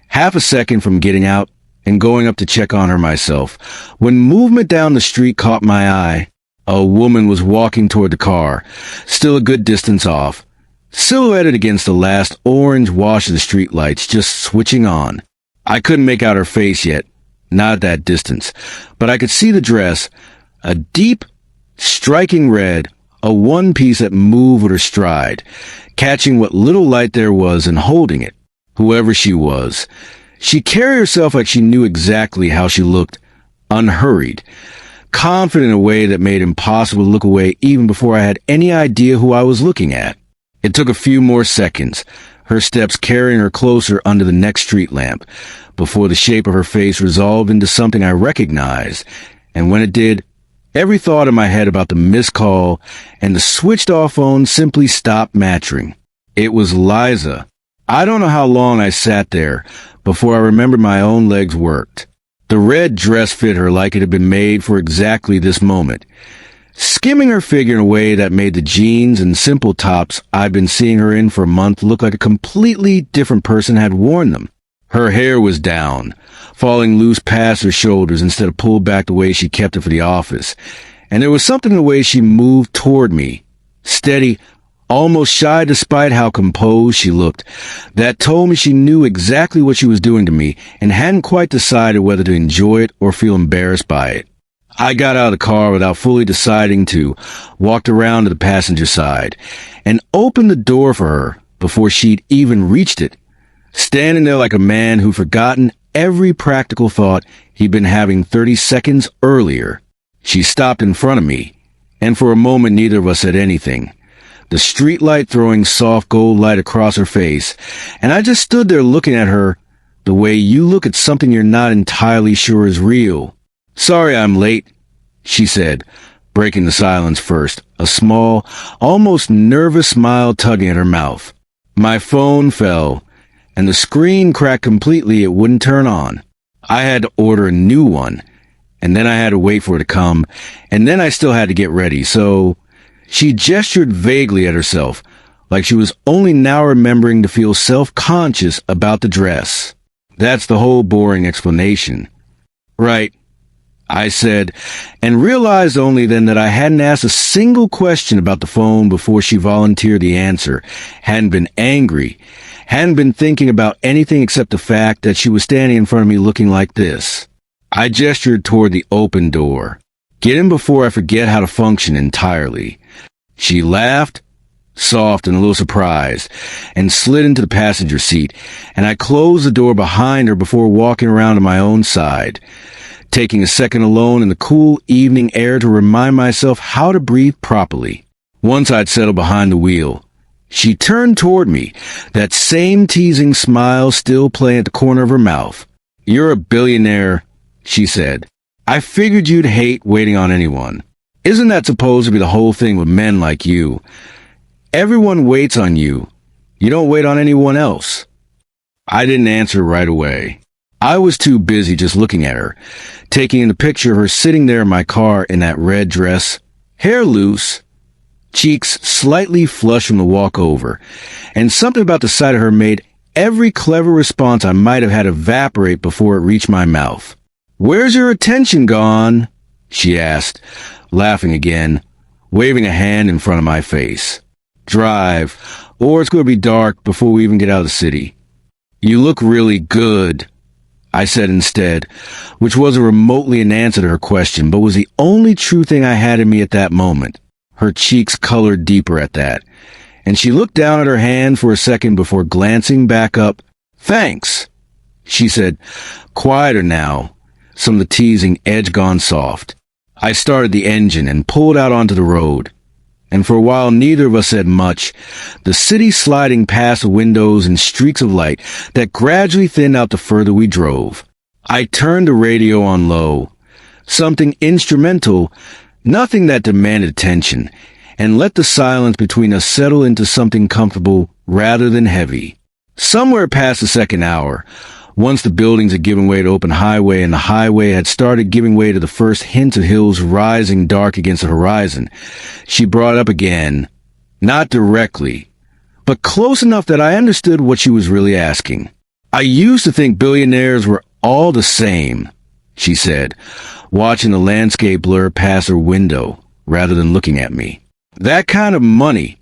[SPEAKER 1] half a second from getting out and going up to check on her myself, when movement down the street caught my eye. A woman was walking toward the car, still a good distance off, silhouetted against the last orange wash of the streetlights just switching on. I couldn't make out her face yet, not at that distance, but I could see the dress, a deep, striking red, a one-piece that moved with her stride, catching what little light there was and holding it. Whoever she was, she carried herself like she knew exactly how she looked, unhurried, confident in a way that made it impossible to look away even before I had any idea who I was looking at. It took a few more seconds, her steps carrying her closer under the next street lamp, before the shape of her face resolved into something I recognized, and when it did, every thought in my head about the missed call and the switched-off phone simply stopped matching. It was Liza. I don't know how long I sat there before I remembered my own legs worked. The red dress fit her like it had been made for exactly this moment, skimming her figure in a way that made the jeans and simple tops I'd been seeing her in for a month look like a completely different person had worn them. Her hair was down, falling loose past her shoulders instead of pulled back the way she kept it for the office, and there was something in the way she moved toward me, steady, almost shy despite how composed she looked, that told me she knew exactly what she was doing to me and hadn't quite decided whether to enjoy it or feel embarrassed by it. I got out of the car without fully deciding to, walked around to the passenger side, and opened the door for her before she'd even reached it, standing there like a man who'd forgotten every practical thought he'd been having 30 seconds earlier. She stopped in front of me, and for a moment neither of us said anything, the streetlight throwing soft gold light across her face, and I just stood there looking at her the way you look at something you're not entirely sure is real. "Sorry I'm late," she said, breaking the silence first, a small, almost nervous smile tugging at her mouth. My phone fell, and the screen cracked completely. It wouldn't turn on. I had to order a new one, and then I had to wait for it to come, and then I still had to get ready, so she gestured vaguely at herself, like she was only now remembering to feel self-conscious about the dress. That's the whole boring explanation. Right. I said, and realized only then that I hadn't asked a single question about the phone before she volunteered the answer, hadn't been angry, hadn't been thinking about anything except the fact that she was standing in front of me looking like this. I gestured toward the open door. Get in before I forget how to function entirely. She laughed, soft and a little surprised, and slid into the passenger seat, and I closed the door behind her before walking around to my own side, taking a second alone in the cool evening air to remind myself how to breathe properly. Once I'd settled behind the wheel, she turned toward me, that same teasing smile still playing at the corner of her mouth. "You're a billionaire," she said. "I figured you'd hate waiting on anyone. Isn't that supposed to be the whole thing with men like you? Everyone waits on you. You don't wait on anyone else." I didn't answer right away. I was too busy just looking at her, taking in the picture of her sitting there in my car in that red dress, hair loose, cheeks slightly flushed from the walk over, and something about the sight of her made every clever response I might have had evaporate before it reached my mouth. "Where's your attention gone?" she asked, laughing again, waving a hand in front of my face. "Drive, or it's going to be dark before we even get out of the city." "You look really good," I said instead, which wasn't remotely an answer to her question, but was the only true thing I had in me at that moment. Her cheeks colored deeper at that, and she looked down at her hand for a second before glancing back up. "Thanks," she said, quieter now, some of the teasing edge gone soft. I started the engine and pulled out onto the road, and for a while neither of us said much, the city sliding past the windows in streaks of light that gradually thinned out the further we drove. I turned the radio on low, something instrumental, nothing that demanded attention, and let the silence between us settle into something comfortable rather than heavy. Somewhere past the second hour, once the buildings had given way to open highway and the highway had started giving way to the first hint of hills rising dark against the horizon, she brought up again, not directly, but close enough that I understood what she was really asking. "I used to think billionaires were all the same," she said, watching the landscape blur past her window rather than looking at me. "That kind of money,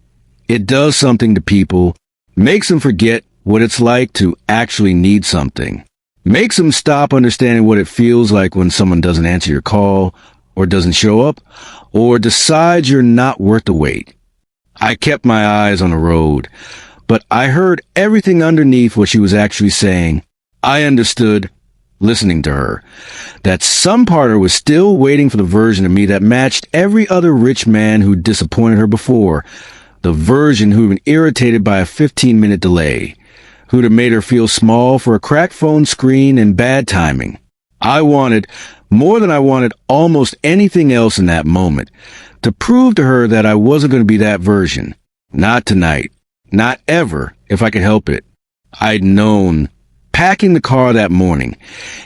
[SPEAKER 1] it does something to people, makes them forget what it's like to actually need something. Makes them stop understanding what it feels like when someone doesn't answer your call, or doesn't show up, or decides you're not worth the wait." I kept my eyes on the road, but I heard everything underneath what she was actually saying. I understood, listening to her, that some part of her was still waiting for the version of me that matched every other rich man who'd disappointed her before, the version who'd been irritated by a 15-minute delay, who'd have made her feel small for a cracked phone screen and bad timing. I wanted, more than I wanted almost anything else in that moment, to prove to her that I wasn't going to be that version. Not tonight. Not ever, if I could help it. I'd known, packing the car that morning,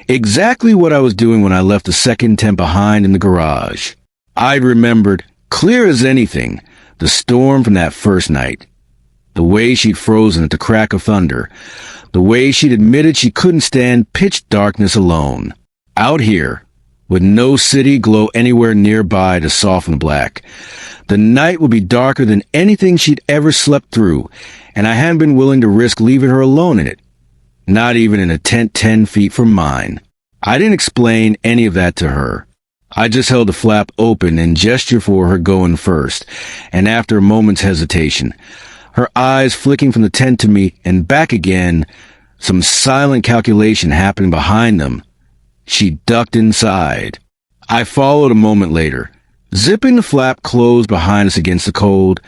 [SPEAKER 1] exactly what I was doing when I left the second tent behind in the garage. I'd remembered, clear as anything, the storm from that first night. The way she'd frozen at the crack of thunder. The way she'd admitted she couldn't stand pitch darkness alone. Out here, with no city glow anywhere nearby to soften the black, the night would be darker than anything she'd ever slept through, and I hadn't been willing to risk leaving her alone in it. Not even in a tent 10 feet from mine. I didn't explain any of that to her. I just held the flap open and gestured for her going first, and after a moment's hesitation, her eyes flicking from the tent to me and back again, some silent calculation happening behind them, she ducked inside. I followed a moment later, zipping the flap closed behind us against the cold,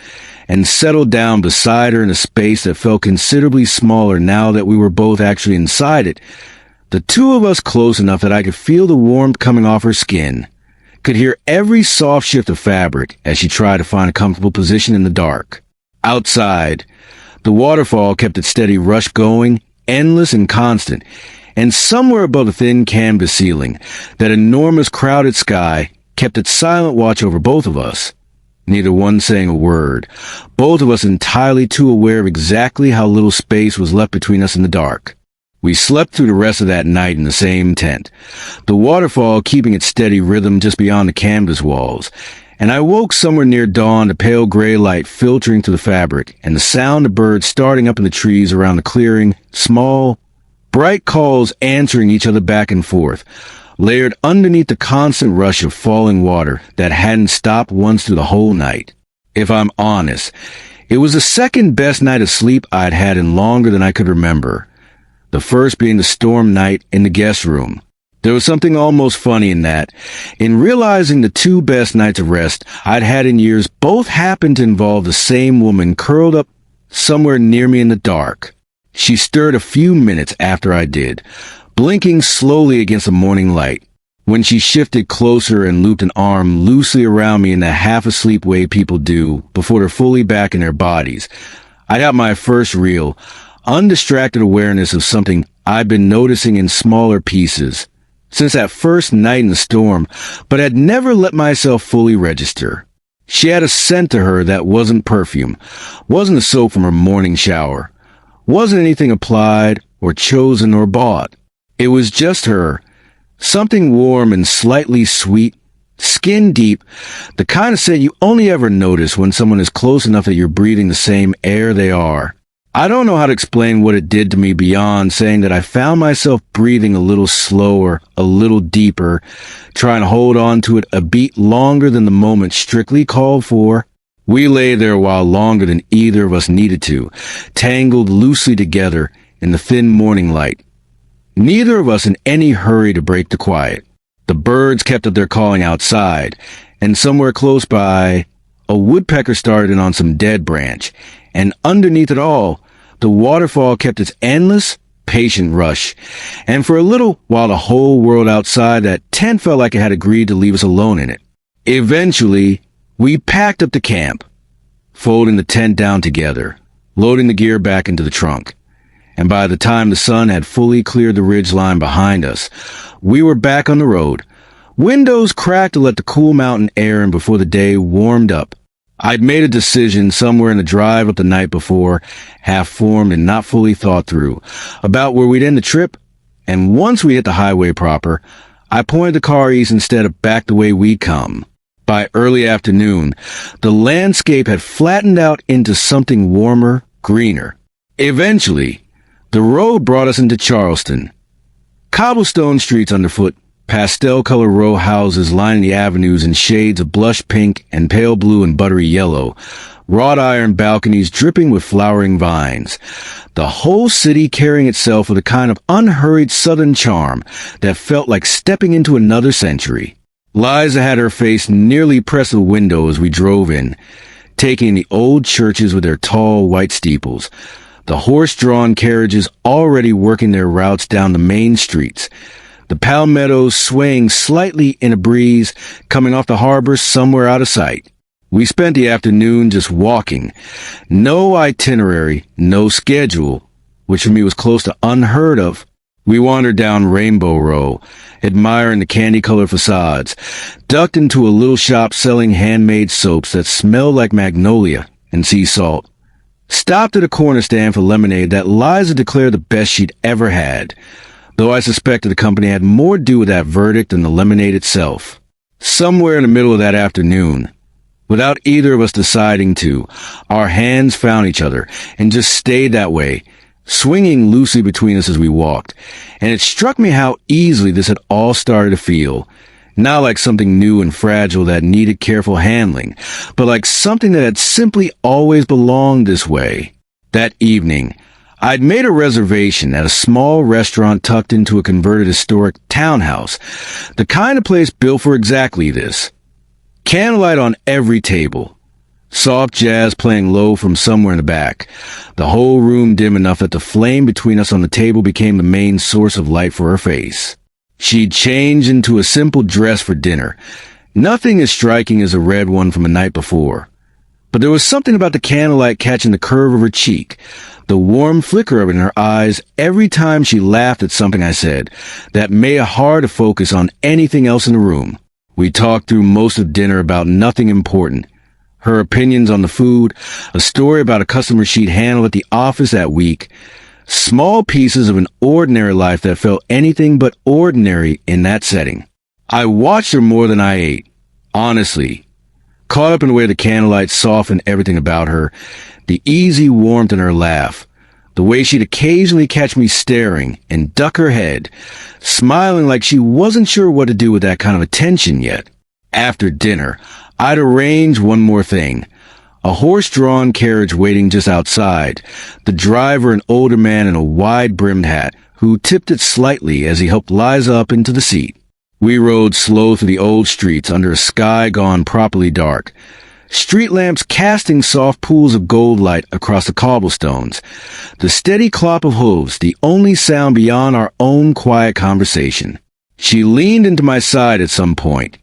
[SPEAKER 1] and settled down beside her in a space that felt considerably smaller now that we were both actually inside it, the two of us close enough that I could feel the warmth coming off her skin, could hear every soft shift of fabric as she tried to find a comfortable position in the dark. Outside, the waterfall kept its steady rush going, endless and constant, and somewhere above the thin canvas ceiling, that enormous crowded sky kept its silent watch over both of us, neither one saying a word, both of us entirely too aware of exactly how little space was left between us in the dark. We slept through the rest of that night in the same tent, the waterfall keeping its steady rhythm just beyond the canvas walls, and I woke somewhere near dawn to pale gray light filtering through the fabric and the sound of birds starting up in the trees around the clearing, small, bright calls answering each other back and forth, layered underneath the constant rush of falling water that hadn't stopped once through the whole night. If I'm honest, it was the second best night of sleep I'd had in longer than I could remember. The first being the storm night in the guest room. There was something almost funny in that. In realizing the two best nights of rest I'd had in years both happened to involve the same woman curled up somewhere near me in the dark. She stirred a few minutes after I did, blinking slowly against the morning light. When she shifted closer and looped an arm loosely around me in the half-asleep way people do before they're fully back in their bodies, I got my first real, undistracted awareness of something I'd been noticing in smaller pieces since that first night in the storm, but had never let myself fully register. She had a scent to her that wasn't perfume, wasn't a soap from her morning shower, wasn't anything applied or chosen or bought. It was just her, something warm and slightly sweet, skin deep, the kind of scent you only ever notice when someone is close enough that you're breathing the same air they are. I don't know how to explain what it did to me beyond saying that I found myself breathing a little slower, a little deeper, trying to hold on to it a beat longer than the moment strictly called for. We lay there a while longer than either of us needed to, tangled loosely together in the thin morning light. Neither of us in any hurry to break the quiet. The birds kept up their calling outside, and somewhere close by, a woodpecker started in on some dead branch, and underneath it all, the waterfall kept its endless, patient rush. And for a little while, the whole world outside that tent felt like it had agreed to leave us alone in it. Eventually, we packed up the camp, folding the tent down together, loading the gear back into the trunk. And by the time the sun had fully cleared the ridgeline behind us, we were back on the road. Windows cracked to let the cool mountain air in before the day warmed up. I'd made a decision somewhere in the drive up the night before, half-formed and not fully thought through, about where we'd end the trip, and once we hit the highway proper, I pointed the car east instead of back the way we'd come. By early afternoon, the landscape had flattened out into something warmer, greener. Eventually, the road brought us into Charleston. Cobblestone streets underfoot, pastel-colored row houses lining the avenues in shades of blush pink and pale blue and buttery yellow, wrought iron balconies dripping with flowering vines. The whole city carrying itself with a kind of unhurried southern charm that felt like stepping into another century. Liza had her face nearly pressed to the window as we drove in, taking the old churches with their tall white steeples, the horse-drawn carriages already working their routes down the main streets, the palmettos swaying slightly in a breeze coming off the harbor somewhere out of sight. We spent the afternoon just walking. No itinerary, no schedule, which for me was close to unheard of. We wandered down Rainbow Row, admiring the candy-colored facades, ducked into a little shop selling handmade soaps that smelled like magnolia and sea salt, stopped at a corner stand for lemonade that Liza declared the best she'd ever had, though I suspected the company had more to do with that verdict than the lemonade itself. Somewhere in the middle of that afternoon, without either of us deciding to, our hands found each other and just stayed that way, swinging loosely between us as we walked. And it struck me how easily this had all started to feel. Not like something new and fragile that needed careful handling, but like something that had simply always belonged this way. That evening, I'd made a reservation at a small restaurant tucked into a converted historic townhouse, the kind of place built for exactly this. Candlelight on every table, soft jazz playing low from somewhere in the back, the whole room dim enough that the flame between us on the table became the main source of light for her face. She'd changed into a simple dress for dinner, nothing as striking as a red one from the night before. But there was something about the candlelight catching the curve of her cheek, the warm flicker of it in her eyes every time she laughed at something I said, that made it hard to focus on anything else in the room. We talked through most of dinner about nothing important. Her opinions on the food, a story about a customer she'd handled at the office that week, Small pieces of an ordinary life that felt anything but ordinary in that setting. I watched her more than I ate, honestly. Caught up in the way the candlelight softened everything about her, the easy warmth in her laugh, the way she'd occasionally catch me staring and duck her head, smiling like she wasn't sure what to do with that kind of attention yet. After dinner, I'd arranged one more thing. A horse-drawn carriage waiting just outside, the driver an older man in a wide-brimmed hat who tipped it slightly as he helped Liza up into the seat. We rode slow through the old streets under a sky gone properly dark, street lamps casting soft pools of gold light across the cobblestones, the steady clop of hooves the only sound beyond our own quiet conversation. She leaned into my side at some point,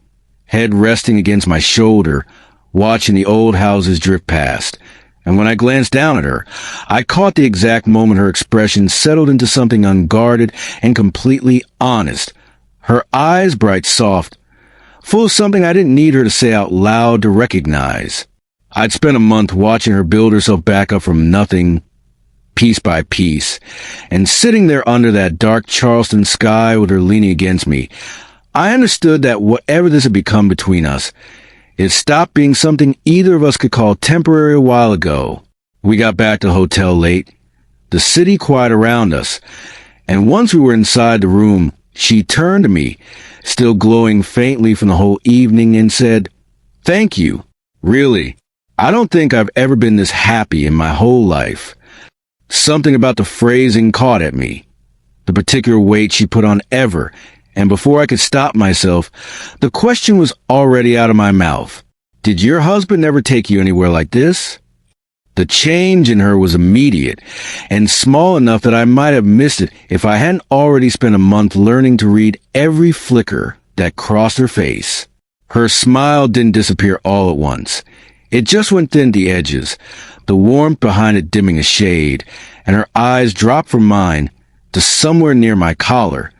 [SPEAKER 1] head resting against my shoulder, watching the old houses drift past, and when I glanced down at her, I caught the exact moment her expression settled into something unguarded and completely honest, her eyes bright soft, full of something I didn't need her to say out loud to recognize. I'd spent a month watching her build herself back up from nothing, piece by piece, and sitting there under that dark Charleston sky with her leaning against me, I understood that whatever this had become between us, it stopped being something either of us could call temporary a while ago. We got back to the hotel late, the city quiet around us, and once we were inside the room, she turned to me, still glowing faintly from the whole evening, and said, "Thank you. Really, I don't think I've ever been this happy in my whole life." Something about the phrasing caught at me, the particular weight she put on ever, and before I could stop myself, the question was already out of my mouth. "Did your husband ever take you anywhere like this?" The change in her was immediate, and small enough that I might have missed it if I hadn't already spent a month learning to read every flicker that crossed her face. Her smile didn't disappear all at once. It just went thin at the edges, the warmth behind it dimming a shade, and her eyes dropped from mine to somewhere near my collar,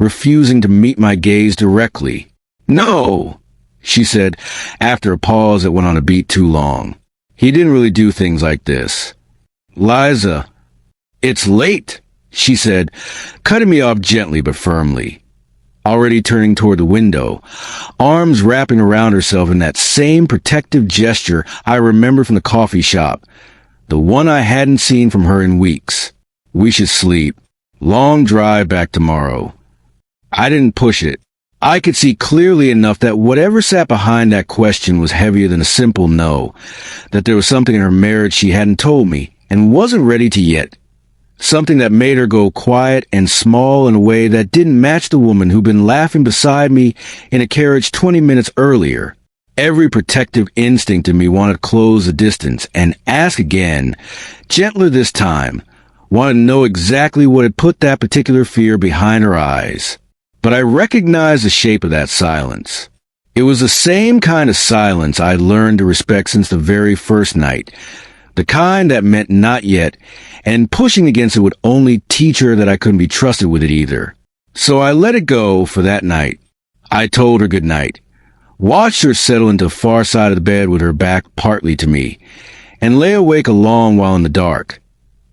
[SPEAKER 1] refusing to meet my gaze directly. "No," she said, after a pause that went on a beat too long. "He didn't really do things like this." "Liza, it's late," she said, cutting me off gently but firmly. Already turning toward the window, arms wrapping around herself in that same protective gesture I remember from the coffee shop, the one I hadn't seen from her in weeks. "We should sleep. Long drive back tomorrow." I didn't push it. I could see clearly enough that whatever sat behind that question was heavier than a simple no, that there was something in her marriage she hadn't told me and wasn't ready to yet. Something that made her go quiet and small in a way that didn't match the woman who'd been laughing beside me in a carriage 20 minutes earlier. Every protective instinct in me wanted to close the distance and ask again, gentler this time, wanted to know exactly what had put that particular fear behind her eyes. But I recognized the shape of that silence. It was the same kind of silence I'd learned to respect since the very first night, the kind that meant not yet, and pushing against it would only teach her that I couldn't be trusted with it either. So I let it go for that night. I told her good night, watched her settle into the far side of the bed with her back partly to me, and lay awake a long while in the dark,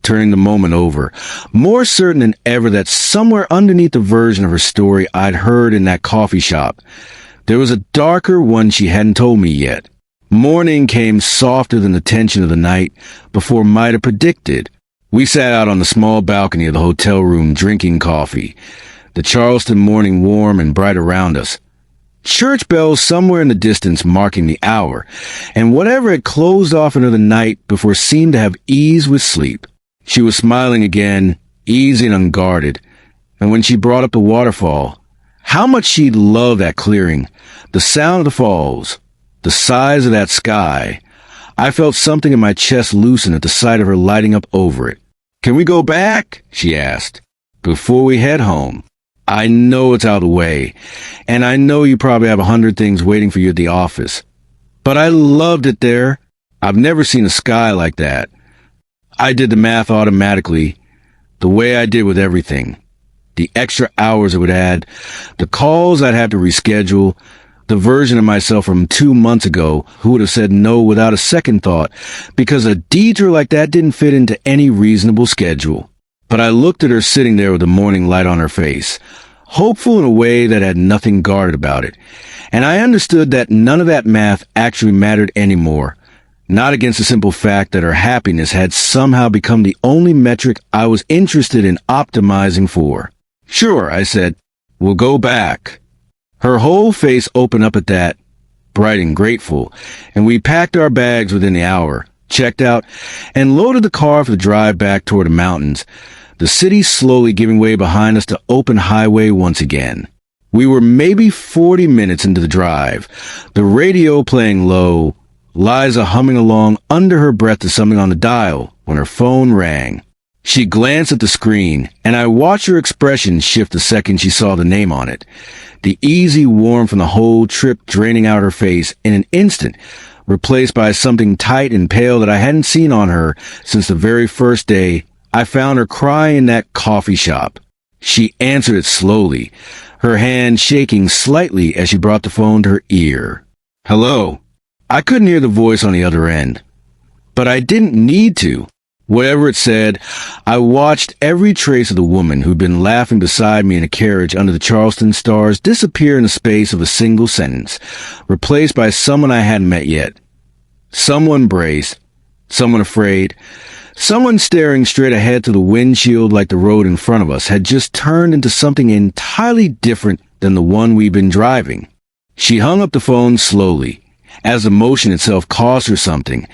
[SPEAKER 1] turning the moment over, more certain than ever that somewhere underneath the version of her story I'd heard in that coffee shop, there was a darker one she hadn't told me yet. Morning came softer than the tension of the night before might have predicted. We sat out on the small balcony of the hotel room drinking coffee, the Charleston morning warm and bright around us. Church bells somewhere in the distance marking the hour, and whatever had closed off into the night before seemed to have eased with sleep. She was smiling again, easy and unguarded, and when she brought up the waterfall, how much she'd loved that clearing, the sound of the falls, the size of that sky, I felt something in my chest loosen at the sight of her lighting up over it. "Can we go back?" she asked. "Before we head home. I know it's out of the way, and I know you probably have 100 things waiting for you at the office. But I loved it there. I've never seen a sky like that." I did the math automatically, the way I did with everything. The extra hours it would add, the calls I'd have to reschedule, the version of myself from 2 months ago who would have said no without a second thought because a detour like that didn't fit into any reasonable schedule. But I looked at her sitting there with the morning light on her face, hopeful in a way that had nothing guarded about it. And I understood that none of that math actually mattered anymore, not against the simple fact that her happiness had somehow become the only metric I was interested in optimizing for. "Sure," I said. "We'll go back." Her whole face opened up at that, bright and grateful, and we packed our bags within the hour, checked out, and loaded the car for the drive back toward the mountains, the city slowly giving way behind us to open highway once again. We were maybe 40 minutes into the drive, the radio playing low, Liza humming along under her breath to something on the dial when her phone rang. She glanced at the screen, and I watched her expression shift the second she saw the name on it. The easy warmth from the whole trip draining out her face in an instant, replaced by something tight and pale that I hadn't seen on her since the very first day I found her crying in that coffee shop. She answered it slowly, her hand shaking slightly as she brought the phone to her ear. "Hello." I couldn't hear the voice on the other end, but I didn't need to. Whatever it said, I watched every trace of the woman who'd been laughing beside me in a carriage under the Charleston stars disappear in the space of a single sentence, replaced by someone I hadn't met yet. Someone braced, someone afraid, someone staring straight ahead to the windshield like the road in front of us had just turned into something entirely different than the one we'd been driving. She hung up the phone slowly, as the motion itself caused her something,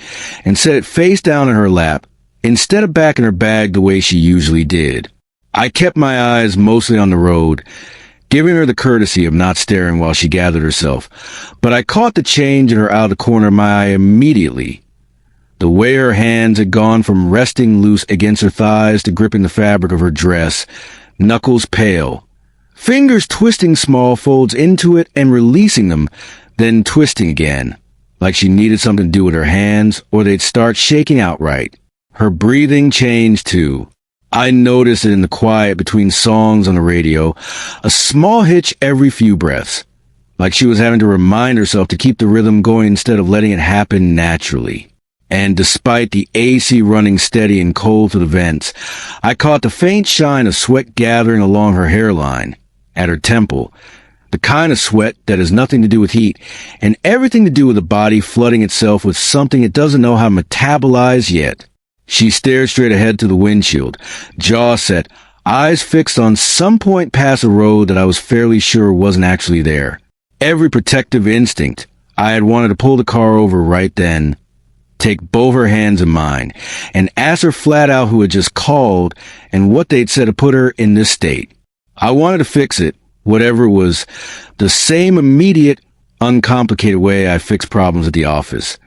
[SPEAKER 1] and set it face down in her lap, instead of back in her bag the way she usually did. I kept my eyes mostly on the road, giving her the courtesy of not staring while she gathered herself, but I caught the change in her out of the corner of my eye immediately. The way her hands had gone from resting loose against her thighs to gripping the fabric of her dress, knuckles pale, fingers twisting small folds into it and releasing them, then twisting again, like she needed something to do with her hands or they'd start shaking outright. Her breathing changed too. I noticed it in the quiet between songs on the radio, a small hitch every few breaths, like she was having to remind herself to keep the rhythm going instead of letting it happen naturally. And despite the AC running steady and cold through the vents, I caught the faint shine of sweat gathering along her hairline, at her temple, the kind of sweat that has nothing to do with heat and everything to do with the body flooding itself with something it doesn't know how to metabolize yet. She stared straight ahead to the windshield, jaw set, eyes fixed on some point past a road that I was fairly sure wasn't actually there. Every protective instinct, I had wanted to pull the car over right then, take both her hands in mine, and ask her flat out who had just called and what they'd said to put her in this state. I wanted to fix it, whatever it was, the same immediate, uncomplicated way I fix problems at the office.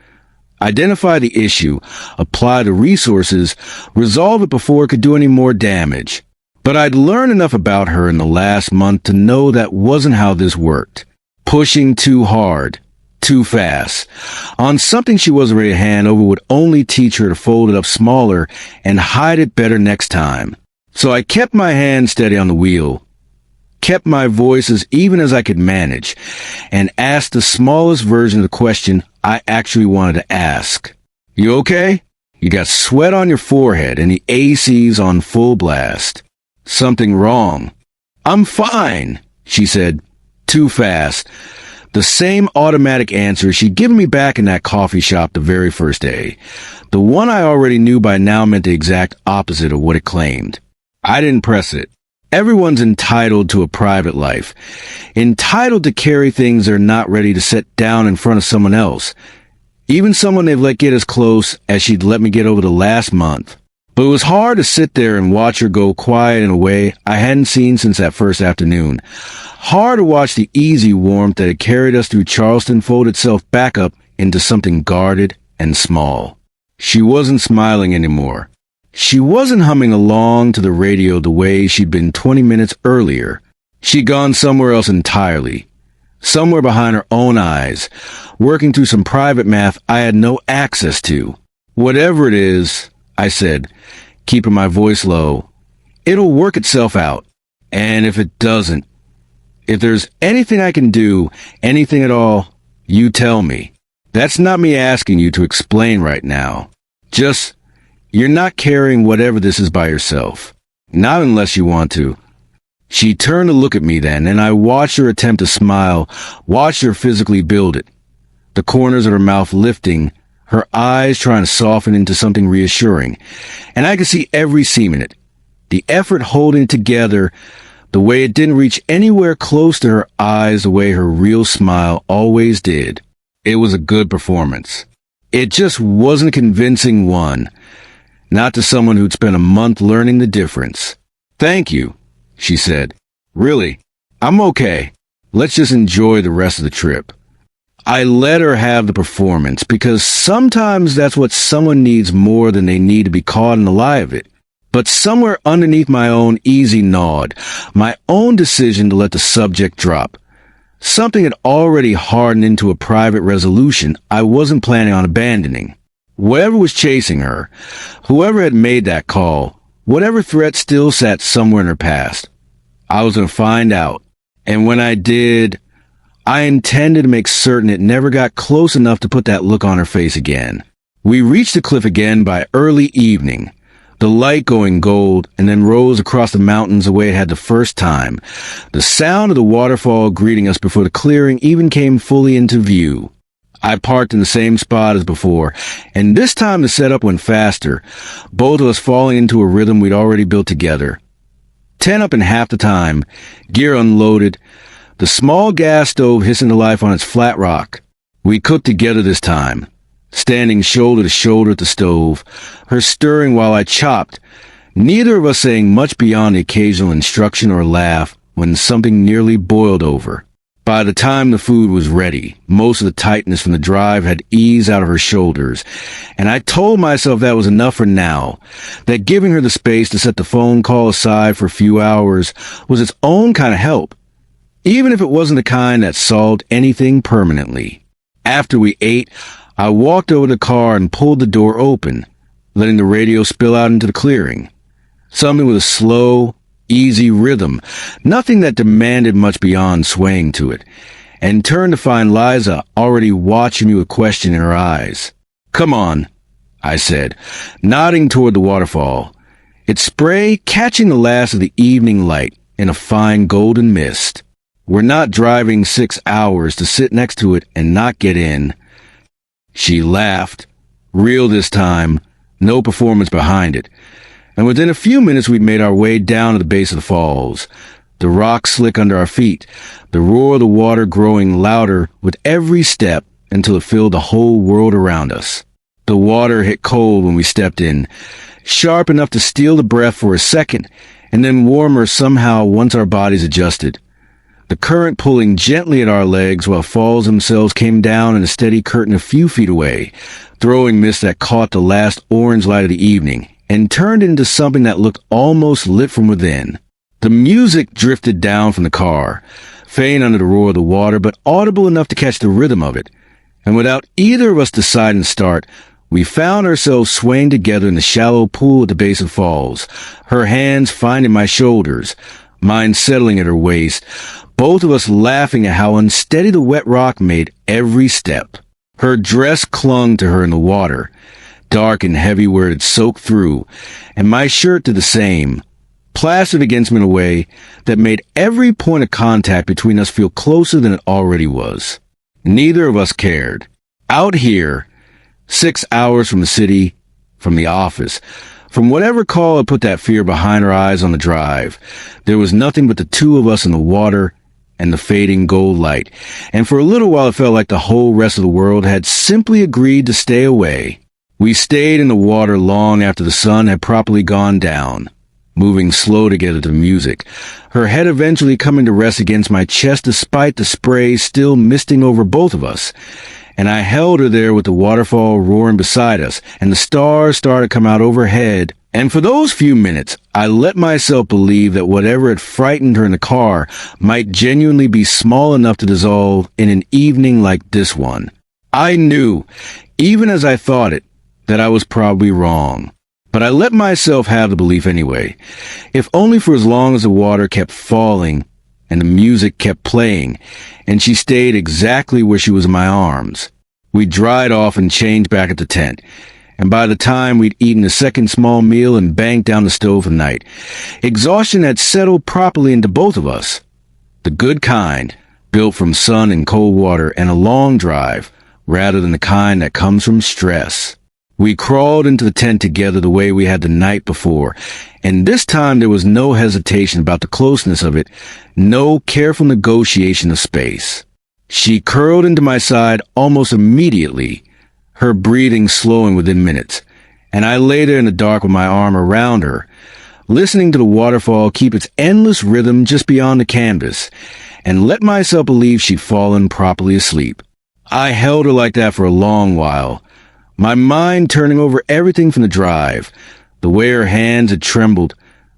[SPEAKER 1] Identify the issue, apply the resources, resolve it before it could do any more damage. But I'd learned enough about her in the last month to know that wasn't how this worked. Pushing too hard, too fast, on something she wasn't ready to hand over would only teach her to fold it up smaller and hide it better next time. So I kept my hand steady on the wheel, kept my voice as even as I could manage, and asked the smallest version of the question I actually wanted to ask. "You okay? You got sweat on your forehead and the AC's on full blast. Something wrong?" "I'm fine," she said, too fast. The same automatic answer she'd given me back in that coffee shop the very first day. The one I already knew by now meant the exact opposite of what it claimed. I didn't press it. Everyone's entitled to a private life, entitled to carry things they're not ready to set down in front of someone else, even someone they've let get as close as she'd let me get over the last month. But it was hard to sit there and watch her go quiet in a way I hadn't seen since that first afternoon. Hard to watch the easy warmth that had carried us through Charleston fold itself back up into something guarded and small. She wasn't smiling anymore. She wasn't humming along to the radio the way she'd been 20 minutes earlier. She'd gone somewhere else entirely, somewhere behind her own eyes, working through some private math I had no access to. "Whatever it is," I said, keeping my voice low, "it'll work itself out. And if it doesn't, if there's anything I can do, anything at all, you tell me. That's not me asking you to explain right now. Just, you're not carrying whatever this is by yourself. Not unless you want to. She turned to look at me then, and I watched her attempt to smile, watched her physically build it. The corners of her mouth lifting, her eyes trying to soften into something reassuring. And I could see every seam in it. The effort holding it together, the way it didn't reach anywhere close to her eyes the way her real smile always did. It was a good performance. It just wasn't a convincing one. Not to someone who'd spent a month learning the difference. "Thank you," she said. "Really, I'm okay. Let's just enjoy the rest of the trip." I let her have the performance because sometimes that's what someone needs more than they need to be caught in the lie of it. But somewhere underneath my own easy nod, my own decision to let the subject drop, something had already hardened into a private resolution I wasn't planning on abandoning. Whatever was chasing her, whoever had made that call, whatever threat still sat somewhere in her past, I was going to find out. And when I did, I intended to make certain it never got close enough to put that look on her face again. We reached the cliff again by early evening, the light going gold, and then rose across the mountains the way it had the first time, the sound of the waterfall greeting us before the clearing even came fully into view. I parked in the same spot as before, and this time the setup went faster, both of us falling into a rhythm we'd already built together. 10 up in half the time, gear unloaded, the small gas stove hissing to life on its flat rock. We cooked together this time, standing shoulder to shoulder at the stove, her stirring while I chopped, neither of us saying much beyond the occasional instruction or laugh when something nearly boiled over. By the time the food was ready, most of the tightness from the drive had eased out of her shoulders, and I told myself that was enough for now, that giving her the space to set the phone call aside for a few hours was its own kind of help, even if it wasn't the kind that solved anything permanently. After we ate, I walked over to the car and pulled the door open, letting the radio spill out into the clearing. Something with a slow, easy rhythm, nothing that demanded much beyond swaying to it, and turned to find Liza already watching me with question in her eyes. "Come on," I said, nodding toward the waterfall, its spray catching the last of the evening light in a fine golden mist. "We're not driving 6 hours to sit next to it and not get in." She laughed, real this time, no performance behind it. And within a few minutes we'd made our way down to the base of the falls, the rock slick under our feet, the roar of the water growing louder with every step until it filled the whole world around us. The water hit cold when we stepped in, sharp enough to steal the breath for a second, and then warmer somehow once our bodies adjusted. The current pulling gently at our legs while falls themselves came down in a steady curtain a few feet away, throwing mist that caught the last orange light of the evening and turned into something that looked almost lit from within. The music drifted down from the car, faint under the roar of the water, but audible enough to catch the rhythm of it. And without either of us deciding to start, we found ourselves swaying together in the shallow pool at the base of falls, her hands finding my shoulders, mine settling at her waist, both of us laughing at how unsteady the wet rock made every step. Her dress clung to her in the water, dark and heavy where it had soaked through, and my shirt did the same, plastered against me in a way that made every point of contact between us feel closer than it already was. Neither of us cared. Out here, 6 hours from the city, from the office, from whatever call had put that fear behind our eyes on the drive, there was nothing but the two of us in the water and the fading gold light, and for a little while it felt like the whole rest of the world had simply agreed to stay away. We stayed in the water long after the sun had properly gone down, moving slow together to the music, her head eventually coming to rest against my chest despite the spray still misting over both of us. And I held her there with the waterfall roaring beside us, and the stars started to come out overhead. And for those few minutes, I let myself believe that whatever had frightened her in the car might genuinely be small enough to dissolve in an evening like this one. I knew, even as I thought it, that I was probably wrong. But I let myself have the belief anyway, if only for as long as the water kept falling and the music kept playing, and she stayed exactly where she was in my arms. We dried off and changed back at the tent, and by the time we'd eaten a second small meal and banged down the stove for the night, exhaustion had settled properly into both of us. The good kind, built from sun and cold water and a long drive, rather than the kind that comes from stress. We crawled into the tent together the way we had the night before, and this time there was no hesitation about the closeness of it, no careful negotiation of space. She curled into my side almost immediately, her breathing slowing within minutes, and I lay there in the dark with my arm around her, listening to the waterfall keep its endless rhythm just beyond the canvas, and let myself believe she'd fallen properly asleep. I held her like that for a long while, my mind turning over everything from the drive, the way her hands had trembled,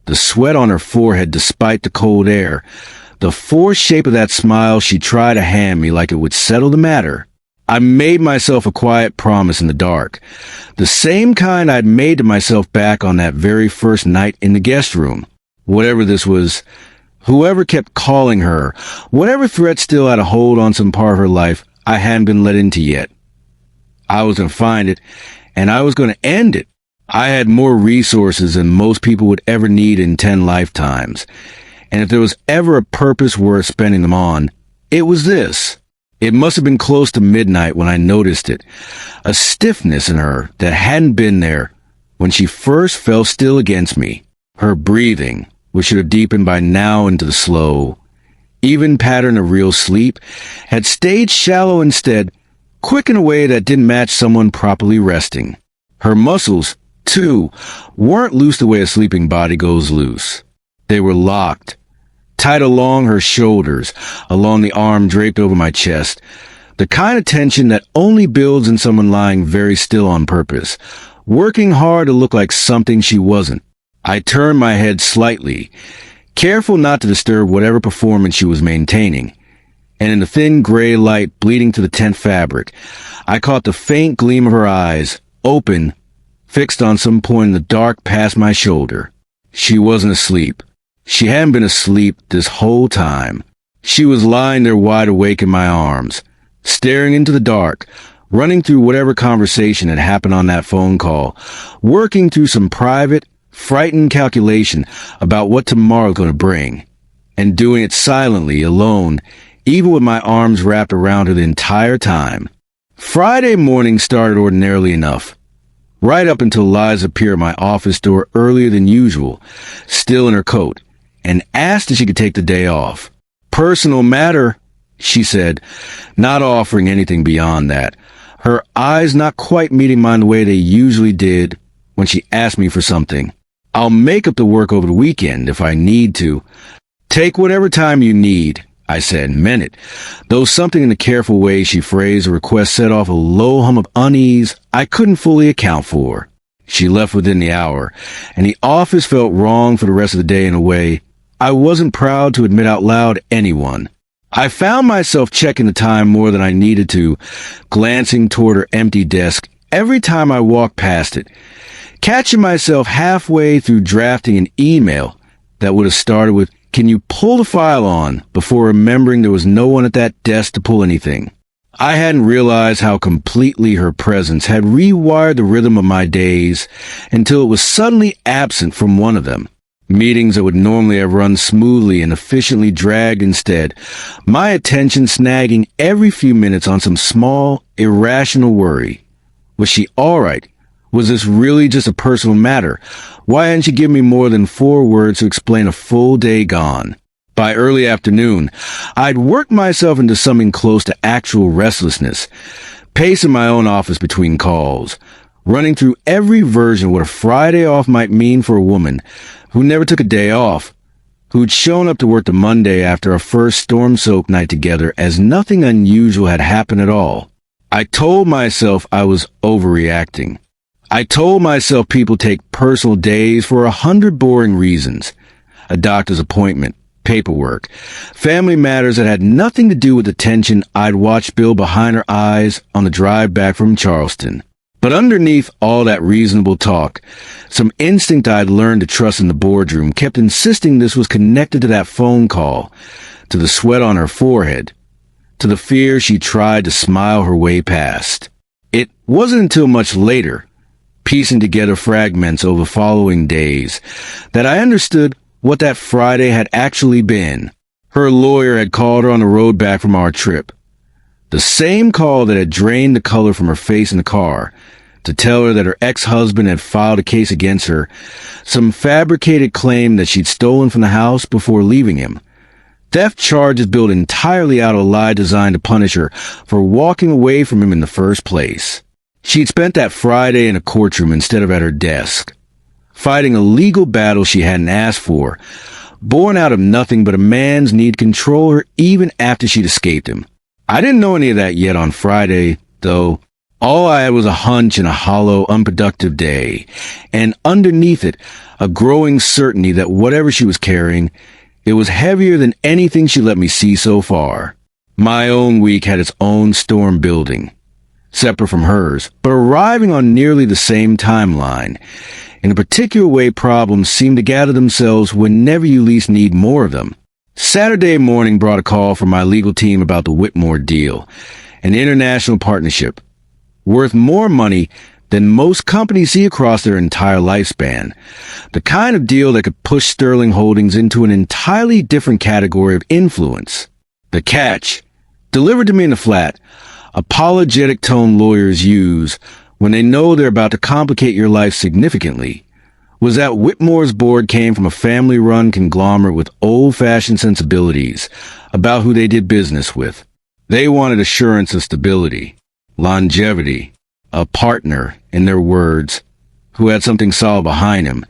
[SPEAKER 1] the sweat on her forehead despite the cold air, the forced shape of that smile she tried to hand me like it would settle the matter. I made myself a quiet promise in the dark, the same kind I'd made to myself back on that very first night in the guest room. Whatever this was, whoever kept calling her, whatever threat still had a hold on some part of her life I hadn't been let into yet, I was going to find it, and I was going to end it. I had more resources than most people would ever need in 10 lifetimes, and if there was ever a purpose worth spending them on, it was this. It must have been close to midnight when I noticed it, a stiffness in her that hadn't been there when she first fell still against me. Her breathing, which should have deepened by now into the slow, even pattern of real sleep, had stayed shallow instead, quick in a way that didn't match someone properly resting. Her muscles, too, weren't loose the way a sleeping body goes loose. They were locked, tight along her shoulders, along the arm draped over my chest, the kind of tension that only builds in someone lying very still on purpose, working hard to look like something she wasn't. I turned my head slightly, careful not to disturb whatever performance she was maintaining, and in the thin gray light bleeding through the tent fabric, I caught the faint gleam of her eyes, open, fixed on some point in the dark past my shoulder. She wasn't asleep. She hadn't been asleep this whole time. She was lying there wide awake in my arms, staring into the dark, running through whatever conversation had happened on that phone call, working through some private, frightened calculation about what tomorrow was going to bring, and doing it silently, alone, even with my arms wrapped around her the entire time. Friday morning started ordinarily enough, right up until Liza appeared at my office door earlier than usual, still in her coat, and asked if she could take the day off. Personal matter, she said, not offering anything beyond that, her eyes not quite meeting mine the way they usually did when she asked me for something. I'll make up the work over the weekend if I need to. Take whatever time you need, I said, and meant it, though something in the careful way she phrased the request set off a low hum of unease I couldn't fully account for. She left within the hour, and the office felt wrong for the rest of the day in a way I wasn't proud to admit out loud to anyone. I found myself checking the time more than I needed to, glancing toward her empty desk every time I walked past it, catching myself halfway through drafting an email that would have started with, "Can you pull the file on?" before remembering there was no one at that desk to pull anything. I hadn't realized how completely her presence had rewired the rhythm of my days until it was suddenly absent from one of them. Meetings that would normally have run smoothly and efficiently dragged instead, my attention snagging every few minutes on some small, irrational worry. Was she all right? Was this really just a personal matter? Why hadn't she given me more than 4 words to explain a full day gone? By early afternoon, I'd worked myself into something close to actual restlessness, pacing my own office between calls, running through every version of what a Friday off might mean for a woman who never took a day off, who'd shown up to work the Monday after our first storm-soaked night together as nothing unusual had happened at all. I told myself I was overreacting. I told myself people take personal days for 100 boring reasons. A doctor's appointment, paperwork, family matters that had nothing to do with the tension I'd watched build behind her eyes on the drive back from Charleston. But underneath all that reasonable talk, some instinct I'd learned to trust in the boardroom kept insisting this was connected to that phone call, to the sweat on her forehead, to the fear she tried to smile her way past. It wasn't until much later, piecing together fragments over following days, that I understood what that Friday had actually been. Her lawyer had called her on the road back from our trip. The same call that had drained the color from her face in the car, to tell her that her ex-husband had filed a case against her, some fabricated claim that she'd stolen from the house before leaving him. Theft charges built entirely out of a lie designed to punish her for walking away from him in the first place. She'd spent that Friday in a courtroom instead of at her desk, fighting a legal battle she hadn't asked for, born out of nothing but a man's need to control her even after she'd escaped him. I didn't know any of that yet on Friday, though. All I had was a hunch and a hollow, unproductive day, and underneath it, a growing certainty that whatever she was carrying, it was heavier than anything she let me see so far. My own week had its own storm building, separate from hers, but arriving on nearly the same timeline. In a particular way, problems seem to gather themselves whenever you least need more of them. Saturday morning brought a call from my legal team about the Whitmore deal, an international partnership worth more money than most companies see across their entire lifespan. The kind of deal that could push Sterling Holdings into an entirely different category of influence. The catch, delivered to me in the flat, apologetic tone lawyers use when they know they're about to complicate your life significantly, was that Whitmore's board came from a family-run conglomerate with old-fashioned sensibilities about who they did business with. They wanted assurance of stability, longevity, a partner, in their words, who had something solid behind him,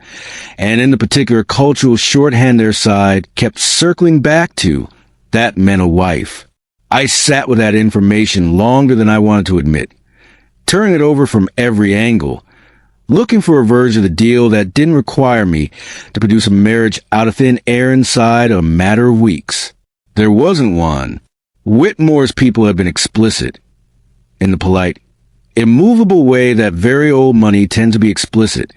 [SPEAKER 1] and in the particular cultural shorthand their side kept circling back to, that meant a wife. I sat with that information longer than I wanted to admit, turning it over from every angle, looking for a version of the deal that didn't require me to produce a marriage out of thin air inside a matter of weeks. There wasn't one. Whitmore's people had been explicit, in the polite, immovable way that very old money tends to be explicit.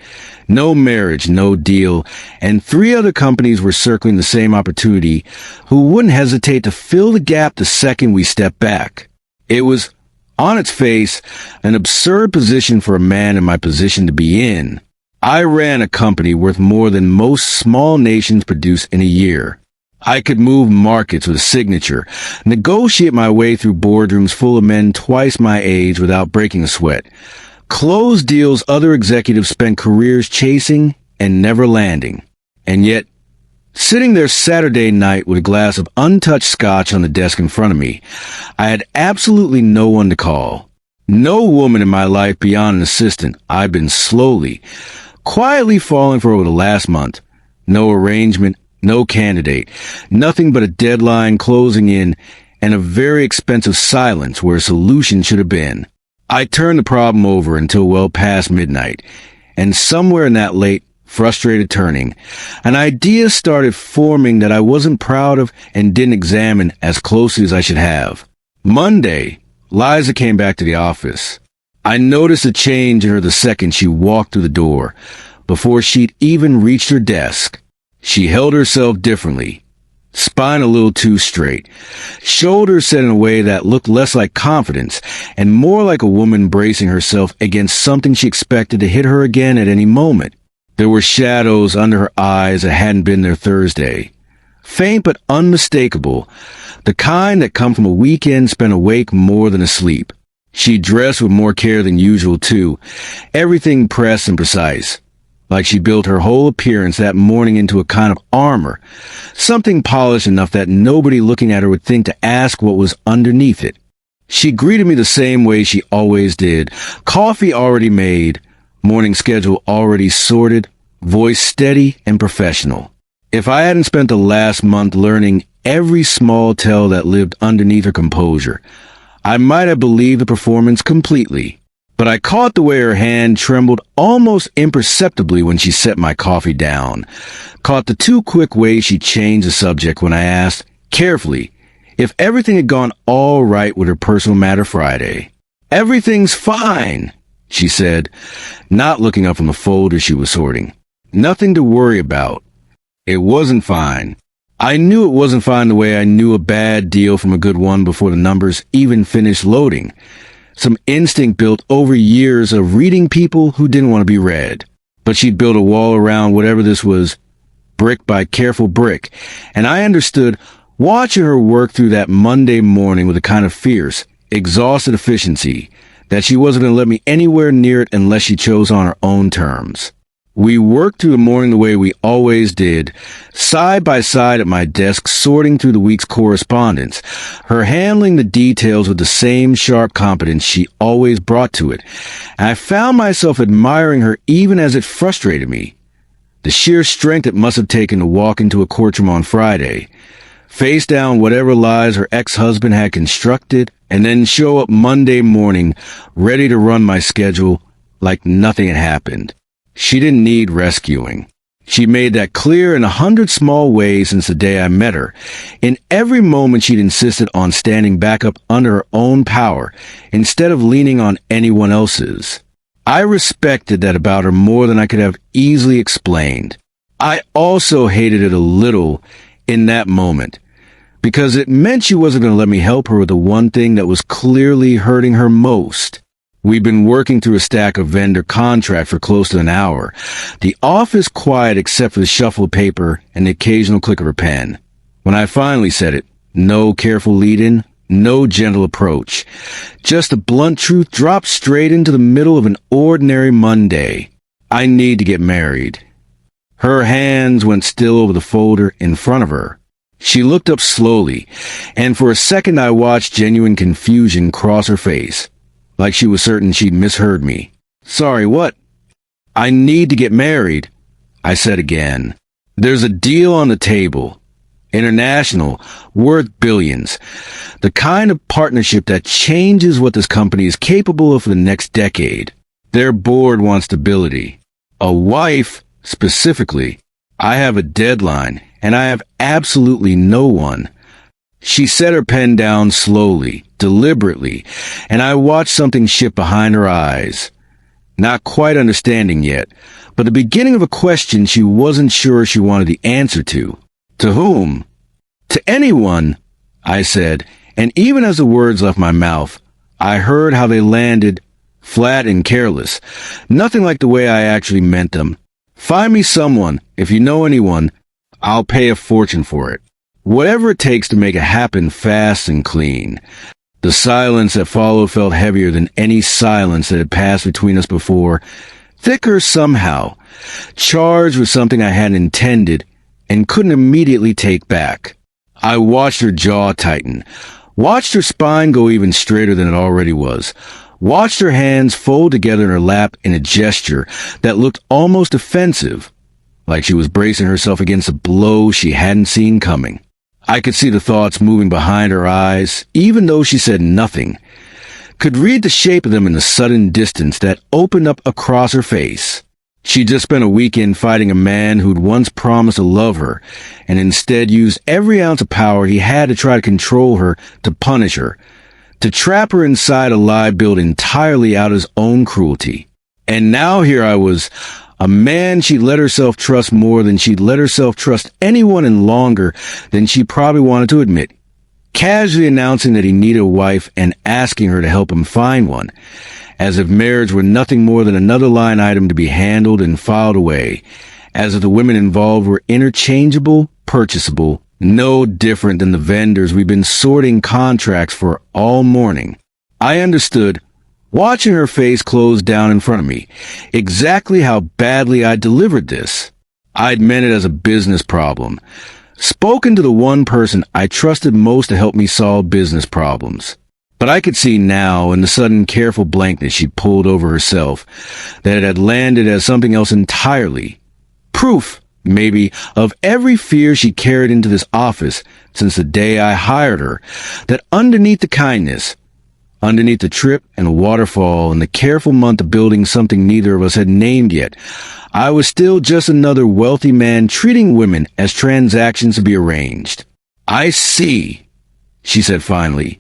[SPEAKER 1] No marriage, no deal, and 3 other companies were circling the same opportunity who wouldn't hesitate to fill the gap the second we stepped back. It was, on its face, an absurd position for a man in my position to be in. I ran a company worth more than most small nations produce in a year. I could move markets with a signature, negotiate my way through boardrooms full of men twice my age without breaking a sweat, close deals other executives spent careers chasing and never landing. And yet, sitting there Saturday night with a glass of untouched scotch on the desk in front of me, I had absolutely no one to call. No woman in my life beyond an assistant I've been slowly, quietly falling for over the last month. No arrangement, no candidate, nothing but a deadline closing in and a very expensive silence where a solution should have been. I turned the problem over until well past midnight, and somewhere in that late, frustrated turning, an idea started forming that I wasn't proud of and didn't examine as closely as I should have. Monday, Liza came back to the office. I noticed a change in her the second she walked through the door, before she'd even reached her desk. She held herself differently, spine a little too straight, shoulders set in a way that looked less like confidence and more like a woman bracing herself against something she expected to hit her again at any moment. There were shadows under her eyes that hadn't been there Thursday, faint but unmistakable, the kind that come from a weekend spent awake more than asleep. She dressed with more care than usual, too, everything pressed and precise, like she built her whole appearance that morning into a kind of armor, something polished enough that nobody looking at her would think to ask what was underneath it. She greeted me the same way she always did, coffee already made, morning schedule already sorted, voice steady and professional. If I hadn't spent the last month learning every small tell that lived underneath her composure, I might have believed the performance completely. But I caught the way her hand trembled almost imperceptibly when she set my coffee down, caught the too quick way she changed the subject when I asked, carefully, if everything had gone all right with her personal matter Friday. "Everything's fine," she said, not looking up from the folder she was sorting. "Nothing to worry about." It wasn't fine. I knew it wasn't fine the way I knew a bad deal from a good one before the numbers even finished loading. Some instinct built over years of reading people who didn't want to be read. But she'd built a wall around whatever this was, brick by careful brick, and I understood watching her work through that Monday morning with a kind of fierce, exhausted efficiency that she wasn't going to let me anywhere near it unless she chose on her own terms. We worked through the morning the way we always did, side by side at my desk, sorting through the week's correspondence, her handling the details with the same sharp competence she always brought to it. And I found myself admiring her even as it frustrated me. The sheer strength it must have taken to walk into a courtroom on Friday, face down whatever lies her ex-husband had constructed, and then show up Monday morning ready to run my schedule like nothing had happened. She didn't need rescuing. She made that clear in 100 small ways since the day I met her. In every moment she'd insisted on standing back up under her own power instead of leaning on anyone else's. I respected that about her more than I could have easily explained. I also hated it a little in that moment, because it meant she wasn't going to let me help her with the one thing that was clearly hurting her most. We'd been working through a stack of vendor contracts for close to an hour, the office quiet except for the shuffle of paper and the occasional click of her pen. When I finally said it, no careful lead-in, no gentle approach, just the blunt truth dropped straight into the middle of an ordinary Monday. I need to get married. Her hands went still over the folder in front of her. She looked up slowly, and for a second I watched genuine confusion cross her face, like she was certain she'd misheard me. Sorry, what? I need to get married, I said again. There's a deal on the table. International, worth billions. The kind of partnership that changes what this company is capable of for the next decade. Their board wants stability. A wife, specifically. I have a deadline, and I have absolutely no one. She set her pen down slowly, deliberately, and I watched something shift behind her eyes. Not quite understanding yet, but the beginning of a question she wasn't sure she wanted the answer to. To whom? To anyone, I said, and even as the words left my mouth, I heard how they landed, flat and careless, nothing like the way I actually meant them. Find me someone, if you know anyone, I'll pay a fortune for it. Whatever it takes to make it happen fast and clean. The silence that followed felt heavier than any silence that had passed between us before, thicker somehow, charged with something I hadn't intended and couldn't immediately take back. I watched her jaw tighten, watched her spine go even straighter than it already was, watched her hands fold together in her lap in a gesture that looked almost offensive, like she was bracing herself against a blow she hadn't seen coming. I could see the thoughts moving behind her eyes, even though she said nothing. Could read the shape of them in the sudden distance that opened up across her face. She'd just spent a weekend fighting a man who'd once promised to love her, and instead used every ounce of power he had to try to control her, to punish her, to trap her inside a lie built entirely out of his own cruelty. And now here I was, a man she'd let herself trust more than she'd let herself trust anyone, and longer than she probably wanted to admit, casually announcing that he needed a wife and asking her to help him find one, as if marriage were nothing more than another line item to be handled and filed away, as if the women involved were interchangeable, purchasable, no different than the vendors we've been sorting contracts for all morning. I understood, watching her face close down in front of me, exactly how badly I'd delivered this. I'd meant it as a business problem, spoken to the one person I trusted most to help me solve business problems. But I could see now, in the sudden careful blankness she pulled over herself, that it had landed as something else entirely. Proof, maybe, of every fear she carried into this office since the day I hired her, that underneath the kindness, underneath the trip and waterfall and the careful month of building something neither of us had named yet, I was still just another wealthy man treating women as transactions to be arranged. I see, she said finally,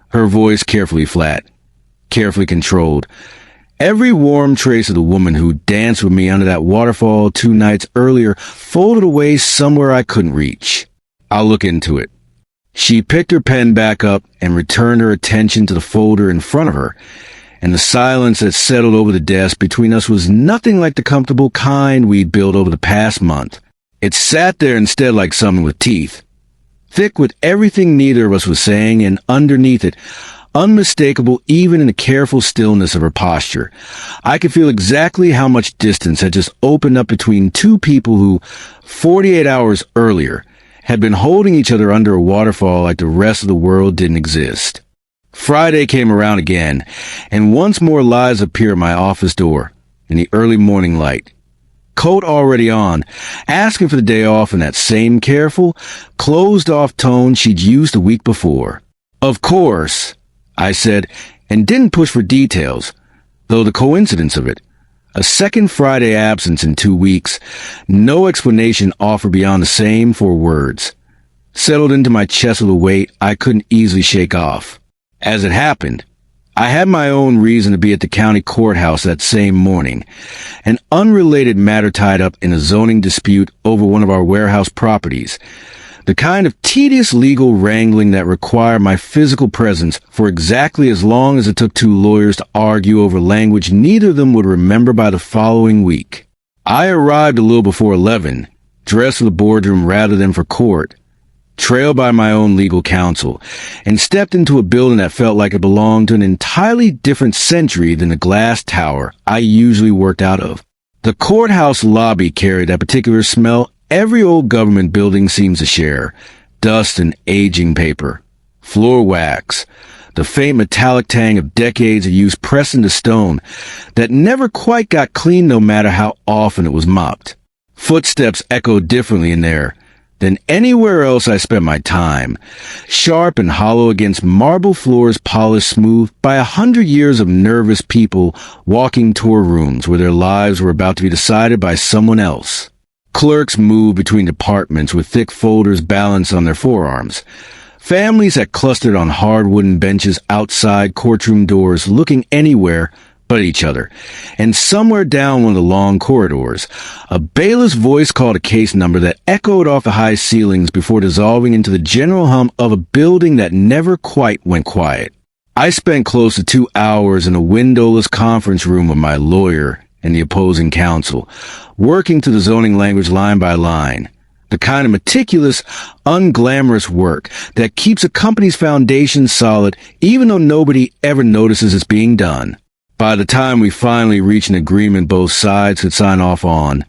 [SPEAKER 1] her voice carefully flat, carefully controlled. Every warm trace of the woman who danced with me under that waterfall 2 nights earlier folded away somewhere I couldn't reach. I'll look into it. She picked her pen back up and returned her attention to the folder in front of her, and the silence that settled over the desk between us was nothing like the comfortable kind we'd built over the past month. It sat there instead like something with teeth, thick with everything neither of us was saying, and underneath it, unmistakable even in the careful stillness of her posture, I could feel exactly how much distance had just opened up between two people who, 48 hours earlier, had been holding each other under a waterfall like the rest of the world didn't exist. Friday came around again, and once more Liza appeared at my office door in the early morning light, coat already on, asking for the day off in that same careful, closed-off tone she'd used the week before. "Of course," I said, and didn't push for details, though the coincidence of it, a second Friday absence in 2 weeks, no explanation offered beyond the same 4 words, settled into my chest with a weight I couldn't easily shake off. As it happened, I had my own reason to be at the county courthouse that same morning, an unrelated matter tied up in a zoning dispute over one of our warehouse properties, the kind of tedious legal wrangling that required my physical presence for exactly as long as it took 2 lawyers to argue over language neither of them would remember by the following week. I arrived a little before 11, dressed for the boardroom rather than for court, trailed by my own legal counsel, and stepped into a building that felt like it belonged to an entirely different century than the glass tower I usually worked out of. The courthouse lobby carried that particular smell every old government building seems to share: dust and aging paper, floor wax, the faint metallic tang of decades of use pressed into stone that never quite got clean no matter how often it was mopped. Footsteps echoed differently in there than anywhere else I spent my time, sharp and hollow against marble floors polished smooth by 100 years of nervous people walking tour rooms where their lives were about to be decided by someone else. Clerks moved between departments with thick folders balanced on their forearms. Families had clustered on hard wooden benches outside courtroom doors looking anywhere but each other, and somewhere down one of the long corridors, a bailiff's voice called a case number that echoed off the high ceilings before dissolving into the general hum of a building that never quite went quiet. I spent close to 2 hours in a windowless conference room with my lawyer and the opposing counsel, working through the zoning language line by line, the kind of meticulous, unglamorous work that keeps a company's foundation solid even though nobody ever notices it's being done. By the time we finally reached an agreement both sides could sign off on,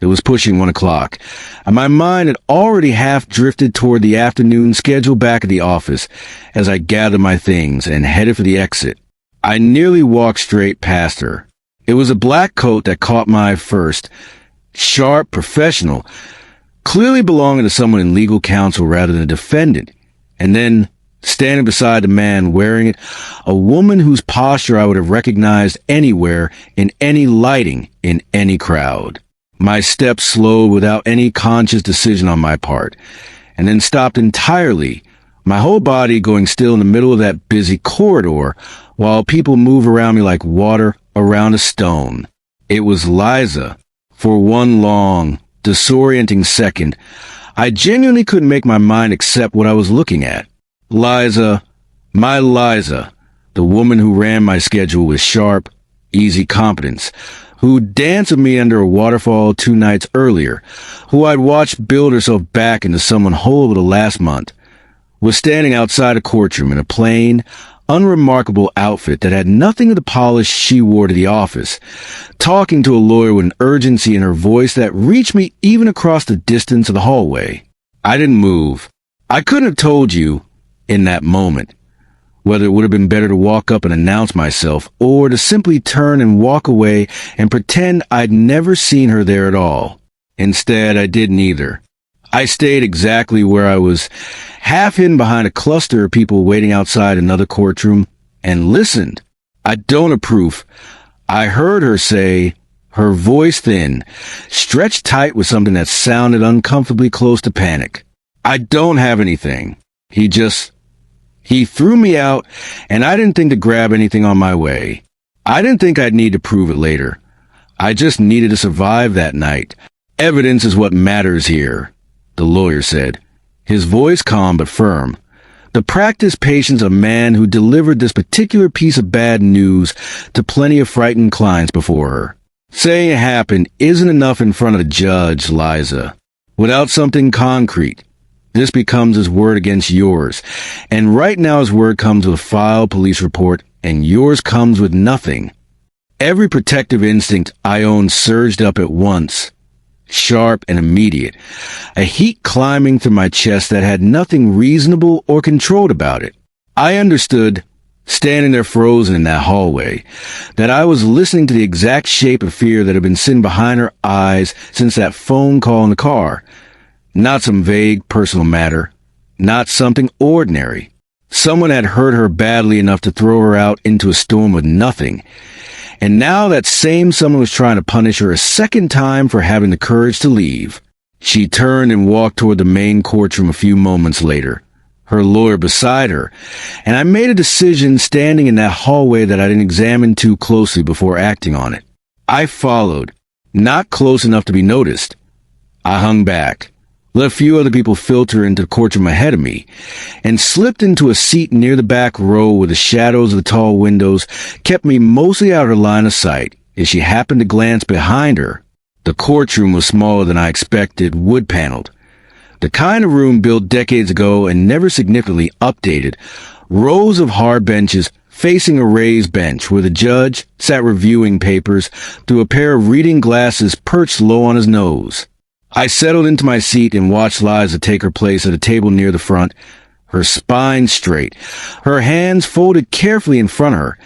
[SPEAKER 1] it was pushing 1 o'clock, and my mind had already half drifted toward the afternoon schedule back at the office as I gathered my things and headed for the exit. I nearly walked straight past her. It was a black coat that caught my eye first, sharp, professional, clearly belonging to someone in legal counsel rather than a defendant, and then, standing beside the man wearing it, a woman whose posture I would have recognized anywhere, in any lighting, in any crowd. My steps slowed without any conscious decision on my part, and then stopped entirely, my whole body going still in the middle of that busy corridor, while people move around me like water around a stone. It was Liza. For one long, disorienting second, I genuinely couldn't make my mind accept what I was looking at. Liza, my Liza, the woman who ran my schedule with sharp, easy competence, who danced with me under a waterfall 2 nights earlier, who I'd watched build herself back into someone whole over the last month, was standing outside a courtroom in a plain, unremarkable outfit that had nothing of the polish she wore to the office, talking to a lawyer with an urgency in her voice that reached me even across the distance of the hallway. I didn't move. I couldn't have told you, in that moment, whether it would have been better to walk up and announce myself or to simply turn and walk away and pretend I'd never seen her there at all. Instead, I did neither. I stayed exactly where I was, half hidden behind a cluster of people waiting outside another courtroom, and listened. I don't approve. I heard her say, her voice thin, stretched tight with something that sounded uncomfortably close to panic. I don't have anything. He threw me out, and I didn't think to grab anything on my way. I didn't think I'd need to prove it later. I just needed to survive that night. Evidence is what matters here, the lawyer said, his voice calm but firm, The practiced patience of a man who delivered this particular piece of bad news to plenty of frightened clients before her. Saying it happened isn't enough in front of a judge, Liza. Without something concrete, this becomes his word against yours. And right now his word comes with a filed police report, and yours comes with nothing. Every protective instinct I own surged up at once, sharp and immediate, a heat climbing through my chest that had nothing reasonable or controlled about it. I understood, standing there frozen in that hallway, that I was listening to the exact shape of fear that had been sitting behind her eyes since that phone call in the car. Not some vague personal matter, not something ordinary. Someone had hurt her badly enough to throw her out into a storm with nothing. And now that same someone was trying to punish her a second time for having the courage to leave. She turned and walked toward the main courtroom a few moments later, her lawyer beside her, and I made a decision standing in that hallway that I didn't examine too closely before acting on it. I followed, not close enough to be noticed. I hung back, let a few other people filter into the courtroom ahead of me, and slipped into a seat near the back row where the shadows of the tall windows kept me mostly out of her line of sight. If she happened to glance behind her, the courtroom was smaller than I expected, wood-paneled. The kind of room built decades ago and never significantly updated. Rows of hard benches facing a raised bench where the judge sat reviewing papers through a pair of reading glasses perched low on his nose. I settled into my seat and watched Liza take her place at a table near the front, her spine straight, her hands folded carefully in front of her,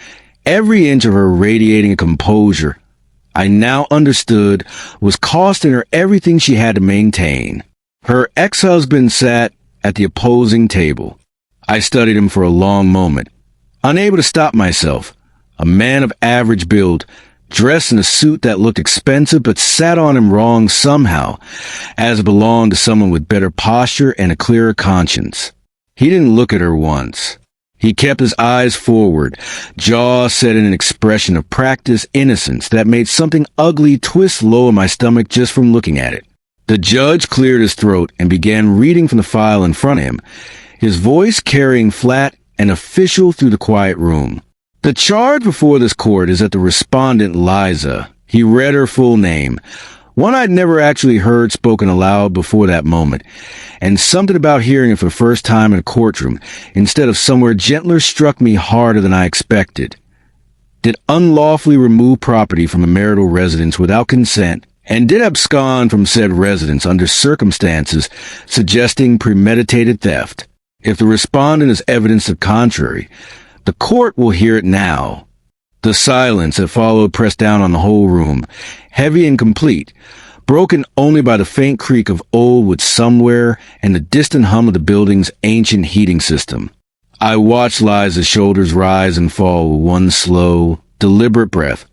[SPEAKER 1] every inch of her radiating a composure I now understood was costing her everything she had to maintain. Her ex-husband sat at the opposing table. I studied him for a long moment, unable to stop myself. A man of average build, dressed in a suit that looked expensive but sat on him wrong somehow, as it belonged to someone with better posture and a clearer conscience. He didn't look at her once. He kept his eyes forward, jaw set in an expression of practiced innocence that made something ugly twist low in my stomach just from looking at it. The judge cleared his throat and began reading from the file in front of him, his voice carrying flat and official through the quiet room. The charge before this court is that the respondent, Liza, he read her full name, one I'd never actually heard spoken aloud before that moment, and something about hearing it for the first time in a courtroom, instead of somewhere gentler, struck me harder than I expected. Did unlawfully remove property from a marital residence without consent, and did abscond from said residence under circumstances suggesting premeditated theft. If the respondent is evidence of contrary, the court will hear it now. The silence that followed pressed down on the whole room, heavy and complete, broken only by the faint creak of old wood somewhere and the distant hum of the building's ancient heating system. I watched Liza's shoulders rise and fall with one slow, deliberate breath,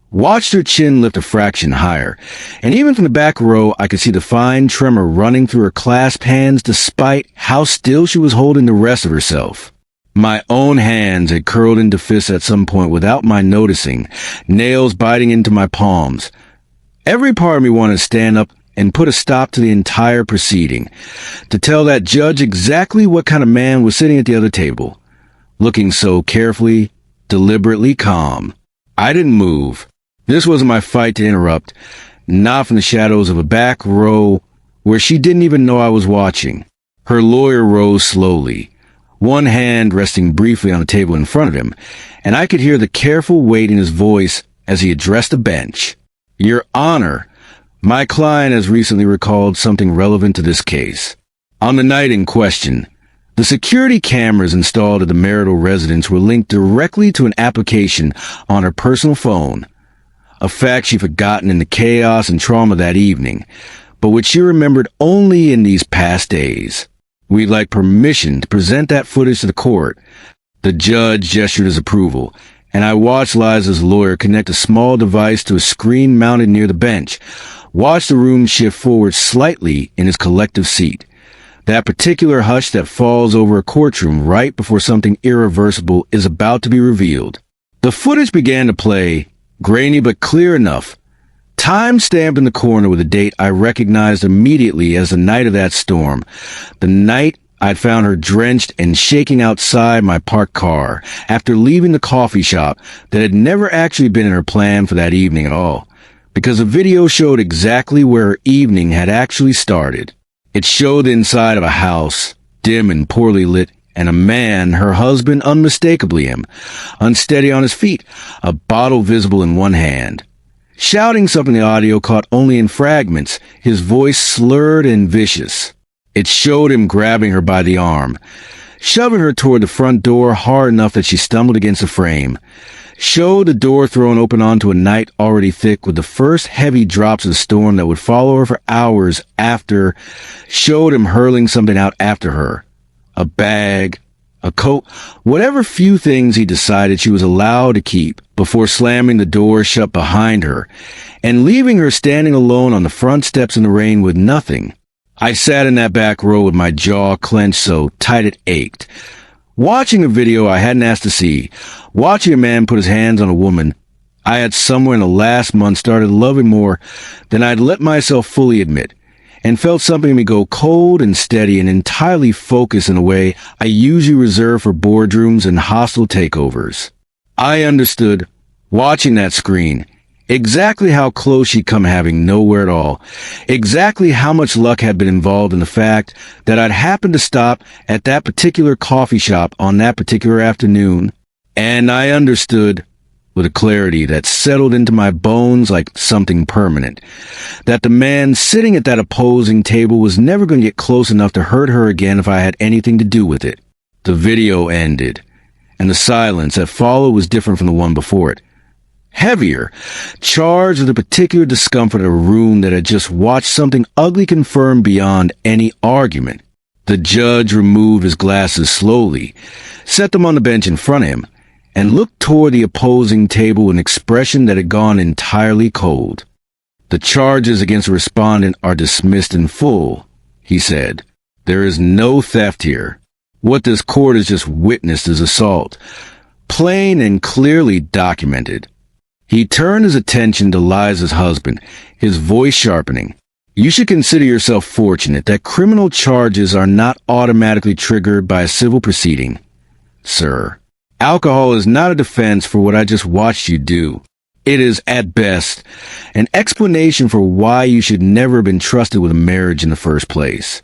[SPEAKER 1] watched her chin lift a fraction higher, and even from the back row I could see the fine tremor running through her clasped hands despite how still she was holding the rest of herself. My own hands had curled into fists at some point without my noticing, nails biting into my palms. Every part of me wanted to stand up and put a stop to the entire proceeding, to tell that judge exactly what kind of man was sitting at the other table, looking so carefully, deliberately calm. I didn't move. This wasn't my fight to interrupt, not from the shadows of a back row where she didn't even know I was watching. Her lawyer rose slowly, one hand resting briefly on the table in front of him, and I could hear the careful weight in his voice as he addressed the bench. Your Honor, my client has recently recalled something relevant to this case. On the night in question, the security cameras installed at the marital residence were linked directly to an application on her personal phone, a fact she'd forgotten in the chaos and trauma that evening, but which she remembered only in these past days. We'd like permission to present that footage to the court. The judge gestured his approval, and I watched Liza's lawyer connect a small device to a screen mounted near the bench, watched the room shift forward slightly in his collective seat. That particular hush that falls over a courtroom right before something irreversible is about to be revealed. The footage began to play, grainy but clear enough, time stamped in the corner with a date I recognized immediately as the night of that storm, the night I'd found her drenched and shaking outside my parked car after leaving the coffee shop that had never actually been in her plan for that evening at all, because the video showed exactly where her evening had actually started. It showed the inside of a house, dim and poorly lit, and a man, her husband, unmistakably him, unsteady on his feet, a bottle visible in one hand. Shouting something the audio caught only in fragments, his voice slurred and vicious. It showed him grabbing her by the arm, shoving her toward the front door hard enough that she stumbled against the frame. Showed the door thrown open onto a night already thick with the first heavy drops of the storm that would follow her for hours after. Showed him hurling something out after her. A bag, a coat, whatever few things he decided she was allowed to keep before slamming the door shut behind her and leaving her standing alone on the front steps in the rain with nothing. I sat in that back row with my jaw clenched so tight it ached. Watching a video I hadn't asked to see, watching a man put his hands on a woman I had somewhere in the last month started loving more than I'd let myself fully admit, and felt something in me go cold and steady and entirely focused in a way I usually reserve for boardrooms and hostile takeovers. I understood, watching that screen, exactly how close she'd come having nowhere at all, exactly how much luck had been involved in the fact that I'd happened to stop at that particular coffee shop on that particular afternoon, and I understood, with a clarity that settled into my bones like something permanent, that the man sitting at that opposing table was never going to get close enough to hurt her again if I had anything to do with it. The video ended, and the silence that followed was different from the one before it. Heavier, charged with the particular discomfort of a room that had just watched something ugly confirmed beyond any argument. The judge removed his glasses slowly, set them on the bench in front of him, and looked toward the opposing table with an expression that had gone entirely cold. "The charges against the respondent are dismissed in full," he said. "There is no theft here. What this court has just witnessed is assault, plain and clearly documented." He turned his attention to Liza's husband, his voice sharpening. "You should consider yourself fortunate that criminal charges are not automatically triggered by a civil proceeding, sir. Alcohol is not a defense for what I just watched you do. It is, at best, an explanation for why you should never have been trusted with a marriage in the first place."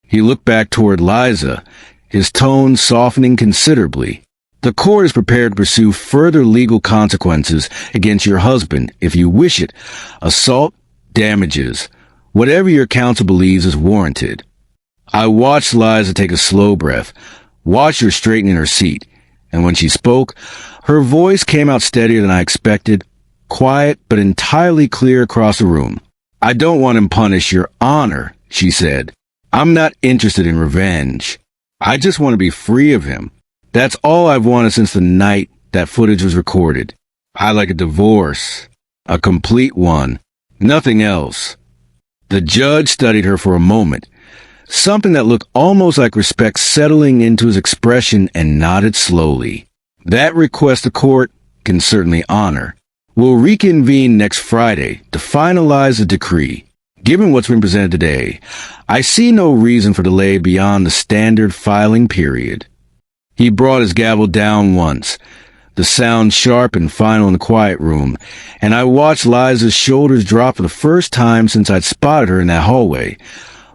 [SPEAKER 1] He looked back toward Liza, his tone softening considerably. "The court is prepared to pursue further legal consequences against your husband if you wish it. Assault, damages, whatever your counsel believes is warranted." I watched Liza take a slow breath, watched her straighten in her seat, and when she spoke, her voice came out steadier than I expected, quiet but entirely clear across the room. "I don't want him punished, Your Honor," she said. "I'm not interested in revenge. I just want to be free of him. That's all I've wanted since the night that footage was recorded. I like a divorce, a complete one, nothing else." The judge studied her for a moment, something that looked almost like respect settling into his expression, and nodded slowly. "That request the court can certainly honor. We'll reconvene next Friday to finalize the decree. Given what's been presented today, I see no reason for delay beyond the standard filing period." He brought his gavel down once, the sound sharp and final in the quiet room, and I watched Liza's shoulders drop for the first time since I'd spotted her in that hallway.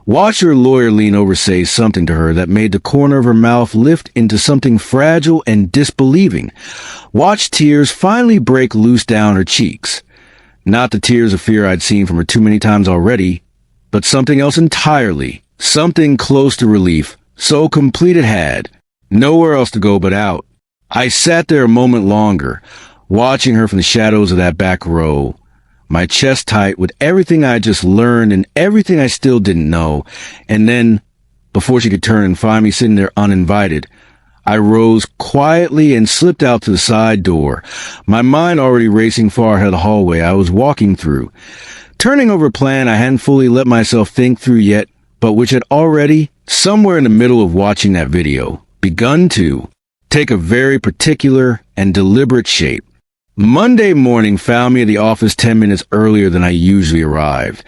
[SPEAKER 1] Watched her lawyer lean over say something to her that made the corner of her mouth lift into something fragile and disbelieving. Watched tears finally break loose down her cheeks. Not the tears of fear I'd seen from her too many times already, but something else entirely. Something close to relief, so complete it had. Nowhere else to go but out. I sat there a moment longer, watching her from the shadows of that back row, my chest tight with everything I had just learned and everything I still didn't know. And then, before she could turn and find me sitting there uninvited, I rose quietly and slipped out to the side door, my mind already racing far ahead of the hallway I was walking through, turning over a plan I hadn't fully let myself think through yet, but which had already, somewhere in the middle of watching that video, begun to take a very particular and deliberate shape. Monday morning found me at the office 10 minutes earlier than I usually arrived.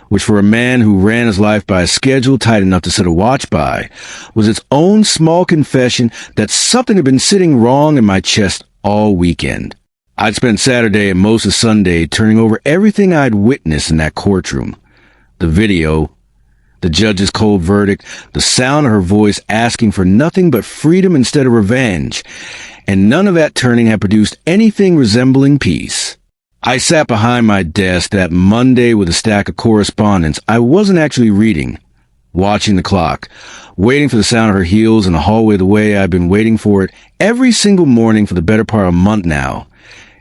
[SPEAKER 1] which for a man who ran his life by a schedule tight enough to set a watch by, was its own small confession that something had been sitting wrong in my chest all weekend. I'd spent Saturday and most of Sunday turning over everything I'd witnessed in that courtroom. The video, the judge's cold verdict, the sound of her voice asking for nothing but freedom instead of revenge, and none of that turning had produced anything resembling peace. I sat behind my desk that Monday with a stack of correspondence I wasn't actually reading, watching the clock, waiting for the sound of her heels in the hallway the way I've been waiting for it every single morning for the better part of a month now.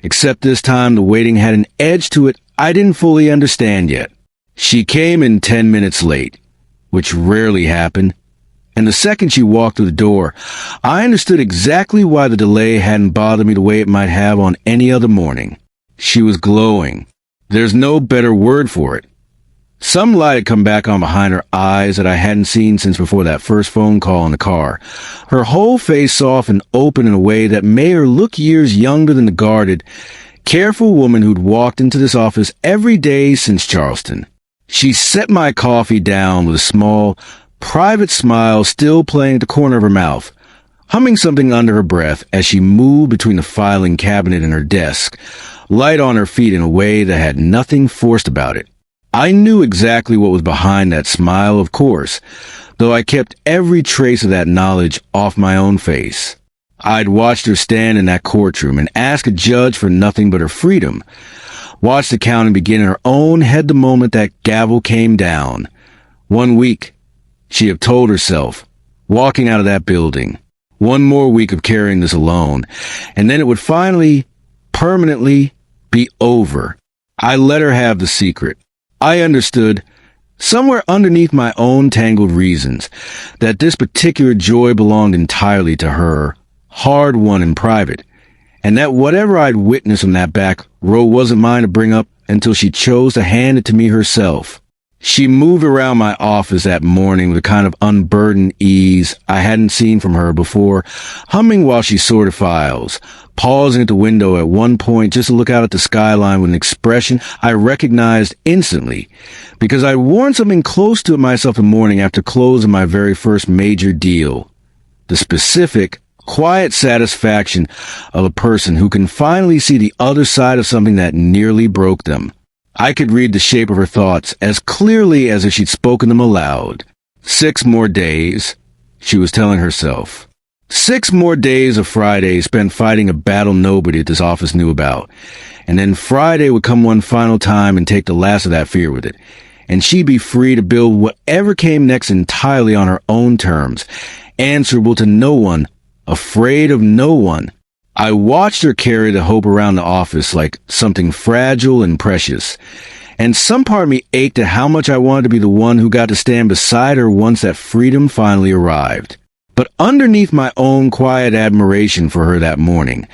[SPEAKER 1] Except this time the waiting had an edge to it I didn't fully understand yet. She came in 10 minutes late, which rarely happened, and the second she walked through the door, I understood exactly why the delay hadn't bothered me the way it might have on any other morning. She was glowing. There's no better word for it. Some light had come back on behind her eyes that I hadn't seen since before that first phone call in the car. Her whole face soft and open in a way that made her look years younger than the guarded, careful woman who'd walked into this office every day since Charleston. She set my coffee down with a small, private smile still playing at the corner of her mouth, humming something under her breath as she moved between the filing cabinet and her desk, light on her feet in a way that had nothing forced about it. I knew exactly what was behind that smile, of course, though I kept every trace of that knowledge off my own face. I'd watched her stand in that courtroom and ask a judge for nothing but her freedom, watched the counting begin in her own head the moment that gavel came down. 1 week, she had told herself, walking out of that building. 1 more week of carrying this alone, and then it would finally, permanently, be over. I let her have the secret. I understood, somewhere underneath my own tangled reasons, that this particular joy belonged entirely to her, hard-won in private, and that whatever I'd witnessed on that back row wasn't mine to bring up until she chose to hand it to me herself. She moved around my office that morning with a kind of unburdened ease I hadn't seen from her before, humming while she sorted files, pausing at the window at one point just to look out at the skyline with an expression I recognized instantly, because I'd worn something close to it myself the morning after closing my very first major deal. The specific, quiet satisfaction of a person who can finally see the other side of something that nearly broke them. I could read the shape of her thoughts as clearly as if she'd spoken them aloud. 6 more days, she was telling herself. 6 more days of Friday spent fighting a battle nobody at this office knew about. And then Friday would come one final time and take the last of that fear with it. And she'd be free to build whatever came next entirely on her own terms, answerable to no one, afraid of no one. I watched her carry the hope around the office like something fragile and precious, and some part of me ached at how much I wanted to be the one who got to stand beside her once that freedom finally arrived. But underneath my own quiet admiration for her that morning,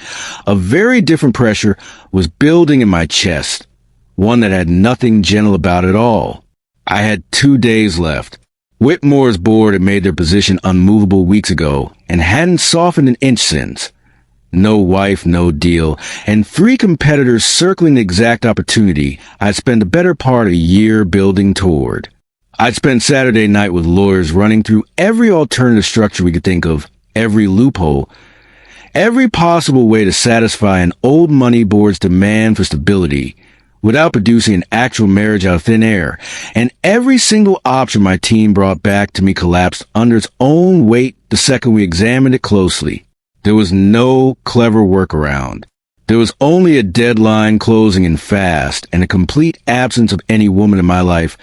[SPEAKER 1] a very different pressure was building in my chest, one that had nothing gentle about it at all. I had 2 days left. Whitmore's board had made their position unmovable weeks ago and hadn't softened an inch since. No wife, no deal, and 3 competitors circling the exact opportunity I'd spent the better part of a year building toward. I'd spent Saturday night with lawyers running through every alternative structure we could think of, every loophole, every possible way to satisfy an old money board's demand for stability without producing an actual marriage out of thin air, and every single option my team brought back to me collapsed under its own weight the second we examined it closely. There was no clever workaround. There was only a deadline closing in fast and a complete absence of any woman in my life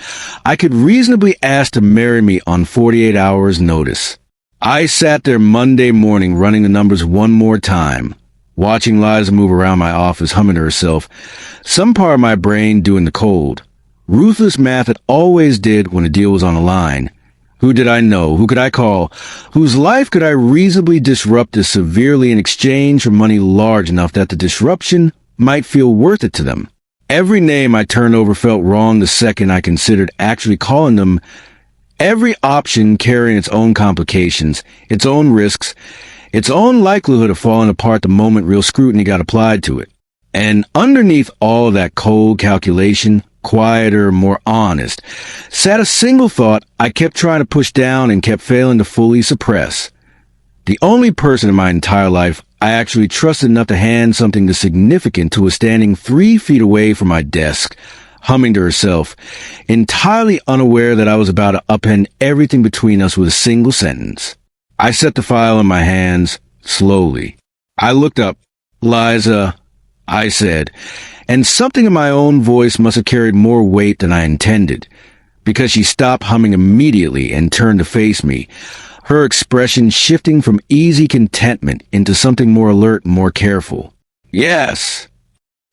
[SPEAKER 1] I could reasonably ask to marry me on 48 hours' notice. I sat there Monday morning running the numbers one more time, watching Liza move around my office humming to herself, some part of my brain doing the cold, ruthless math it always did when a deal was on the line. Who did I know? Who could I call? Whose life could I reasonably disrupt this severely in exchange for money large enough that the disruption might feel worth it to them? Every name I turned over felt wrong the second I considered actually calling them, every option carrying its own complications, its own risks, its own likelihood of falling apart the moment real scrutiny got applied to it. And underneath all of that cold calculation quieter, more honest, sat a single thought I kept trying to push down and kept failing to fully suppress. The only person in my entire life I actually trusted enough to hand something this significant to was standing 3 feet away from my desk, humming to herself, entirely unaware that I was about to upend everything between us with a single sentence. I set the file in my hands, slowly. I looked up. "Liza," I said, and something in my own voice must have carried more weight than I intended, because she stopped humming immediately and turned to face me, her expression shifting from easy contentment into something more alert and more careful. "Yes."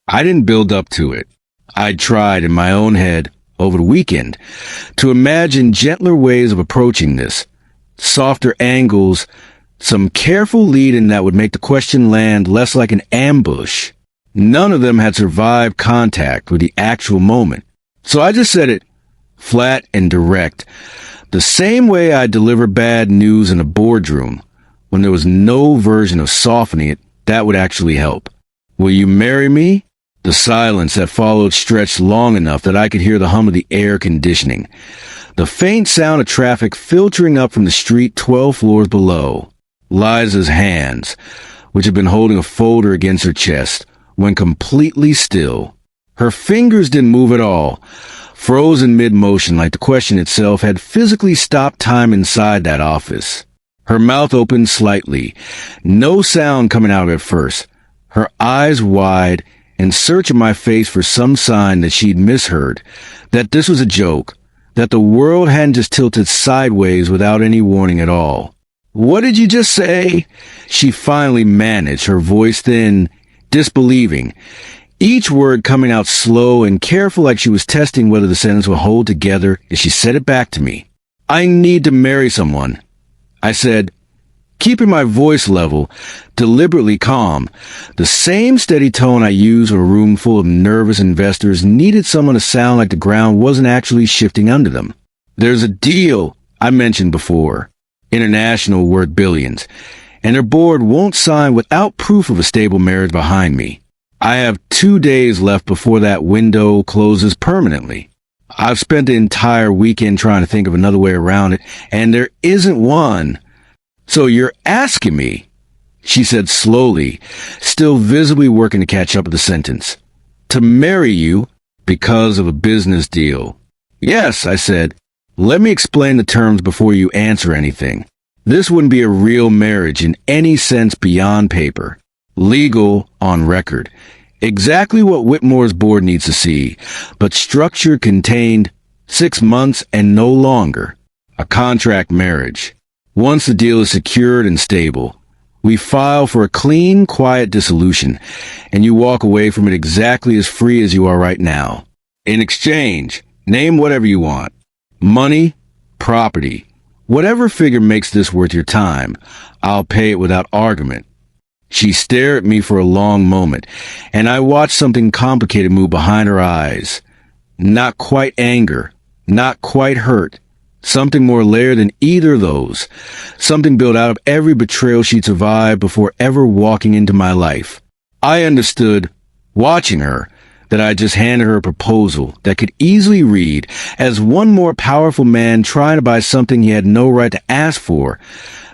[SPEAKER 1] I didn't build up to it. I'd tried in my own head, over the weekend, to imagine gentler ways of approaching this, softer angles, some careful lead-in that would make the question land less like an ambush. None of them had survived contact with the actual moment. So I just said it, flat and direct, the same way I deliver bad news in a boardroom, when there was no version of softening it that would actually help. "Will you marry me?" The silence that followed stretched long enough that I could hear the hum of the air conditioning, the faint sound of traffic filtering up from the street 12 floors below. Liza's hands, which had been holding a folder against her chest, went completely still. Her fingers didn't move at all, frozen mid-motion like the question itself had physically stopped time inside that office. Her mouth opened slightly, no sound coming out at first, her eyes wide and searching my face for some sign that she'd misheard, that this was a joke, that the world hadn't just tilted sideways without any warning at all. "What did you just say?" she finally managed, her voice thin, disbelieving, each word coming out slow and careful like she was testing whether the sentence would hold together as she said it back to me. "I need to marry someone," I said, keeping my voice level, deliberately calm, the same steady tone I used when a room full of nervous investors needed someone to sound like the ground wasn't actually shifting under them. "There's a deal I mentioned before, international, worth billions, and their board won't sign without proof of a stable marriage behind me. I have 2 days left before that window closes permanently. I've spent the entire weekend trying to think of another way around it, and there isn't one. So you're asking me," she said slowly, still visibly working to catch up with the sentence, "to marry you because of a business deal?" "Yes," I said. "Let me explain the terms before you answer anything. This wouldn't be a real marriage in any sense beyond paper. Legal, on record. Exactly what Whitmore's board needs to see, but structure contained 6 months and no longer. A contract marriage. Once the deal is secured and stable, we file for a clean, quiet dissolution, and you walk away from it exactly as free as you are right now. In exchange, name whatever you want. Money, property, whatever figure makes this worth your time, I'll pay it without argument." She stared at me for a long moment, and I watched something complicated move behind her eyes. Not quite anger, not quite hurt, something more layered than either of those, something built out of every betrayal she'd survived before ever walking into my life. I understood, watching her, that I just handed her a proposal that could easily read as one more powerful man trying to buy something he had no right to ask for,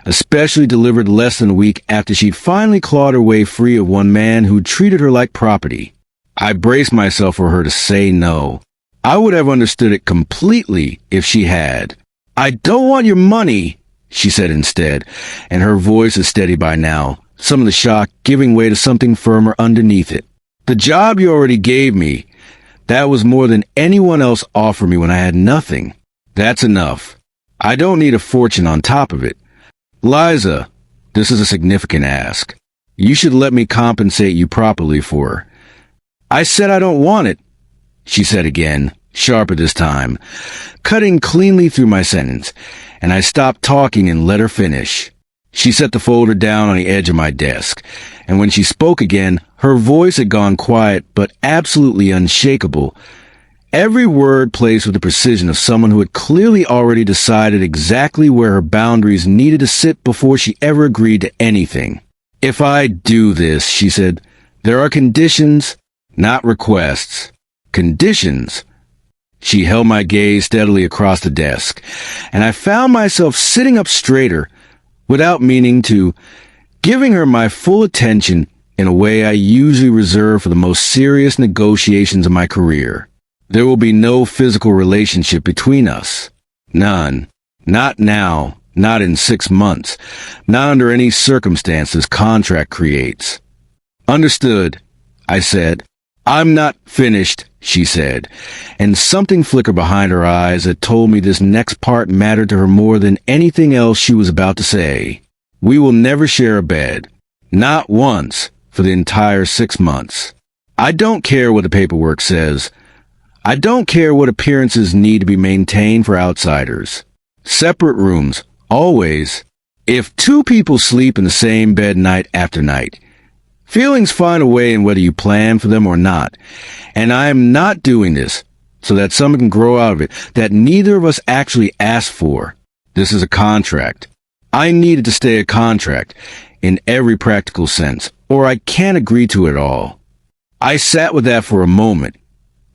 [SPEAKER 1] especially delivered less than a week after she'd finally clawed her way free of one man who treated her like property. I braced myself for her to say no. I would have understood it completely if she had. "I don't want your money," she said instead, and her voice is steady by now, some of the shock giving way to something firmer underneath it. "The job you already gave me, that was more than anyone else offered me when I had nothing. That's enough. I don't need a fortune on top of it. Liza, this is a significant ask. You should let me compensate you properly for her." "I said I don't want it," she said again, sharper this time, cutting cleanly through my sentence, and I stopped talking and let her finish. She set the folder down on the edge of my desk, and when she spoke again, her voice had gone quiet but absolutely unshakable, every word placed with the precision of someone who had clearly already decided exactly where her boundaries needed to sit before she ever agreed to anything. "If I do this," she said, "there are conditions, not requests. Conditions, She held my gaze steadily across the desk, and I found myself sitting up straighter without meaning to, giving her my full attention in a way I usually reserve for the most serious negotiations of my career. There will be no physical relationship between us. None. Not now. Not in 6 months. Not under any circumstances contract creates. Understood, I said. I'm not finished, she said, and something flickered behind her eyes that told me this next part mattered to her more than anything else she was about to say. We will never share a bed. Not once for the entire 6 months. I don't care what the paperwork says. I don't care what appearances need to be maintained for outsiders. Separate rooms, always. If 2 people sleep in the same bed night after night, feelings find a way in whether you plan for them or not. And I am not doing this so that someone can grow out of it that neither of us actually asked for. This is a contract. I need it to stay a contract in every practical sense, or I can't agree to it at all. I sat with that for a moment,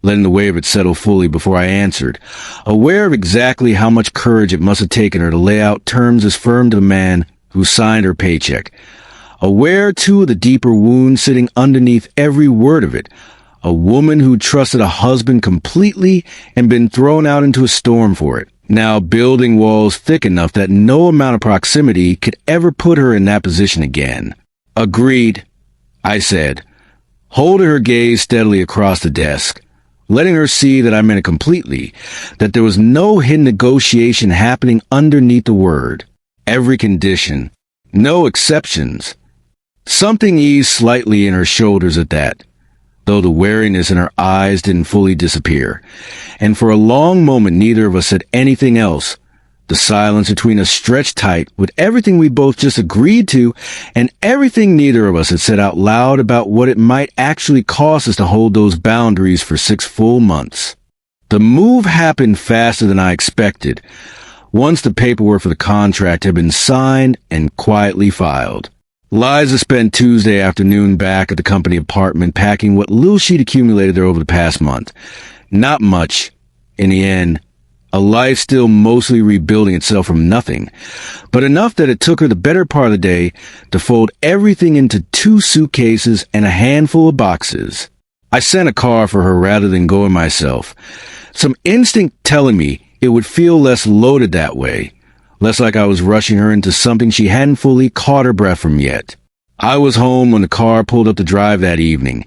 [SPEAKER 1] letting the weight of it settle fully before I answered, aware of exactly how much courage it must have taken her to lay out terms as firm to the man who signed her paycheck. Aware, too, of the deeper wound sitting underneath every word of it. A woman who trusted a husband completely and been thrown out into a storm for it. Now building walls thick enough that no amount of proximity could ever put her in that position again. Agreed, I said, holding her gaze steadily across the desk, letting her see that I meant it completely, that there was no hidden negotiation happening underneath the word. Every condition. No exceptions. Something eased slightly in her shoulders at that, though the wariness in her eyes didn't fully disappear. And for a long moment neither of us said anything else. The silence between us stretched tight with everything we both just agreed to and everything neither of us had said out loud about what it might actually cost us to hold those boundaries for 6 full months. The move happened faster than I expected, once the paperwork for the contract had been signed and quietly filed. Liza spent Tuesday afternoon back at the company apartment packing what little she'd accumulated there over the past month. Not much, in the end. A life still mostly rebuilding itself from nothing, but enough that it took her the better part of the day to fold everything into 2 suitcases and a handful of boxes. I sent a car for her rather than going myself, some instinct telling me it would feel less loaded that way. Less like I was rushing her into something she hadn't fully caught her breath from yet. I was home when the car pulled up the drive that evening,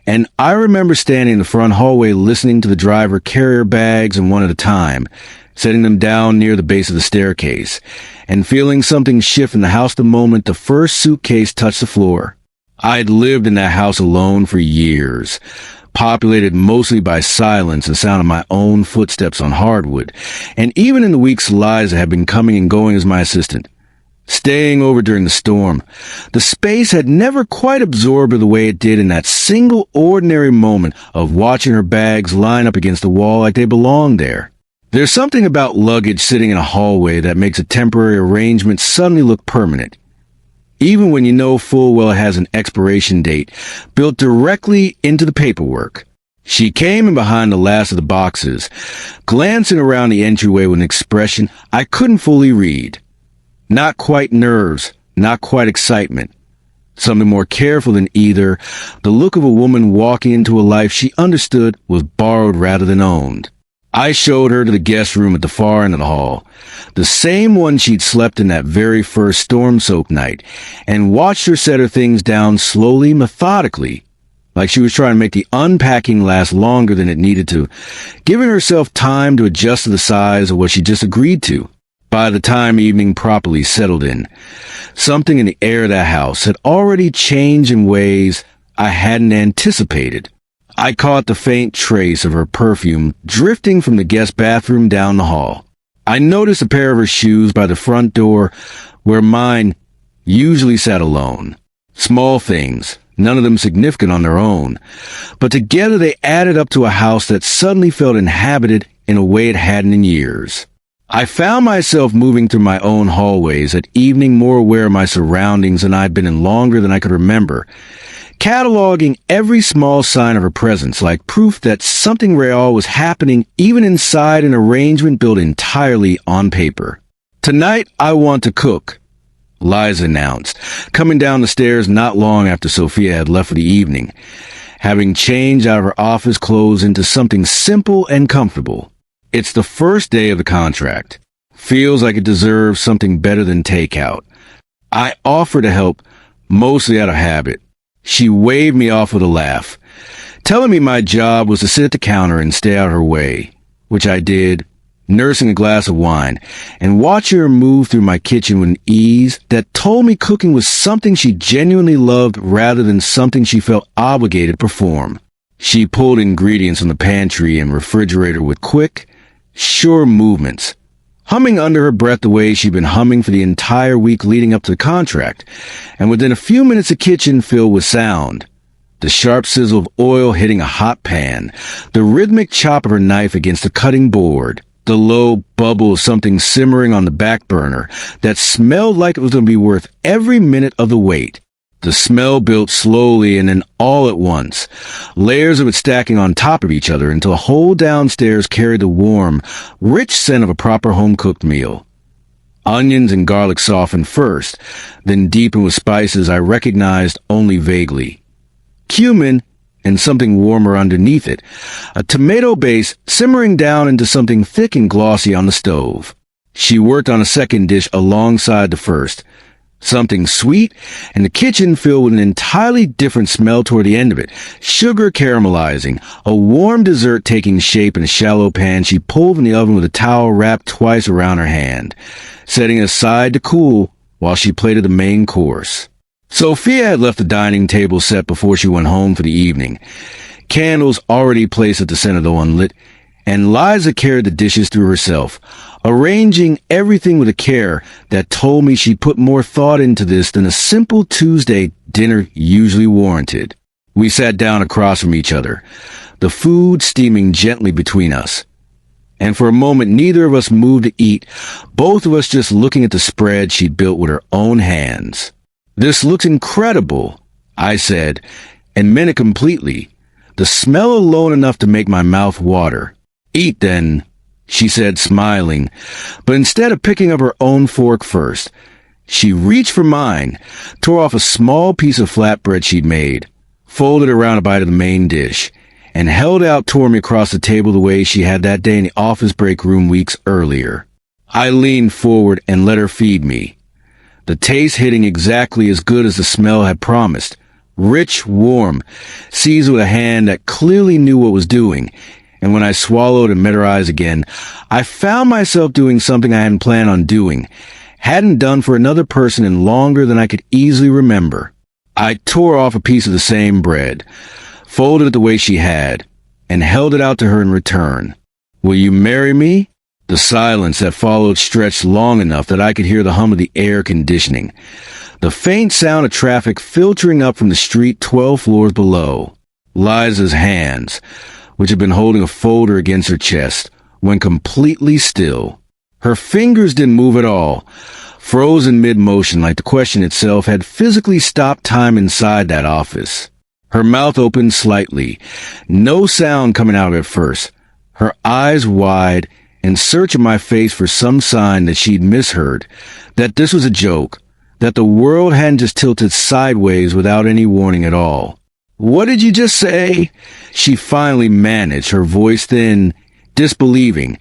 [SPEAKER 1] and I remember standing in the front hallway listening to the driver carry her bags one at a time, setting them down near the base of the staircase, and feeling something shift in the house the moment the first suitcase touched the floor. I had lived in that house alone for years, populated mostly by silence and the sound of my own footsteps on hardwood, and even in the weeks Liza had been coming and going as my assistant, staying over during the storm, the space had never quite absorbed her the way it did in that single ordinary moment of watching her bags line up against the wall like they belonged there. There's something about luggage sitting in a hallway that makes a temporary arrangement suddenly look permanent, even when you know full well it has an expiration date built directly into the paperwork. She came in behind the last of the boxes, glancing around the entryway with an expression I couldn't fully read. Not quite nerves, not quite excitement. Something more careful than either, the look of a woman walking into a life she understood was borrowed rather than owned. I showed her to the guest room at the far end of the hall, the same one she'd slept in that very first storm-soaked night, and watched her set her things down slowly, methodically, like she was trying to make the unpacking last longer than it needed to, giving herself time to adjust to the size of what she just agreed to. By the time evening properly settled in, something in the air of that house had already changed in ways I hadn't anticipated. I caught the faint trace of her perfume drifting from the guest bathroom down the hall. I noticed a pair of her shoes by the front door where mine usually sat alone. Small things, none of them significant on their own, but together they added up to a house that suddenly felt inhabited in a way it hadn't in years. I found myself moving through my own hallways at evening more aware of my surroundings than I'd been in longer than I could remember, cataloging every small sign of her presence like proof that something real was happening even inside an arrangement built entirely on paper. "Tonight I want to cook," Liza announced, coming down the stairs not long after Sophia had left for the evening, having changed out of her office clothes into something simple and comfortable. It's the first day of the contract. Feels like it deserves something better than takeout. I offer to help, mostly out of habit. She waved me off with a laugh, telling me my job was to sit at the counter and stay out of her way, which I did, nursing a glass of wine, and watching her move through my kitchen with an ease that told me cooking was something she genuinely loved rather than something she felt obligated to perform. She pulled ingredients from the pantry and refrigerator with quick, sure movements, humming under her breath the way she'd been humming for the entire week leading up to the contract, and within a few minutes the kitchen filled with sound. The sharp sizzle of oil hitting a hot pan, the rhythmic chop of her knife against the cutting board, the low bubble of something simmering on the back burner that smelled like it was going to be worth every minute of the wait. The smell built slowly and then all at once, layers of it stacking on top of each other until the whole downstairs carried the warm, rich scent of a proper home-cooked meal. Onions and garlic softened first, then deepened with spices I recognized only vaguely. Cumin and something warmer underneath it, a tomato base simmering down into something thick and glossy on the stove. She worked on a second dish alongside the first, something sweet, and the kitchen filled with an entirely different smell toward the end of it, sugar caramelizing, a warm dessert taking shape in a shallow pan she pulled from the oven with a towel wrapped twice around her hand, setting it aside to cool while she plated the main course. Sophia had left the dining table set before she went home for the evening, candles already placed at the center though unlit, and Liza carried the dishes through herself, arranging everything with a care that told me she put more thought into this than a simple Tuesday dinner usually warranted. We sat down across from each other, the food steaming gently between us. And for a moment neither of us moved to eat, both of us just looking at the spread she'd built with her own hands. "This looks incredible," I said, and meant it completely, the smell alone enough to make my mouth water. "Eat then," she said, smiling, but instead of picking up her own fork first, she reached for mine, tore off a small piece of flatbread she'd made, folded around a bite of the main dish, and held out toward me across the table the way she had that day in the office break room weeks earlier. I leaned forward and let her feed me, the taste hitting exactly as good as the smell had promised, rich, warm, seized with a hand that clearly knew what was doing. And when I swallowed and met her eyes again, I found myself doing something I hadn't planned on doing, hadn't done for another person in longer than I could easily remember. I tore off a piece of the same bread, folded it the way she had, and held it out to her in return. "Will you marry me?" The silence that followed stretched long enough that I could hear the hum of the air conditioning, the faint sound of traffic filtering up from the street 12 floors below. Liza's hands, which had been holding a folder against her chest, went completely still. Her fingers didn't move at all, frozen mid-motion like the question itself had physically stopped time inside that office. Her mouth opened slightly, no sound coming out at first, her eyes wide, in search of my face for some sign that she'd misheard, that this was a joke, that the world hadn't just tilted sideways without any warning at all. "What did you just say?" She finally managed, her voice thin, disbelieving,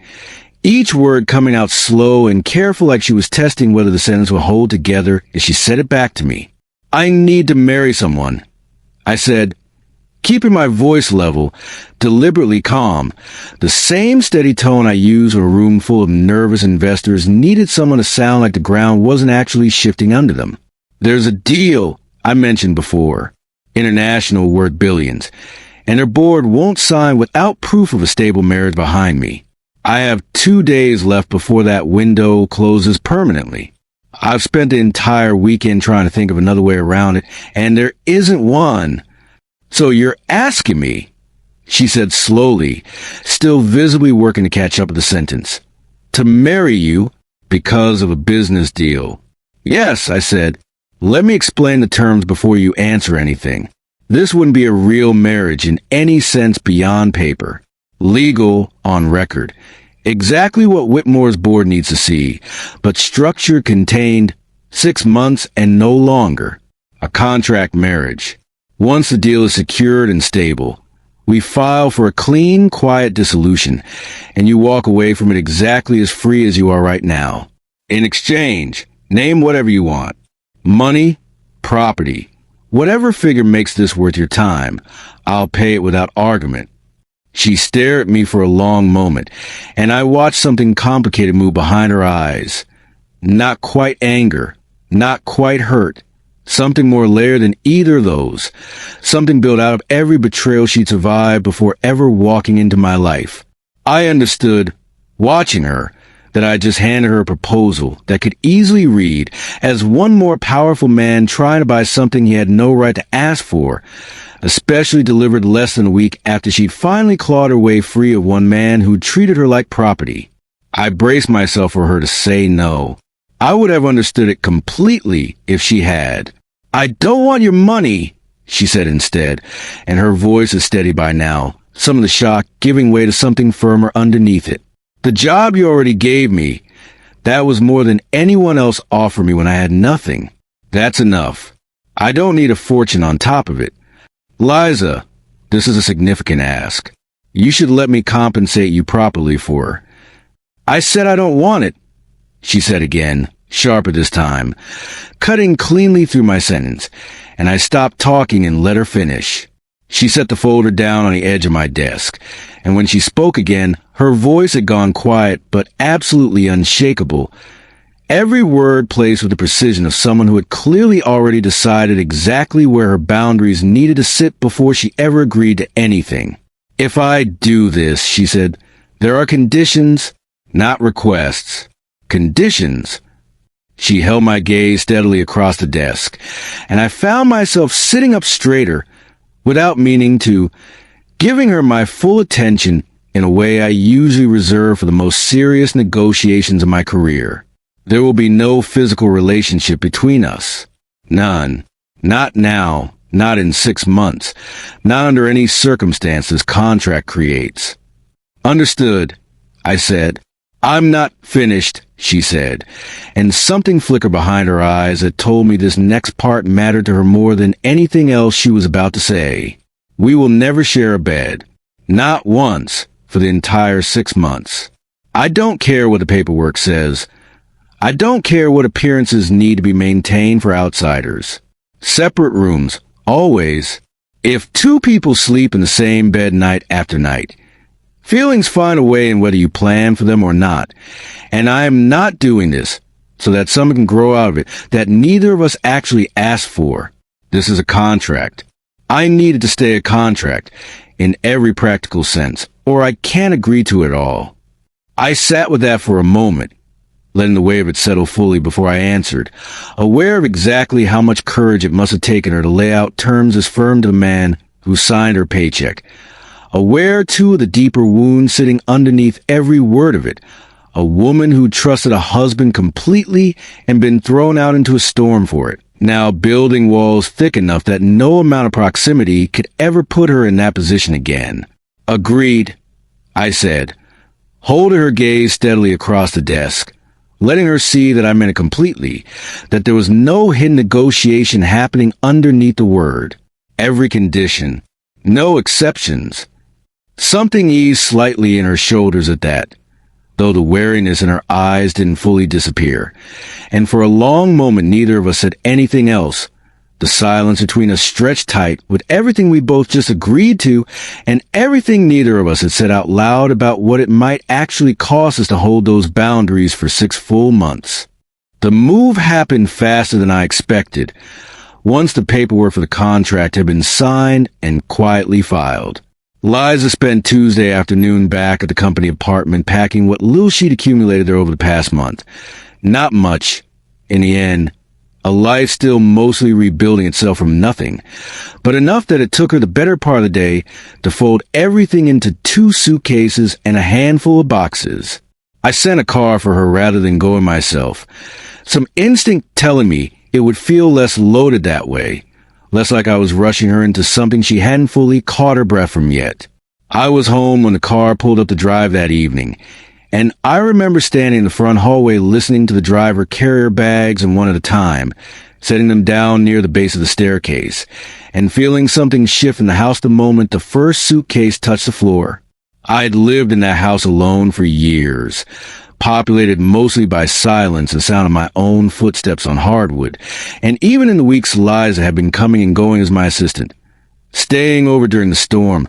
[SPEAKER 1] each word coming out slow and careful like she was testing whether the sentence would hold together as she said it back to me. "I need to marry someone," I said, keeping my voice level, deliberately calm, the same steady tone I used when a room full of nervous investors needed someone to sound like the ground wasn't actually shifting under them. "There's a deal I mentioned before, international worth billions, and their board won't sign without proof of a stable marriage behind me. I have 2 days left before that window closes permanently. I've spent the entire weekend trying to think of another way around it, and there isn't one. So you're asking me," she said slowly, still visibly working to catch up with the sentence, "to marry you because of a business deal?" "Yes," I said. "Let me explain the terms before you answer anything." This wouldn't be a real marriage in any sense beyond paper. Legal, on record. Exactly what Whitmore's board needs to see, but structure contained 6 months and no longer. A contract marriage. Once the deal is secured and stable, we file for a clean, quiet dissolution, and you walk away from it exactly as free as you are right now. In exchange, name whatever you want. Money, property, whatever figure makes this worth your time, I'll pay it without argument. She stared at me for a long moment, and I watched something complicated move behind her eyes. Not quite anger, not quite hurt. Something more layered than either of those. Something built out of every betrayal she'd survived before ever walking into my life. I understood, watching her, that I just handed her a proposal that could easily read as one more powerful man trying to buy something he had no right to ask for, especially delivered less than a week after she'd finally clawed her way free of one man who treated her like property. I braced myself for her to say no. I would have understood it completely if she had. "I don't want your money," she said instead, and her voice is steady by now, some of the shock giving way to something firmer underneath it. "The job you already gave me, that was more than anyone else offered me when I had nothing. That's enough. I don't need a fortune on top of it. Liza, this is a significant ask. You should let me compensate you properly for her." "I said I don't want it," she said again, sharper this time, cutting cleanly through my sentence, and I stopped talking and let her finish. She set the folder down on the edge of my desk, and when she spoke again, her voice had gone quiet but absolutely unshakable, every word placed with the precision of someone who had clearly already decided exactly where her boundaries needed to sit before she ever agreed to anything. "If I do this," she said, "there are conditions, not requests. Conditions." She held my gaze steadily across the desk, and I found myself sitting up straighter, without meaning to, giving her my full attention in a way I usually reserve for the most serious negotiations of my career. There will be no physical relationship between us. None. Not now. Not in 6 months. Not under any circumstance this contract creates. "Understood," I said. "I'm not finished," she said, and something flickered behind her eyes that told me this next part mattered to her more than anything else she was about to say. "We will never share a bed. Not once for the entire 6 months. I don't care what the paperwork says. I don't care what appearances need to be maintained for outsiders. Separate rooms, always. If 2 people sleep in the same bed night after night, feelings find a way in whether you plan for them or not, and I am not doing this so that something can grow out of it that neither of us actually asked for. This is a contract. I need it to stay a contract, in every practical sense, or I can't agree to it at all." I sat with that for a moment, letting the weight of it settle fully before I answered, aware of exactly how much courage it must have taken her to lay out terms as firm to the man who signed her paycheck. Aware, too, of the deeper wound sitting underneath every word of it. A woman who trusted a husband completely and been thrown out into a storm for it, now building walls thick enough that no amount of proximity could ever put her in that position again. "Agreed," I said, holding her gaze steadily across the desk, letting her see that I meant it completely, that there was no hidden negotiation happening underneath the word. Every condition, no exceptions. Something eased slightly in her shoulders at that, though the wariness in her eyes didn't fully disappear, and for a long moment neither of us said anything else. The silence between us stretched tight with everything we both just agreed to and everything neither of us had said out loud about what it might actually cost us to hold those boundaries for 6 full months. The move happened faster than I expected, once the paperwork for the contract had been signed and quietly filed. Liza spent Tuesday afternoon back at the company apartment packing what little she'd accumulated there over the past month. Not much, in the end. A life still mostly rebuilding itself from nothing, but enough that it took her the better part of the day to fold everything into 2 suitcases and a handful of boxes. I sent a car for her rather than going myself, some instinct telling me it would feel less loaded that way, less like I was rushing her into something she hadn't fully caught her breath from yet. I was home when the car pulled up the drive that evening, and I remember standing in the front hallway listening to the driver carry her bags and one at a time, setting them down near the base of the staircase, and feeling something shift in the house the moment the first suitcase touched the floor. I'd lived in that house alone for years, populated mostly by silence and sound of my own footsteps on hardwood, and even in the weeks Liza had been coming and going as my assistant, staying over during the storm,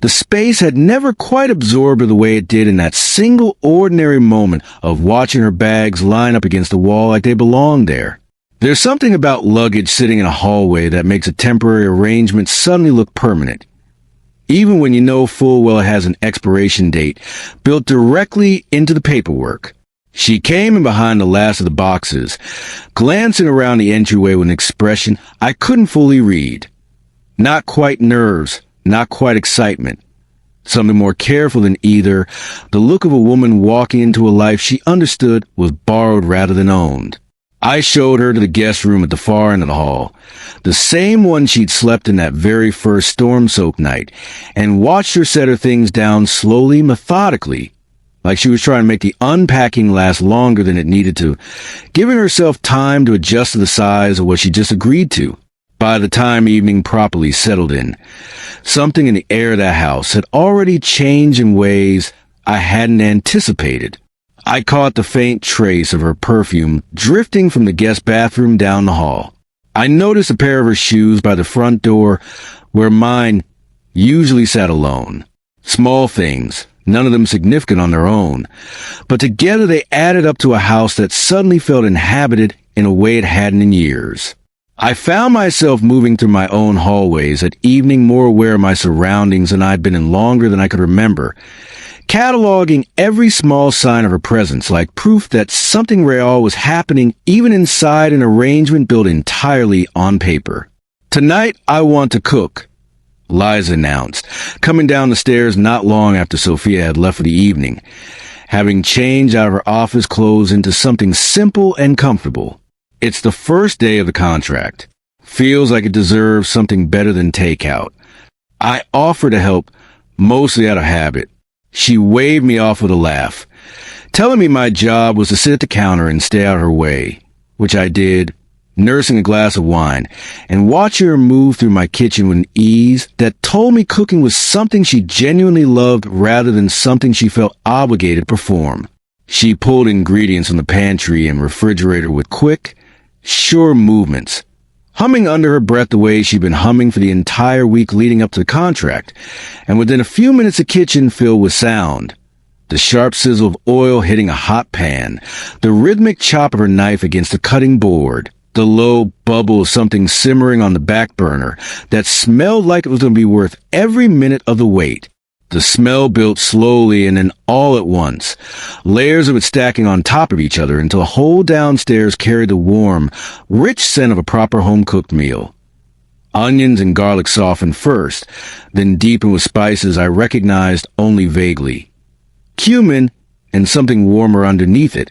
[SPEAKER 1] the space had never quite absorbed her the way it did in that single ordinary moment of watching her bags line up against the wall like they belonged there. There's something about luggage sitting in a hallway that makes a temporary arrangement suddenly look permanent, even when you know full well it has an expiration date built directly into the paperwork. She came in behind the last of the boxes, glancing around the entryway with an expression I couldn't fully read. Not quite nerves, not quite excitement. Something more careful than either, the look of a woman walking into a life she understood was borrowed rather than owned. I showed her to the guest room at the far end of the hall, the same one she'd slept in that very first storm-soaked night, and watched her set her things down slowly, methodically, like she was trying to make the unpacking last longer than it needed to, giving herself time to adjust to the size of what she just agreed to. By the time evening properly settled in, something in the air of that house had already changed in ways I hadn't anticipated. I caught the faint trace of her perfume drifting from the guest bathroom down the hall. I noticed a pair of her shoes by the front door where mine usually sat alone. Small things, none of them significant on their own, but together they added up to a house that suddenly felt inhabited in a way it hadn't in years. I found myself moving through my own hallways at evening more aware of my surroundings than I'd been in longer than I could remember, cataloging every small sign of her presence like proof that something real was happening even inside an arrangement built entirely on paper. "Tonight I want to cook," Liza announced, coming down the stairs not long after Sophia had left for the evening, having changed out of her office clothes into something simple and comfortable. It's the first day of the contract. Feels like it deserves something better than takeout. I offer to help, mostly out of habit. She waved me off with a laugh, telling me my job was to sit at the counter and stay out of her way, which I did, nursing a glass of wine, and watching her move through my kitchen with an ease that told me cooking was something she genuinely loved rather than something she felt obligated to perform. She pulled ingredients from the pantry and refrigerator with quick, sure movements, humming under her breath the way she'd been humming for the entire week leading up to the contract, and within a few minutes the kitchen filled with sound. The sharp sizzle of oil hitting a hot pan, the rhythmic chop of her knife against the cutting board, the low bubble of something simmering on the back burner that smelled like it was going to be worth every minute of the wait. The smell built slowly and then all at once, layers of it stacking on top of each other until the whole downstairs carried the warm, rich scent of a proper home-cooked meal. Onions and garlic softened first, then deepened with spices I recognized only vaguely. Cumin and something warmer underneath it,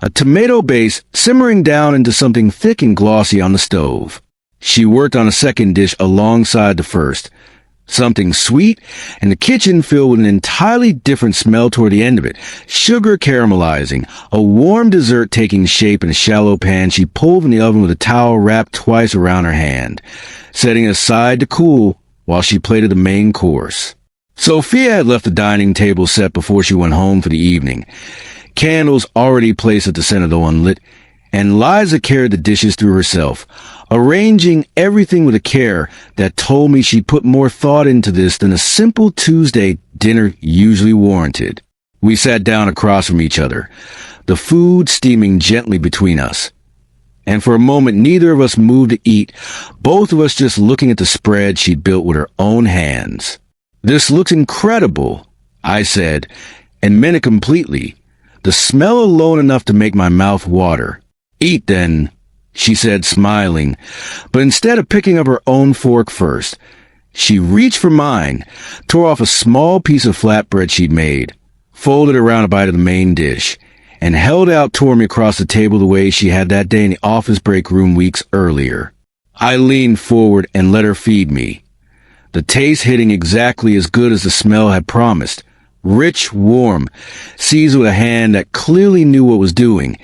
[SPEAKER 1] a tomato base simmering down into something thick and glossy on the stove. She worked on a second dish alongside the first, something sweet, and the kitchen filled with an entirely different smell toward the end of it, sugar caramelizing, a warm dessert taking shape in a shallow pan she pulled from the oven with a towel wrapped twice around her hand, setting it aside to cool while she plated the main course. Sophia had left the dining table set before she went home for the evening, candles already placed at the center though unlit, and Liza carried the dishes through herself, arranging everything with a care that told me she put more thought into this than a simple Tuesday dinner usually warranted. We sat down across from each other, the food steaming gently between us. And for a moment neither of us moved to eat, both of us just looking at the spread she'd built with her own hands. "This looks incredible," I said, and meant it completely, the smell alone enough to make my mouth water. "Eat then," she said, smiling, but instead of picking up her own fork first, she reached for mine, tore off a small piece of flatbread she'd made, folded around a bite of the main dish, and held out toward me across the table the way she had that day in the office break room weeks earlier. I leaned forward and let her feed me. The taste hitting exactly as good as the smell had promised. Rich, warm, seized with a hand that clearly knew what was doing.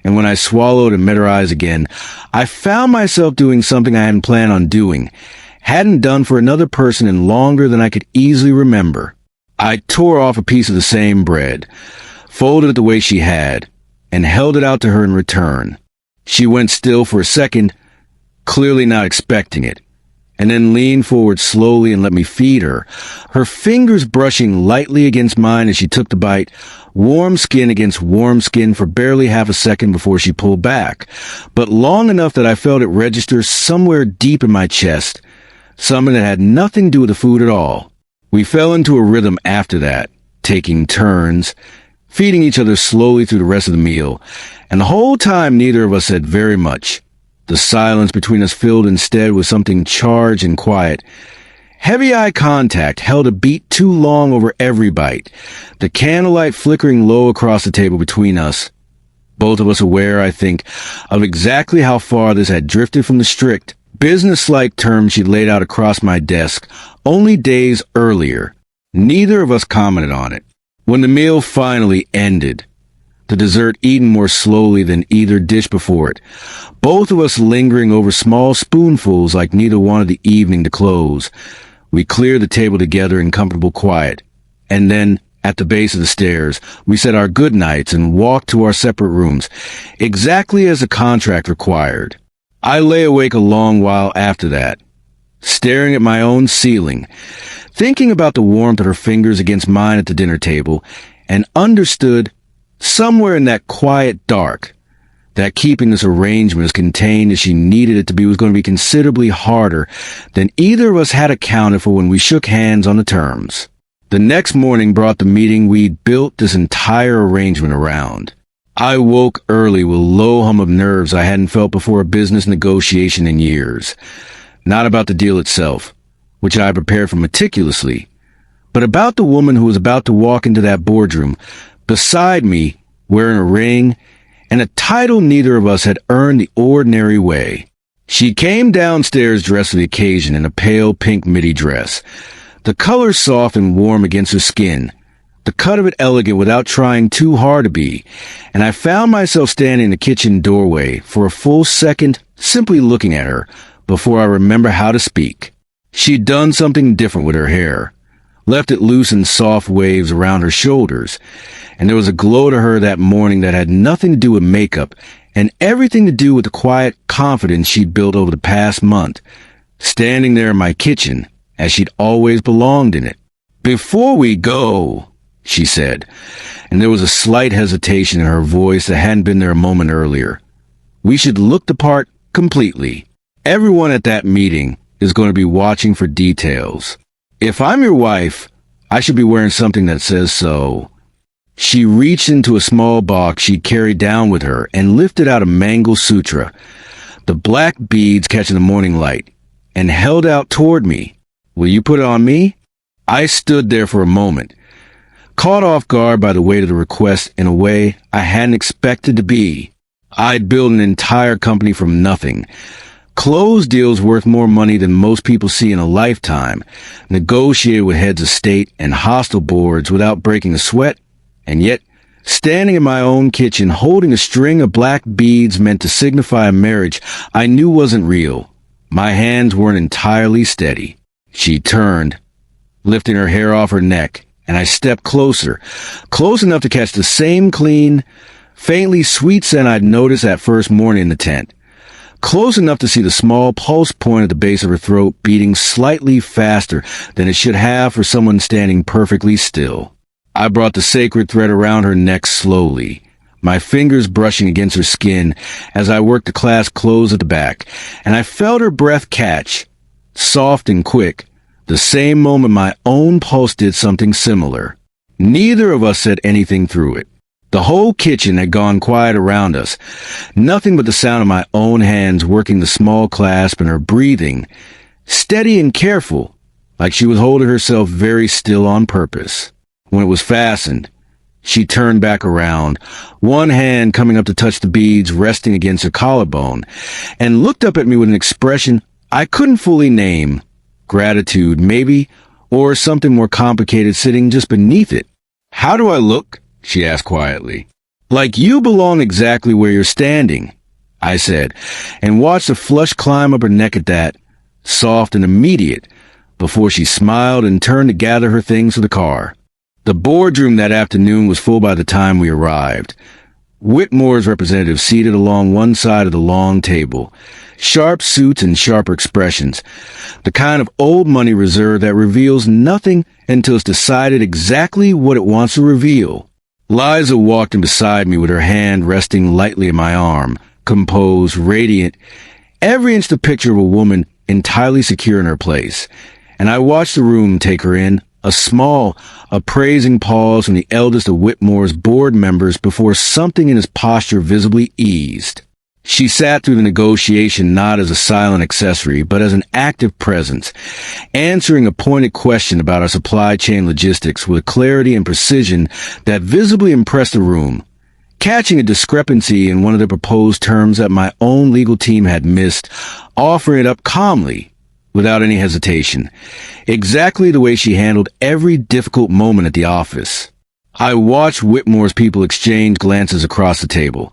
[SPEAKER 1] And when I swallowed and met her eyes again, I found myself doing something I hadn't planned on doing, hadn't done for another person in longer than I could easily remember. I tore off a piece of the same bread, folded it the way she had, and held it out to her in return. She went still for a second, clearly not expecting it, and then leaned forward slowly and let me feed her, her fingers brushing lightly against mine as she took the bite, warm skin against warm skin for barely half a second before she pulled back, but long enough that I felt it register somewhere deep in my chest, something that had nothing to do with the food at all. We fell into a rhythm after that, taking turns, feeding each other slowly through the rest of the meal, and the whole time neither of us said very much. The silence between us filled instead with something charged and quiet. Heavy eye contact held a beat too long over every bite, the candlelight flickering low across the table between us. Both of us aware, I think, of exactly how far this had drifted from the strict, business-like terms she'd laid out across my desk only days earlier. Neither of us commented on it. When the meal finally ended, the dessert eaten more slowly than either dish before it, both of us lingering over small spoonfuls like neither wanted the evening to close, we cleared the table together in comfortable quiet, and then, at the base of the stairs, we said our good nights and walked to our separate rooms, exactly as the contract required. I lay awake a long while after that, staring at my own ceiling, thinking about the warmth of her fingers against mine at the dinner table, and understood, somewhere in that quiet dark, that keeping this arrangement as contained as she needed it to be was going to be considerably harder than either of us had accounted for when we shook hands on the terms. The next morning brought the meeting we'd built this entire arrangement around. I woke early with a low hum of nerves I hadn't felt before a business negotiation in years. Not about the deal itself, which I prepared for meticulously, but about the woman who was about to walk into that boardroom, beside me, wearing a ring, and a title neither of us had earned the ordinary way. She came downstairs dressed for the occasion in a pale pink midi dress, the color soft and warm against her skin, the cut of it elegant without trying too hard to be, and I found myself standing in the kitchen doorway for a full second simply looking at her before I remember how to speak. She'd done something different with her hair, left it loose in soft waves around her shoulders, and there was a glow to her that morning that had nothing to do with makeup and everything to do with the quiet confidence she'd built over the past month, standing there in my kitchen as she'd always belonged in it. "Before we go," she said, and there was a slight hesitation in her voice that hadn't been there a moment earlier, "we should look the part completely. Everyone at that meeting is going to be watching for details. If I'm your wife, I should be wearing something that says so." She reached into a small box she'd carried down with her and lifted out a Mangal Sutra, the black beads catching the morning light, and held out toward me. "Will you put it on me?" I stood there for a moment, caught off guard by the weight of the request in a way I hadn't expected to be. I'd built an entire company from nothing, closed deals worth more money than most people see in a lifetime, negotiated with heads of state and hostile boards without breaking a sweat, and yet, standing in my own kitchen holding a string of black beads meant to signify a marriage I knew wasn't real, my hands weren't entirely steady. She turned, lifting her hair off her neck, and I stepped closer, close enough to catch the same clean, faintly sweet scent I'd noticed that first morning in the tent, close enough to see the small pulse point at the base of her throat beating slightly faster than it should have for someone standing perfectly still. I brought the sacred thread around her neck slowly, my fingers brushing against her skin as I worked the clasp close at the back, and I felt her breath catch, soft and quick, the same moment my own pulse did something similar. Neither of us said anything through it. The whole kitchen had gone quiet around us, nothing but the sound of my own hands working the small clasp and her breathing, steady and careful, like she was holding herself very still on purpose. When it was fastened, She turned back around, one hand coming up to touch the beads resting against her collarbone, and looked up at me with an expression I couldn't fully name. Gratitude, maybe, or something more complicated sitting just beneath it. "How do I look?" she asked quietly. "Like you belong exactly where you're standing," I said, and watched a flush climb up her neck at that, soft and immediate, before she smiled and turned to gather her things for the car. The boardroom that afternoon was full by the time we arrived. Whitmore's representative seated along one side of the long table. Sharp suits and sharper expressions. The kind of old money reserve that reveals nothing until it's decided exactly what it wants to reveal. Liza walked in beside me with her hand resting lightly on my arm, composed, radiant, every inch the picture of a woman entirely secure in her place. And I watched the room take her in, a small, appraising pause from the eldest of Whitmore's board members before something in his posture visibly eased. She sat through the negotiation not as a silent accessory, but as an active presence, answering a pointed question about our supply chain logistics with clarity and precision that visibly impressed the room, catching a discrepancy in one of the proposed terms that my own legal team had missed, offering it up calmly, without any hesitation, exactly the way she handled every difficult moment at the office. I watched Whitmore's people exchange glances across the table,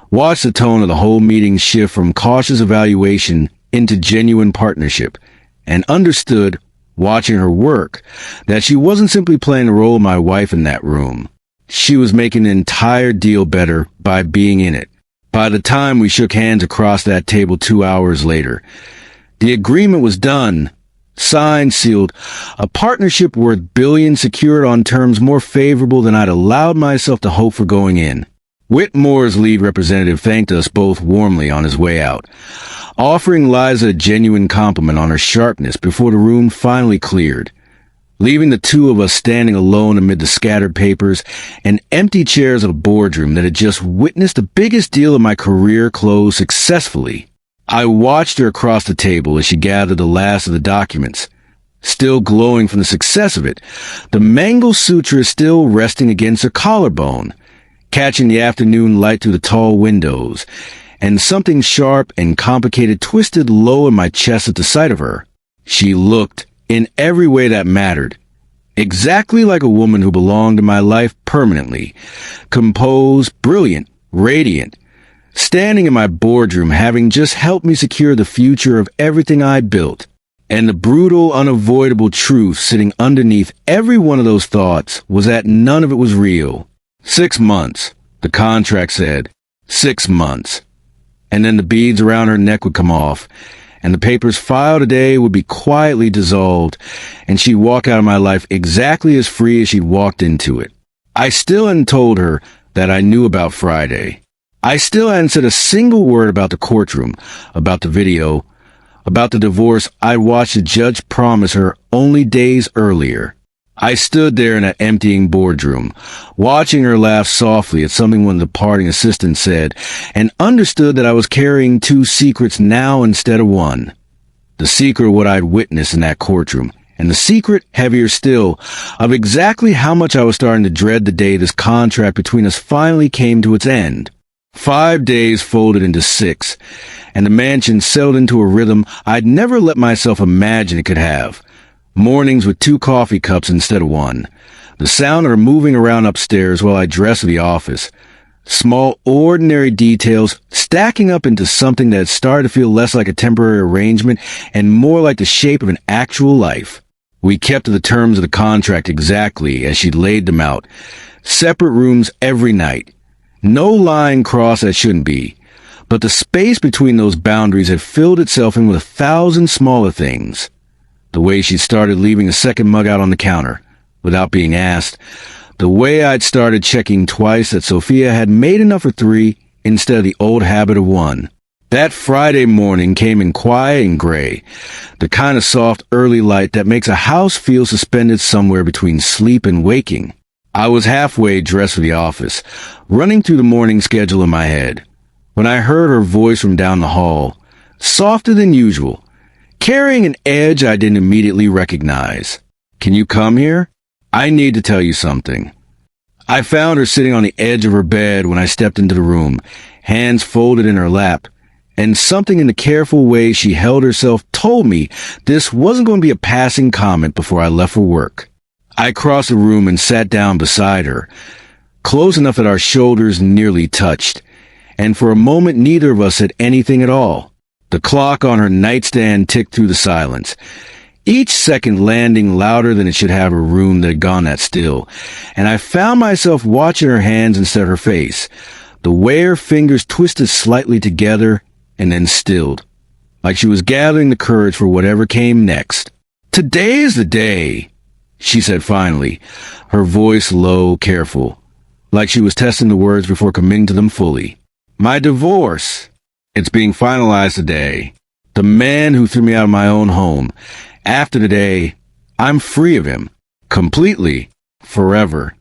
[SPEAKER 1] watched the tone of the whole meeting shift from cautious evaluation into genuine partnership, and understood, watching her work, that she wasn't simply playing the role of my wife in that room. She was making the entire deal better by being in it. By the time we shook hands across that table 2 hours later, the agreement was done, signed, sealed, a partnership worth billions secured on terms more favorable than I'd allowed myself to hope for going in. Whitmore's lead representative thanked us both warmly on his way out, offering Liza a genuine compliment on her sharpness before the room finally cleared, leaving the two of us standing alone amid the scattered papers and empty chairs of a boardroom that had just witnessed the biggest deal of my career close successfully. I watched her across the table as she gathered the last of the documents. Still glowing from the success of it, the Mangle Sutra is still resting against her collarbone, catching the afternoon light through the tall windows, and something sharp and complicated twisted low in my chest at the sight of her. She looked, in every way that mattered, exactly like a woman who belonged in my life permanently, composed, brilliant, radiant, standing in my boardroom having just helped me secure the future of everything I built, and the brutal, unavoidable truth sitting underneath every one of those thoughts was that none of it was real. 6 months, the contract said. 6 months. And then the beads around her neck would come off, and the papers filed today would be quietly dissolved, and she'd walk out of my life exactly as free as she'd walked into it. I still hadn't told her that I knew about Friday. I still hadn't said a single word about the courtroom, about the video, about the divorce I'd watched the judge promise her only days earlier. I stood there in that emptying boardroom, watching her laugh softly at something one of the departing assistants said, and understood that I was carrying 2 secrets now instead of one. The secret of what I'd witnessed in that courtroom, and the secret, heavier still, of exactly how much I was starting to dread the day this contract between us finally came to its end. 5 days folded into 6, and the mansion settled into a rhythm I'd never let myself imagine it could have. Mornings with 2 coffee cups instead of 1. The sound of her moving around upstairs while I dressed for the office. Small, ordinary details stacking up into something that had started to feel less like a temporary arrangement and more like the shape of an actual life. We kept to the terms of the contract exactly as she'd laid them out. Separate rooms every night. No line crossed that shouldn't be. But the space between those boundaries had filled itself in with 1,000 smaller things. The way she started leaving a second mug out on the counter, without being asked. The way I'd started checking twice that Sophia had made enough for 3 instead of the old habit of 1. That Friday morning came in quiet and gray, the kind of soft early light that makes a house feel suspended somewhere between sleep and waking. I was halfway dressed for the office, running through the morning schedule in my head, when I heard her voice from down the hall, softer than usual, carrying an edge I didn't immediately recognize. "Can you come here? I need to tell you something." I found her sitting on the edge of her bed when I stepped into the room, hands folded in her lap, and something in the careful way she held herself told me this wasn't going to be a passing comment before I left for work. I crossed the room and sat down beside her, close enough that our shoulders nearly touched, and for a moment neither of us said anything at all. The clock on her nightstand ticked through the silence, each second landing louder than it should have a room that had gone that still, and I found myself watching her hands instead of her face, the way her fingers twisted slightly together and then stilled, like she was gathering the courage for whatever came next. "Today is the day," she said finally, her voice low, careful, like she was testing the words before committing to them fully. "My divorce. It's being finalized today. The man who threw me out of my own home. After today, I'm free of him. Completely. Forever."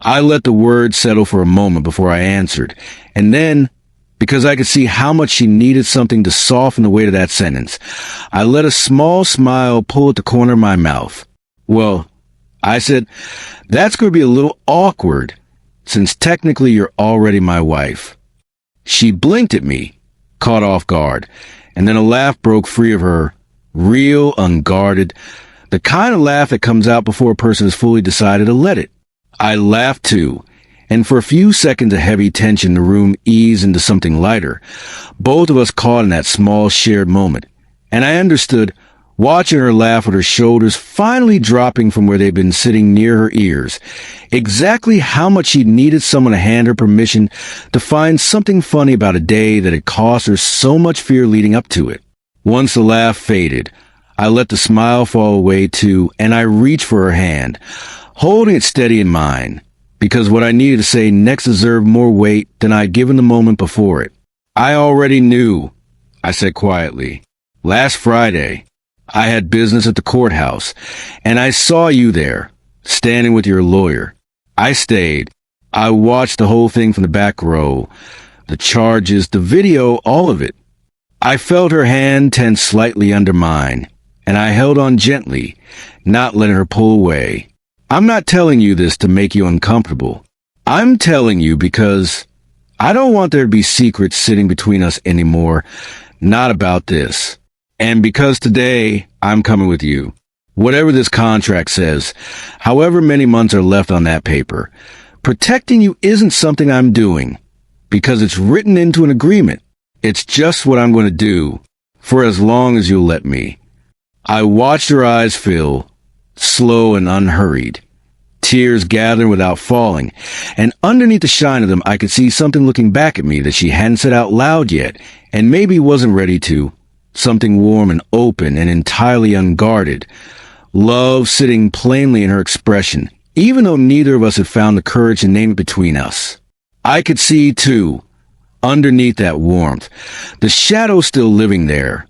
[SPEAKER 1] I let the words settle for a moment before I answered, and then, because I could see how much she needed something to soften the weight of that sentence, I let a small smile pull at the corner of my mouth. "Well," I said, "that's going to be a little awkward, since technically you're already my wife." She blinked at me, caught off guard, and then a laugh broke free of her, real, unguarded, the kind of laugh that comes out before a person has fully decided to let it. I laughed too, and for a few seconds of heavy tension the room eased into something lighter, both of us caught in that small shared moment, and I understood, watching her laugh with her shoulders finally dropping from where they'd been sitting near her ears, exactly how much she needed someone to hand her permission to find something funny about a day that had caused her so much fear leading up to it. Once the laugh faded, I let the smile fall away too, and I reached for her hand, holding it steady in mine, because what I needed to say next deserved more weight than I'd given the moment before it. "I already knew," I said quietly. "Last Friday, I had business at the courthouse, and I saw you there, standing with your lawyer. I stayed. I watched the whole thing from the back row, the charges, the video, all of it. I felt her hand tense slightly under mine, and I held on gently, not letting her pull away. I'm not telling you this to make you uncomfortable. I'm telling you because I don't want there to be secrets sitting between us anymore, not about this. And because today I'm coming with you. Whatever this contract says, however many months are left on that paper, protecting you isn't something I'm doing, because it's written into an agreement. It's just what I'm going to do, for as long as you'll let me." I watched her eyes fill, slow and unhurried, tears gathering without falling, and underneath the shine of them I could see something looking back at me that she hadn't said out loud yet, and maybe wasn't ready to, something warm and open and entirely unguarded, love sitting plainly in her expression, even though neither of us had found the courage to name it between us. I could see, too, underneath that warmth, the shadow still living there,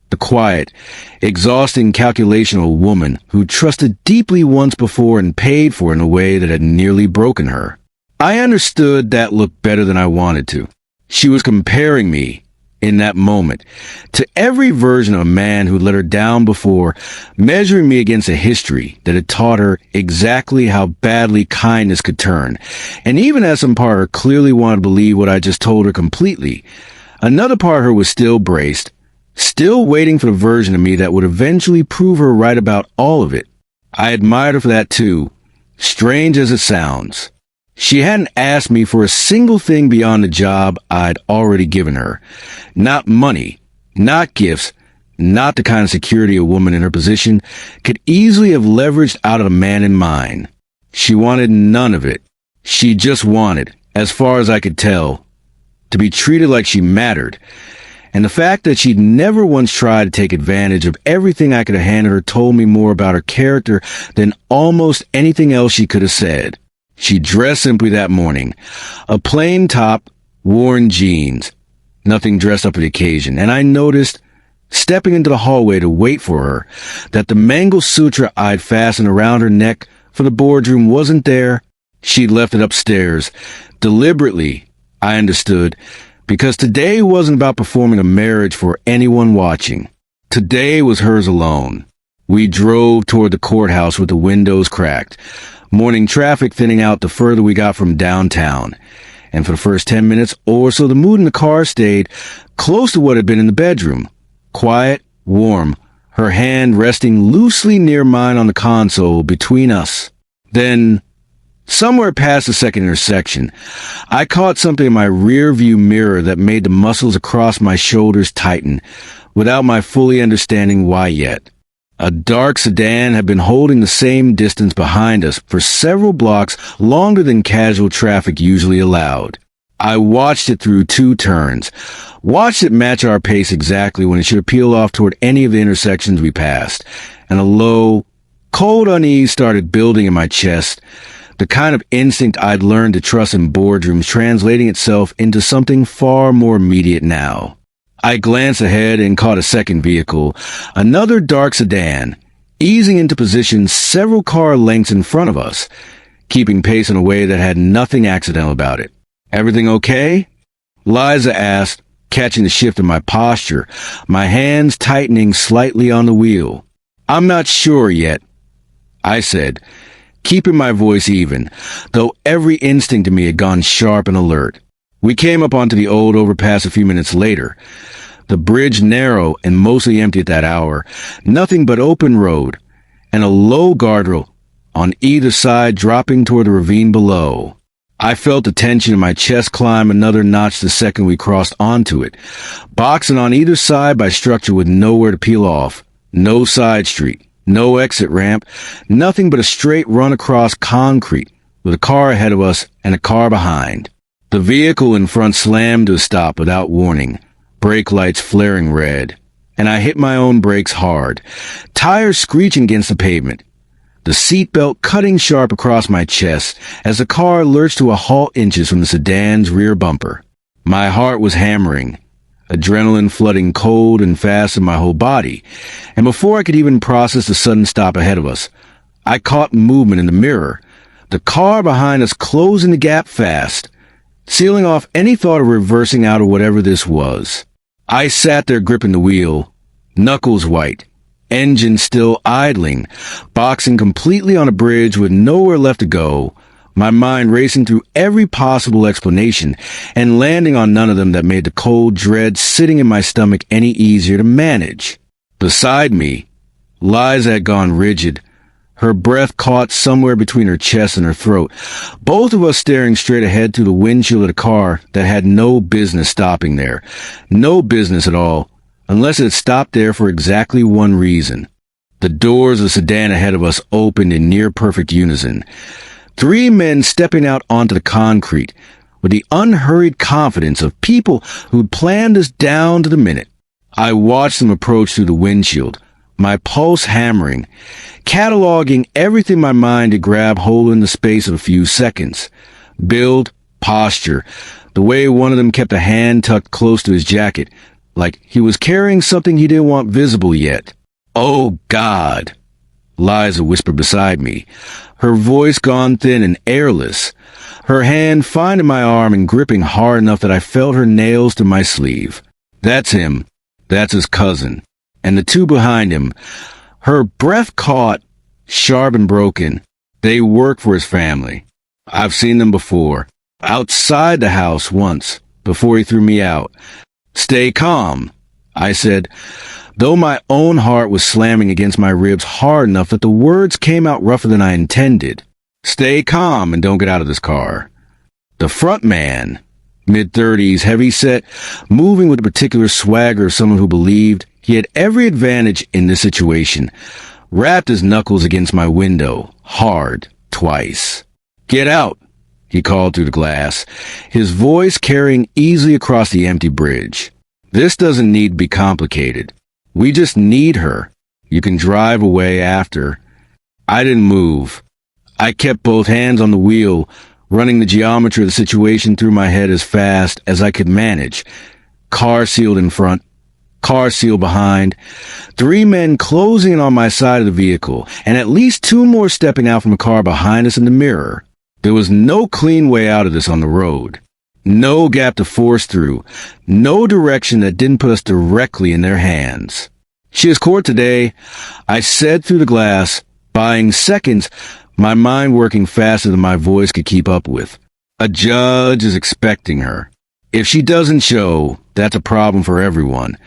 [SPEAKER 1] the quiet, exhausting calculational woman who trusted deeply once before and paid for in a way that had nearly broken her. I understood that look better than I wanted to. She was comparing me, in that moment, to every version of a man who let her down before, measuring me against a history that had taught her exactly how badly kindness could turn. And even as some part of her clearly wanted to believe what I just told her completely, another part of her was still braced, still waiting for the version of me that would eventually prove her right about all of it. I admired her for that too, strange as it sounds. She hadn't asked me for a single thing beyond the job I'd already given her. Not money, not gifts, not the kind of security a woman in her position could easily have leveraged out of a man in mine. She wanted none of it. She just wanted, as far as I could tell, to be treated like she mattered. And the fact that she'd never once tried to take advantage of everything I could have handed her told me more about her character than almost anything else she could have said. She dressed simply that morning. A plain top, worn jeans. Nothing dressed up for the occasion. And I noticed, stepping into the hallway to wait for her, that the Mangalsutra I'd fastened around her neck for the boardroom wasn't there. She'd left it upstairs. Deliberately, I understood, because today wasn't about performing a marriage for anyone watching. Today was hers alone. We drove toward the courthouse with the windows cracked, Morning traffic thinning out the further we got from downtown. And for the first 10 minutes or so, the mood in the car stayed close to what had been in the bedroom. Quiet, warm, her hand resting loosely near mine on the console between us. Then, somewhere past the second intersection, I caught something in my rear-view mirror that made the muscles across my shoulders tighten, without my fully understanding why yet. A dark sedan had been holding the same distance behind us for several blocks longer than casual traffic usually allowed. I watched it through 2 turns, watched it match our pace exactly when it should have peeled off toward any of the intersections we passed, and a low, cold unease started building in my chest, the kind of instinct I'd learned to trust in boardrooms translating itself into something far more immediate now. I glanced ahead and caught a second vehicle, another dark sedan, easing into position several car lengths in front of us, keeping pace in a way that had nothing accidental about it. "Everything okay?" Liza asked, catching the shift in my posture, my hands tightening slightly on the wheel. "I'm not sure yet," I said, keeping my voice even, though every instinct in me had gone sharp and alert. We came up onto the old overpass a few minutes later. The bridge narrow and mostly empty at that hour, nothing but open road, and a low guardrail on either side dropping toward the ravine below. I felt the tension in my chest climb another notch the second we crossed onto it, boxing on either side by structure with nowhere to peel off, no side street, no exit ramp, nothing but a straight run across concrete, with a car ahead of us and a car behind. The vehicle in front slammed to a stop without warning, brake lights flaring red, and I hit my own brakes hard, tires screeching against the pavement, the seatbelt cutting sharp across my chest as the car lurched to a halt inches from the sedan's rear bumper. My heart was hammering, adrenaline flooding cold and fast in my whole body, and before I could even process the sudden stop ahead of us, I caught movement in the mirror, the car behind us closing the gap fast, sealing off any thought of reversing out or whatever this was. I sat there gripping the wheel, knuckles white, engine still idling, boxing completely on a bridge with nowhere left to go, my mind racing through every possible explanation and landing on none of them that made the cold dread sitting in my stomach any easier to manage. Beside me, Liza had gone rigid, her breath caught somewhere between her chest and her throat, both of us staring straight ahead through the windshield of the car that had no business stopping there. No business at all, unless it had stopped there for exactly one reason. The doors of the sedan ahead of us opened in near-perfect unison. 3 men stepping out onto the concrete, with the unhurried confidence of people who'd planned us down to the minute. I watched them approach through the windshield, my pulse hammering, cataloging everything my mind had grabbed hold in the space of a few seconds. Build, posture, the way one of them kept a hand tucked close to his jacket, like he was carrying something he didn't want visible yet. "Oh, God," Liza whispered beside me, her voice gone thin and airless, her hand finding my arm and gripping hard enough that I felt her nails to my sleeve. "That's him. That's his cousin. And the 2 behind him." Her breath caught, sharp and broken. "They work for his family. I've seen them before. Outside the house once, before he threw me out." "Stay calm," I said, though my own heart was slamming against my ribs hard enough that the words came out rougher than I intended. "Stay calm and don't get out of this car." The front man, mid-30s, heavy-set, moving with a particular swagger of someone who believed he had every advantage in this situation, rapped his knuckles against my window, hard, twice. "Get out," he called through the glass, his voice carrying easily across the empty bridge. "This doesn't need to be complicated. We just need her. You can drive away after." I didn't move. I kept both hands on the wheel, running the geometry of the situation through my head as fast as I could manage. Car sealed in front, car sealed behind, 3 men closing in on my side of the vehicle, and at least 2 more stepping out from a car behind us in the mirror. There was no clean way out of this on the road. No gap to force through. No direction that didn't put us directly in their hands. "She is court today," I said through the glass, buying seconds my mind working faster than my voice could keep up with. A judge is expecting her. If she doesn't show, that's a problem for everyone,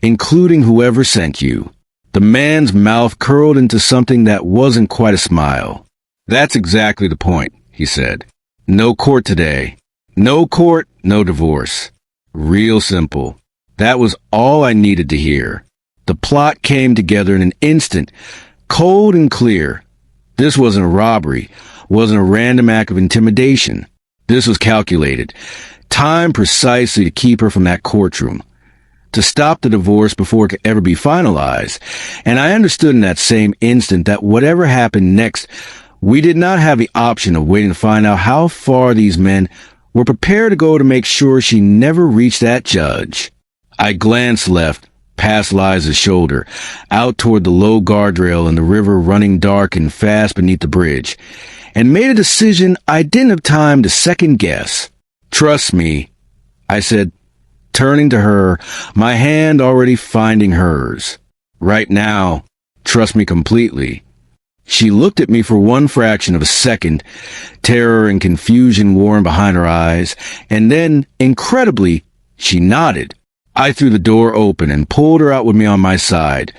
[SPEAKER 1] including whoever sent you. The man's mouth curled into something that wasn't quite a smile. That's exactly the point, he said. No court today. No court, no divorce. Real simple. That was all I needed to hear. The plot came together in an instant, cold and clear. This wasn't a robbery, wasn't a random act of intimidation. This was calculated, timed precisely to keep her from that courtroom, to stop the divorce before it could ever be finalized. And I understood in that same instant that whatever happened next, we did not have the option of waiting to find out how far these men were prepared to go to make sure she never reached that judge. I glanced left, past Liza's shoulder, out toward the low guardrail and the river running dark and fast beneath the bridge, and made a decision I didn't have time to second guess. Trust me, I said, turning to her, my hand already finding hers. Right now, trust me completely. She looked at me for one fraction of a second, terror and confusion warm behind her eyes, and then, incredibly, she nodded. I threw the door open and pulled her out with me on my side,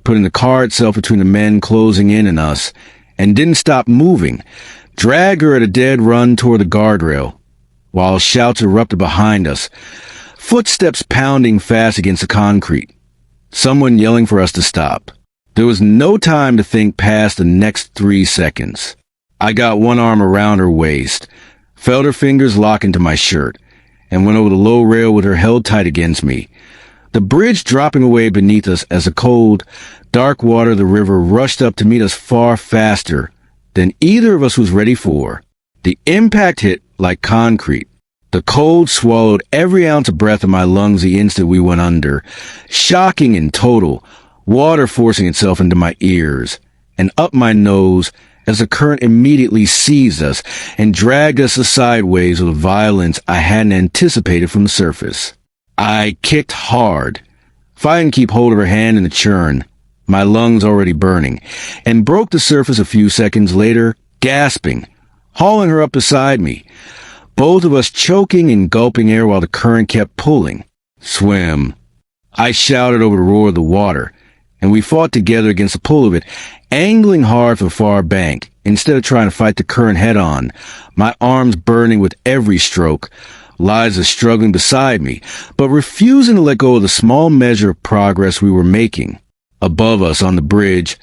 [SPEAKER 1] putting the car itself between the men closing in on us, and didn't stop moving, dragged her at a dead run toward the guardrail, while shouts erupted behind us, footsteps pounding fast against the concrete, someone yelling for us to stop. There was no time to think past the next 3 seconds. I got one arm around her waist, felt her fingers lock into my shirt, and went over the low rail with her held tight against me, the bridge dropping away beneath us as the cold, dark water of the river rushed up to meet us far faster than either of us was ready for. The impact hit like concrete. The cold swallowed every ounce of breath in my lungs the instant we went under, shocking and total, water forcing itself into my ears and up my nose as the current immediately seized us and dragged us sideways with a violence I hadn't anticipated from the surface. I kicked hard, fighting to keep hold of her hand in the churn, my lungs already burning, and broke the surface a few seconds later, gasping, hauling her up beside me, both of us choking and gulping air while the current kept pulling. Swim, I shouted over the roar of the water, and we fought together against the pull of it, angling hard for the far bank, instead of trying to fight the current head-on, my arms burning with every stroke, Liza struggling beside me, but refusing to let go of the small measure of progress we were making. Above us on the bridge,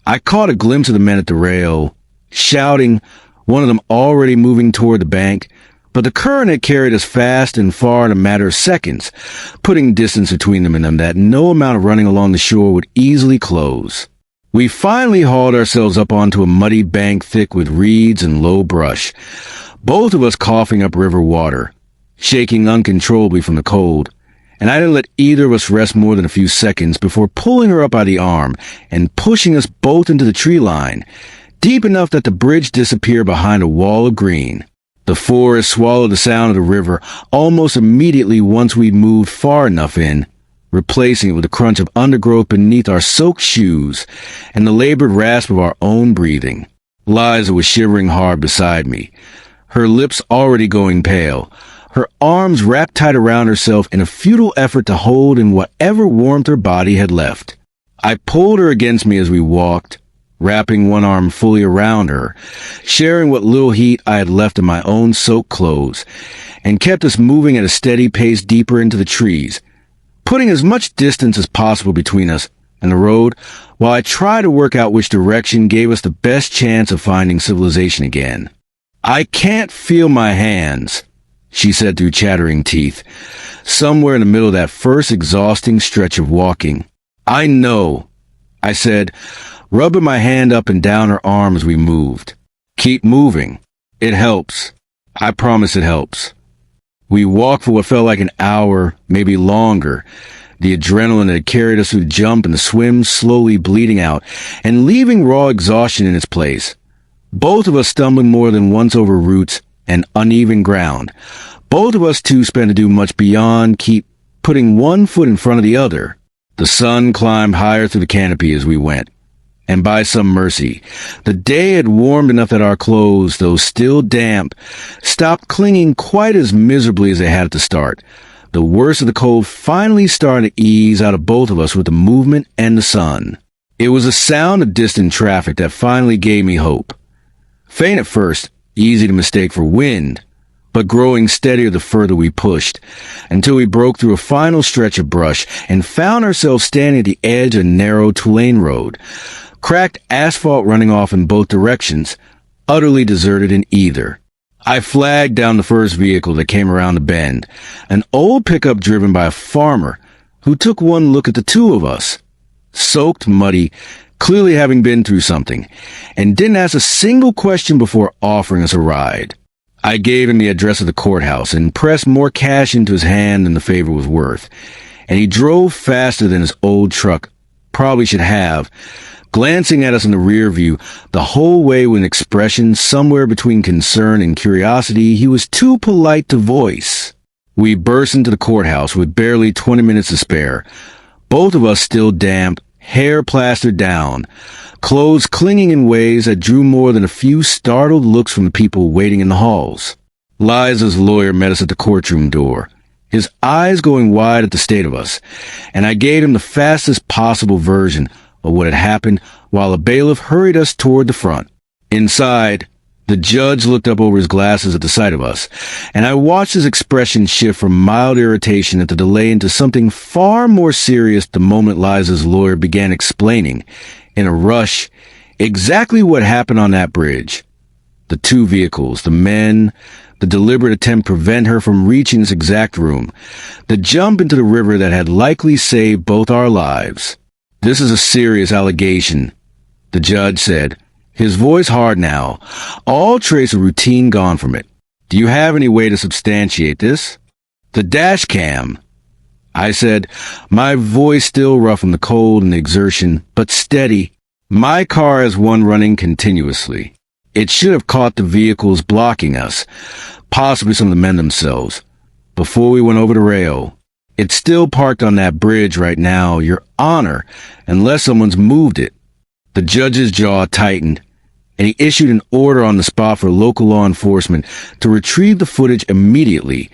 [SPEAKER 1] I caught a glimpse of the men at the rail, shouting, one of them already moving toward the bank, but the current had carried us fast and far in a matter of seconds, putting distance between them and them that no amount of running along the shore would easily close. We finally hauled ourselves up onto a muddy bank thick with reeds and low brush, both of us coughing up river water, shaking uncontrollably from the cold, and I didn't let either of us rest more than a few seconds before pulling her up by the arm and pushing us both into the tree line, deep enough that the bridge disappeared behind a wall of green. The forest swallowed the sound of the river almost immediately once we moved far enough in, replacing it with the crunch of undergrowth beneath our soaked shoes and the labored rasp of our own breathing. Liza was shivering hard beside me, her lips already going pale, her arms wrapped tight around herself in a futile effort to hold in whatever warmth her body had left. I pulled her against me as we walked, wrapping one arm fully around her, sharing what little heat I had left in my own soaked clothes, and kept us moving at a steady pace deeper into the trees, putting as much distance as possible between us and the road while I tried to work out which direction gave us the best chance of finding civilization again. I can't feel my hands, she said through chattering teeth, somewhere in the middle of that first exhausting stretch of walking. I know, I said, rubbing my hand up and down her arm as we moved. Keep moving. It helps. I promise it helps. We walked for what felt like an hour, maybe longer, the adrenaline that had carried us through the jump and the swim slowly bleeding out and leaving raw exhaustion in its place. Both of us stumbling more than once over roots and uneven ground. Both of us too spent to do much beyond keep putting one foot in front of the other. The sun climbed higher through the canopy as we went, And by some mercy, the day had warmed enough that our clothes, though still damp, stopped clinging quite as miserably as they had at the start. The worst of the cold finally started to ease out of both of us with the movement and the sun. It was the sound of distant traffic that finally gave me hope. Faint at first, easy to mistake for wind, but growing steadier the further we pushed, until we broke through a final stretch of brush and found ourselves standing at the edge of a narrow two-lane road. Cracked asphalt running off in both directions, utterly deserted in either. I flagged down the first vehicle that came around the bend, an old pickup driven by a farmer who took one look at the two of us, soaked, muddy, clearly having been through something, and didn't ask a single question before offering us a ride. I gave him the address of the courthouse and pressed more cash into his hand than the favor was worth, and he drove faster than his old truck probably should have, glancing at us in the rear view the whole way with an expression somewhere between concern and curiosity he was too polite to voice. We burst into the courthouse with barely 20 minutes to spare, both of us still damp, hair plastered down, clothes clinging in ways that drew more than a few startled looks from the people waiting in the halls. Liza's lawyer met us at the courtroom door, his eyes going wide at the state of us, and I gave him the fastest possible version of what had happened while a bailiff hurried us toward the front. Inside, the judge looked up over his glasses at the sight of us, and I watched his expression shift from mild irritation at the delay into something far more serious the moment Liza's lawyer began explaining, in a rush, exactly what happened on that bridge. The two vehicles, the men, the deliberate attempt to prevent her from reaching this exact room, the jump into the river that had likely saved both our lives. "This is a serious allegation," the judge said, his voice hard now, all trace of routine gone from it. "Do you have any way to substantiate this?" "The dash cam," I said, my voice still rough from the cold and the exertion, but steady. "My car has one running continuously. It should have caught the vehicles blocking us, possibly some of the men themselves, before we went over the rail. It's still parked on that bridge right now, Your Honor, unless someone's moved it." The judge's jaw tightened, and he issued an order on the spot for local law enforcement to retrieve the footage immediately,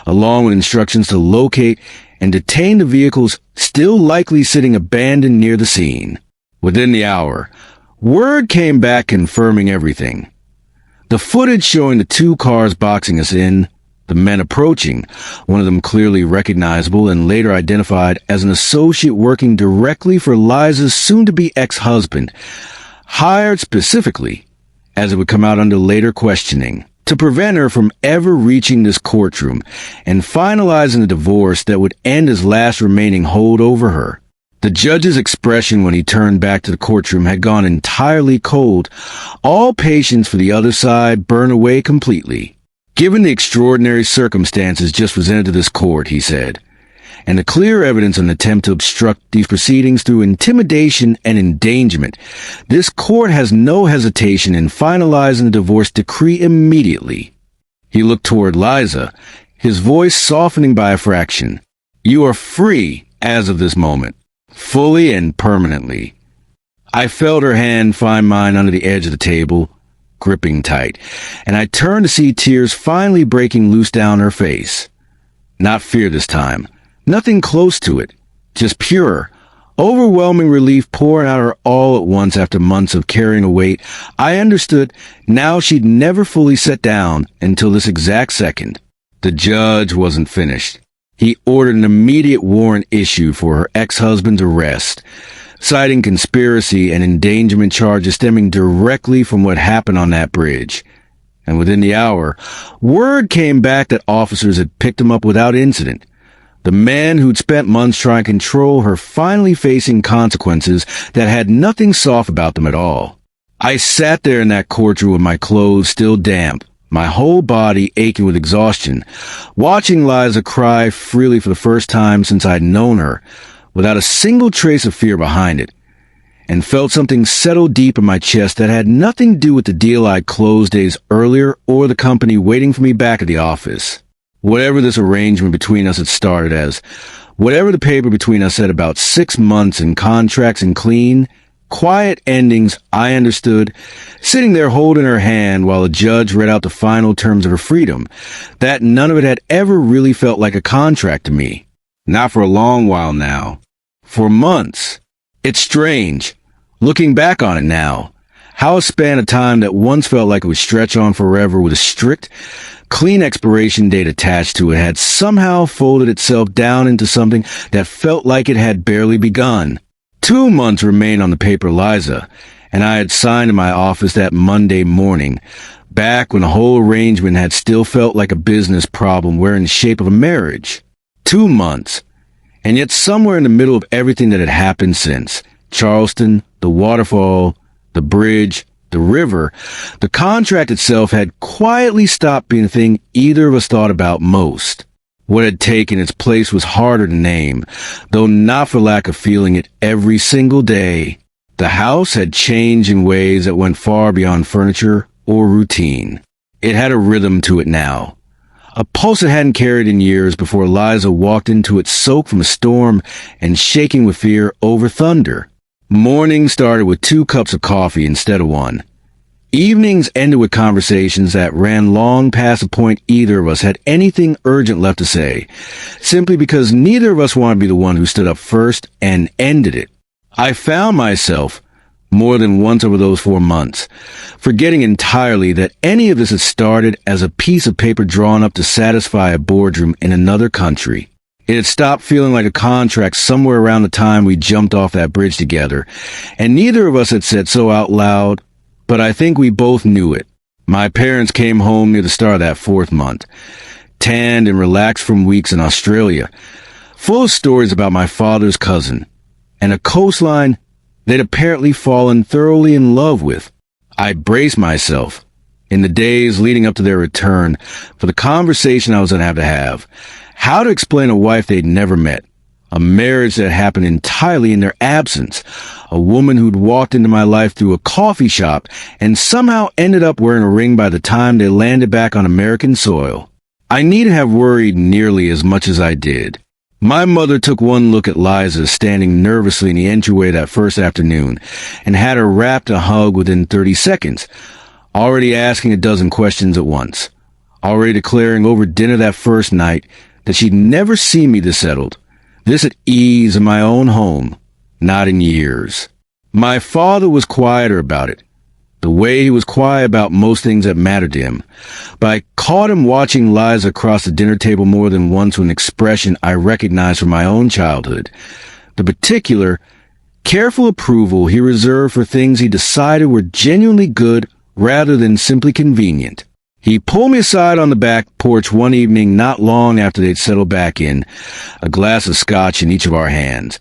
[SPEAKER 1] along with instructions to locate and detain the vehicles still likely sitting abandoned near the scene. Within the hour, word came back confirming everything. The footage showing the two cars boxing us in, the men approaching, one of them clearly recognizable and later identified as an associate working directly for Liza's soon-to-be ex-husband, hired specifically, as it would come out under later questioning, to prevent her from ever reaching this courtroom and finalizing a divorce that would end his last remaining hold over her. The judge's expression when he turned back to the courtroom had gone entirely cold, all patience for the other side burned away completely. "Given the extraordinary circumstances just presented to this court," he said, "and the clear evidence of an attempt to obstruct these proceedings through intimidation and endangerment, this court has no hesitation in finalizing the divorce decree immediately." He looked toward Liza, his voice softening by a fraction. "You are free as of this moment, fully and permanently." I felt her hand find mine under the edge of the table, gripping tight, and I turned to see tears finally breaking loose down her face. Not fear this time, nothing close to it, just pure, overwhelming relief pouring out her all at once after months of carrying a weight I understood now she'd never fully set down until this exact second. The judge wasn't finished. He ordered an immediate warrant issued for her ex-husband's arrest, citing conspiracy and endangerment charges stemming directly from what happened on that bridge. And within the hour, word came back that officers had picked him up without incident. The man who'd spent months trying to control her finally facing consequences that had nothing soft about them at all. I sat there in that courtroom with my clothes still damp, my whole body aching with exhaustion, watching Liza cry freely for the first time since I'd known her, without a single trace of fear behind it, and felt something settle deep in my chest that had nothing to do with the deal I'd closed days earlier or the company waiting for me back at the office. Whatever this arrangement between us had started as, whatever the paper between us said about 6 months and contracts and clean, Quiet endings, I understood, sitting there holding her hand while a judge read out the final terms of her freedom. That none of it had ever really felt like a contract to me. Not for a long while now. For months. It's strange, looking back on it now, how a span of time that once felt like it would stretch on forever with a strict, clean expiration date attached to it had somehow folded itself down into something that felt like it had barely begun. 2 months remained on the paper Liza, and I had signed in my office that Monday morning, back when the whole arrangement had still felt like a business problem wearing the shape of a marriage. 2 months. And yet somewhere in the middle of everything that had happened since, Charleston, the waterfall, the bridge, the river, the contract itself had quietly stopped being the thing either of us thought about most. What had taken its place was harder to name, though not for lack of feeling it every single day. The house had changed in ways that went far beyond furniture or routine. It had a rhythm to it now. A pulse it hadn't carried in years before Liza walked into it soaked from a storm and shaking with fear over thunder. Mornings started with 2 cups of coffee instead of 1. Evenings ended with conversations that ran long past the point either of us had anything urgent left to say, simply because neither of us wanted to be the one who stood up first and ended it. I found myself, more than once over those 4 months, forgetting entirely that any of this had started as a piece of paper drawn up to satisfy a boardroom in another country. It had stopped feeling like a contract somewhere around the time we jumped off that bridge together, and neither of us had said so out loud, but I think we both knew it. My parents came home near the start of that 4th month, tanned and relaxed from weeks in Australia, full of stories about my father's cousin, and a coastline they'd apparently fallen thoroughly in love with. I braced myself, in the days leading up to their return, for the conversation I was going to have. How to explain a wife they'd never met, a marriage that happened entirely in their absence, a woman who'd walked into my life through a coffee shop and somehow ended up wearing a ring by the time they landed back on American soil. I needn't have worried nearly as much as I did. My mother took one look at Liza standing nervously in the entryway that first afternoon and had her wrapped a hug within 30 seconds, already asking a dozen questions at once, already declaring over dinner that first night that she'd never seen me this settled, this at ease in my own home, not in years. My father was quieter about it, the way he was quiet about most things that mattered to him, but I caught him watching Liza across the dinner table more than once with an expression I recognized from my own childhood, the particular, careful approval he reserved for things he decided were genuinely good rather than simply convenient. He pulled me aside on the back porch one evening not long after they'd settled back in, a glass of scotch in each of our hands,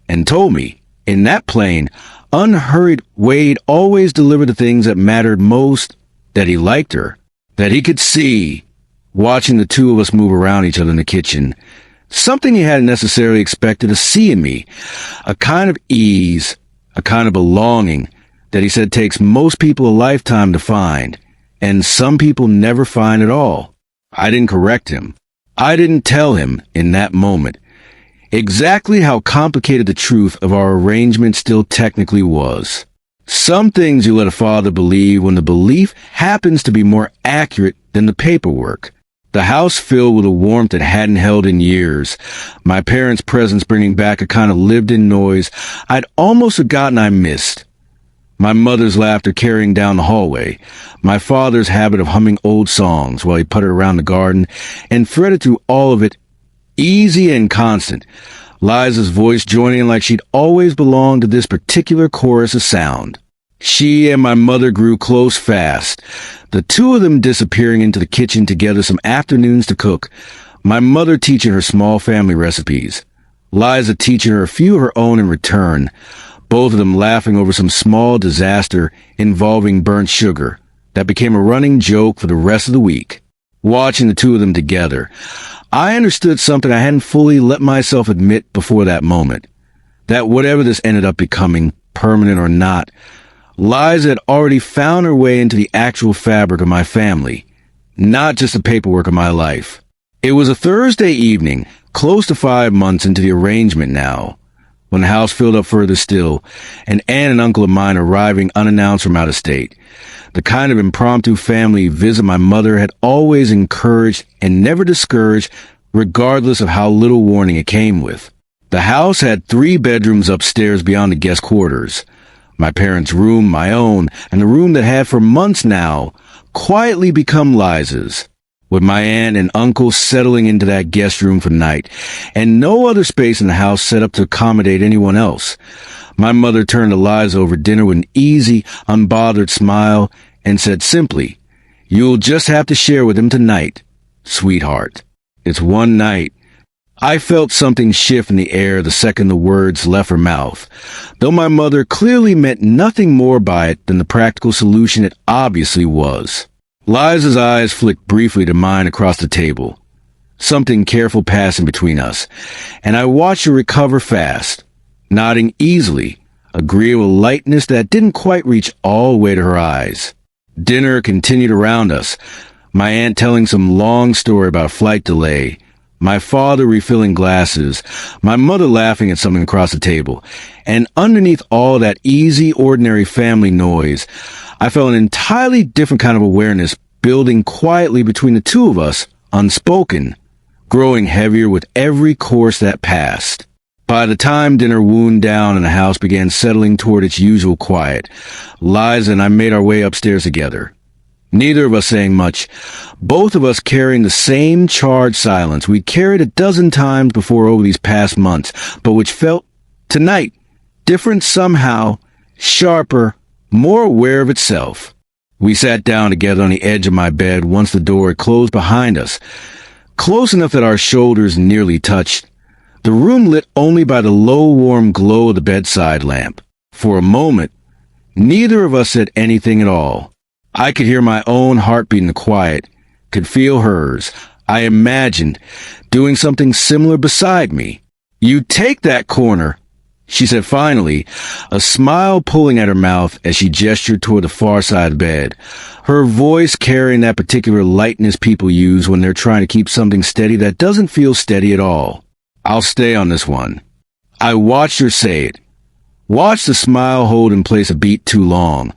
[SPEAKER 1] and told me, in that plain, unhurried way he'd always delivered the things that mattered most, that he liked her, that he could see, watching the two of us move around each other in the kitchen, something he hadn't necessarily expected to see in me, a kind of ease, a kind of belonging that he said takes most people a lifetime to find, and some people never find at all. I didn't correct him. I didn't tell him, in that moment, exactly how complicated the truth of our arrangement still technically was. Some things you let a father believe when the belief happens to be more accurate than the paperwork. The house filled with a warmth that hadn't held in years, my parents' presence bringing back a kind of lived-in noise I'd almost forgotten I missed. My mother's laughter carrying down the hallway, my father's habit of humming old songs while he puttered around the garden, and threaded through all of it, easy and constant, Liza's voice joining in like she'd always belonged to this particular chorus of sound. She and my mother grew close fast, the two of them disappearing into the kitchen together some afternoons to cook, my mother teaching her small family recipes, Liza teaching her a few of her own in return, both of them laughing over some small disaster involving burnt sugar that became a running joke for the rest of the week. Watching the two of them together, I understood something I hadn't fully let myself admit before that moment, that whatever this ended up becoming, permanent or not, Liza had already found her way into the actual fabric of my family, not just the paperwork of my life. It was a Thursday evening, close to 5 months into the arrangement now. when the house filled up further still, an aunt and uncle of mine arriving unannounced from out of state. The kind of impromptu family visit my mother had always encouraged and never discouraged, regardless of how little warning it came with. The house had 3 bedrooms upstairs beyond the guest quarters. My parents' room, my own, and the room that had for months now quietly become Liza's, with my aunt and uncle settling into that guest room for the night, and no other space in the house set up to accommodate anyone else. My mother turned to Liza over dinner with an easy, unbothered smile and said simply, "You'll just have to share with him tonight, sweetheart. It's one night." I felt something shift in the air the second the words left her mouth, though my mother clearly meant nothing more by it than the practical solution it obviously was. Liza's eyes flicked briefly to mine across the table, something careful passing between us, and I watched her recover fast, nodding easily, agreeing with lightness that didn't quite reach all the way to her eyes. Dinner continued around us, my aunt telling some long story about a flight delay, my father refilling glasses, my mother laughing at something across the table, and underneath all that easy, ordinary family noise, I felt an entirely different kind of awareness building quietly between the two of us, unspoken, growing heavier with every course that passed. By the time dinner wound down and the house began settling toward its usual quiet, Liza and I made our way upstairs together. Neither of us saying much, both of us carrying the same charged silence we'd carried a dozen times before over these past months, but which felt, tonight, different somehow, sharper, more aware of itself. We sat down together on the edge of my bed once the door had closed behind us, close enough that our shoulders nearly touched, the room lit only by the low, warm glow of the bedside lamp. For a moment, neither of us said anything at all. I could hear my own heartbeat in the quiet, could feel hers. I imagined doing something similar beside me. "You take that corner," she said finally, a smile pulling at her mouth as she gestured toward the far side of the bed, her voice carrying that particular lightness people use when they're trying to keep something steady that doesn't feel steady at all. "I'll stay on this one." I watched her say it. Watched the smile hold in place a beat too long.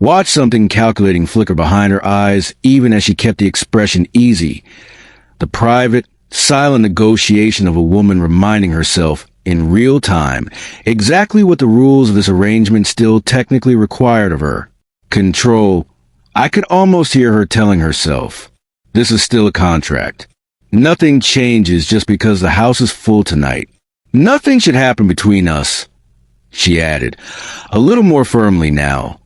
[SPEAKER 1] Watched something calculating flicker behind her eyes even as she kept the expression easy. The private, silent negotiation of a woman reminding herself, in real time, exactly what the rules of this arrangement still technically required of her. Control. I could almost hear her telling herself, "This is still a contract. Nothing changes just because the house is full tonight. Nothing should happen between us," she added, a little more firmly now,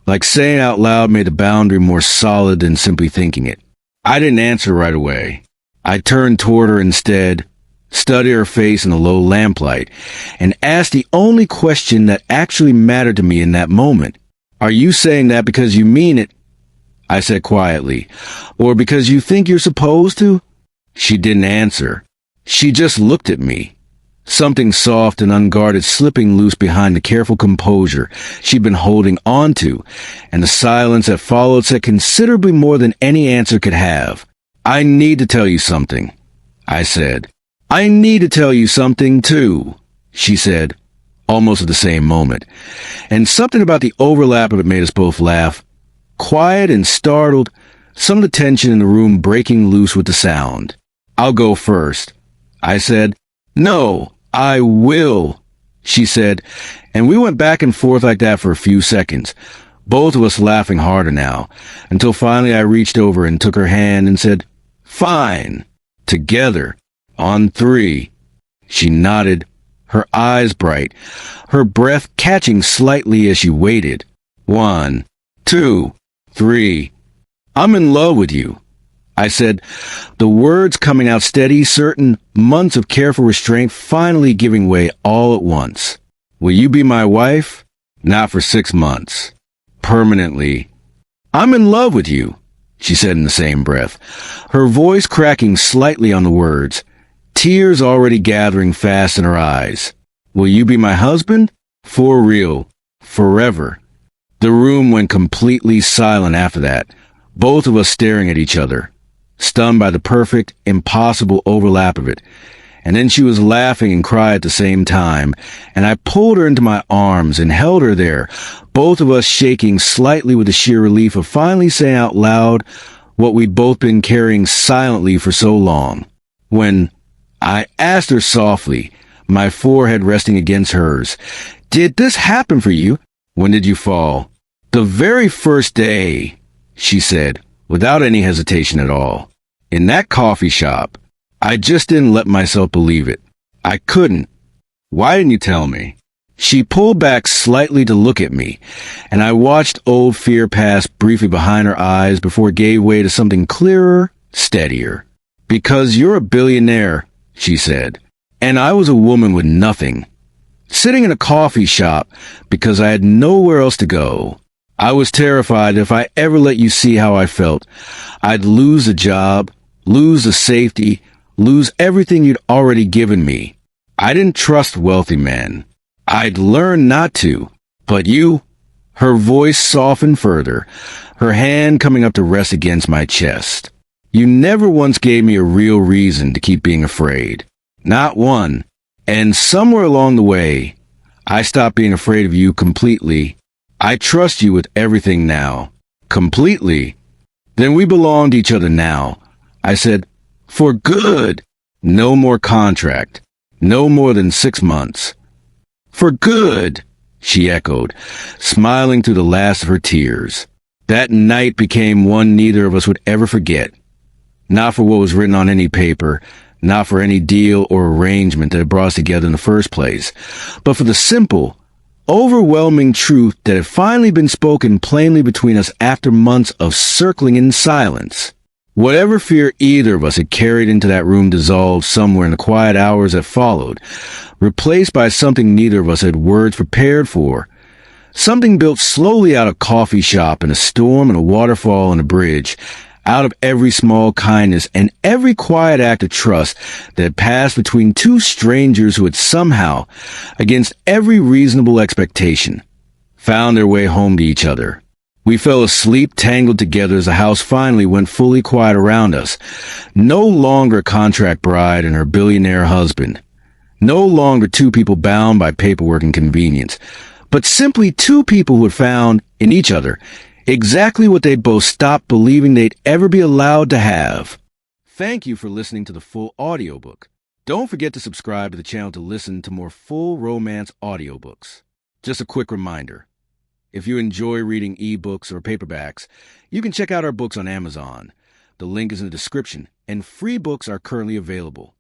[SPEAKER 1] like saying out loud made the boundary more solid than simply thinking it. I didn't answer right away. I turned toward her instead, studied her face in the low lamplight, and asked the only question that actually mattered to me in that moment. "Are you saying that because you mean it?" I said quietly. "Or because you think you're supposed to?" She didn't answer. She just looked at me. Something soft and unguarded slipping loose behind the careful composure she'd been holding on to, and the silence that followed said considerably more than any answer could have. "I need to tell you something," I said. "I need to tell you something, too," she said, almost at the same moment. And something about the overlap of it made us both laugh. Quiet and startled, some of the tension in the room breaking loose with the sound. "I'll go first," I said. "No, I will," she said, and we went back and forth like that for a few seconds, both of us laughing harder now, until finally I reached over and took her hand and said, "Fine, together, on 3. She nodded, her eyes bright, her breath catching slightly as she waited. 1, 2, 3. "I'm in love with you," I said, the words coming out steady, certain, months of careful restraint finally giving way all at once. "Will you be my wife?" "Not for 6 months. Permanently." "I'm in love with you," she said in the same breath, her voice cracking slightly on the words, tears already gathering fast in her eyes. "Will you be my husband?" "For real. Forever." The room went completely silent after that, both of us staring at each other, stunned by the perfect, impossible overlap of it, And then she was laughing and cried at the same time, and I pulled her into my arms and held her there, both of us shaking slightly with the sheer relief of finally saying out loud what we'd both been carrying silently for so long. When I asked her softly, my forehead resting against hers, "Did this happen for you? When did you fall?" "The very first day," she said, without any hesitation at all. "In that coffee shop. I just didn't let myself believe it. I couldn't. Why didn't you tell me?" She pulled back slightly to look at me, and I watched old fear pass briefly behind her eyes before it gave way to something clearer, steadier. "Because you're a billionaire," she said, "and I was a woman with nothing. Sitting in a coffee shop because I had nowhere else to go. I was terrified that if I ever let you see how I felt, I'd lose the job, lose the safety, lose everything you'd already given me. I didn't trust wealthy men. I'd learned not to. But you," her voice softened further, her hand coming up to rest against my chest, "you never once gave me a real reason to keep being afraid. Not one. And somewhere along the way, I stopped being afraid of you completely. I trust you with everything now. Completely. Then we belong to each other now." I said, "For good. No more contract. No more than 6 months." "For good," she echoed, smiling through the last of her tears. That night became one neither of us would ever forget. Not for what was written on any paper, not for any deal or arrangement that had brought us together in the first place, but for the simple, overwhelming truth that had finally been spoken plainly between us after months of circling in silence. Whatever fear either of us had carried into that room dissolved somewhere in the quiet hours that followed, replaced by something neither of us had words prepared for. Something built slowly out of a coffee shop and a storm and a waterfall and a bridge, out of every small kindness and every quiet act of trust that had passed between two strangers who had somehow, against every reasonable expectation, found their way home to each other. We fell asleep tangled together as the house finally went fully quiet around us. No longer a contract bride and her billionaire husband. No longer two people bound by paperwork and convenience, but simply two people who had found, in each other, exactly what they'd both stopped believing they'd ever be allowed to have. Thank you for listening to the full audiobook. Don't forget to subscribe to the channel to listen to more full romance audiobooks. Just a quick reminder. If you enjoy reading ebooks or paperbacks, you can check out our books on Amazon. The link is in the description, and free books are currently available.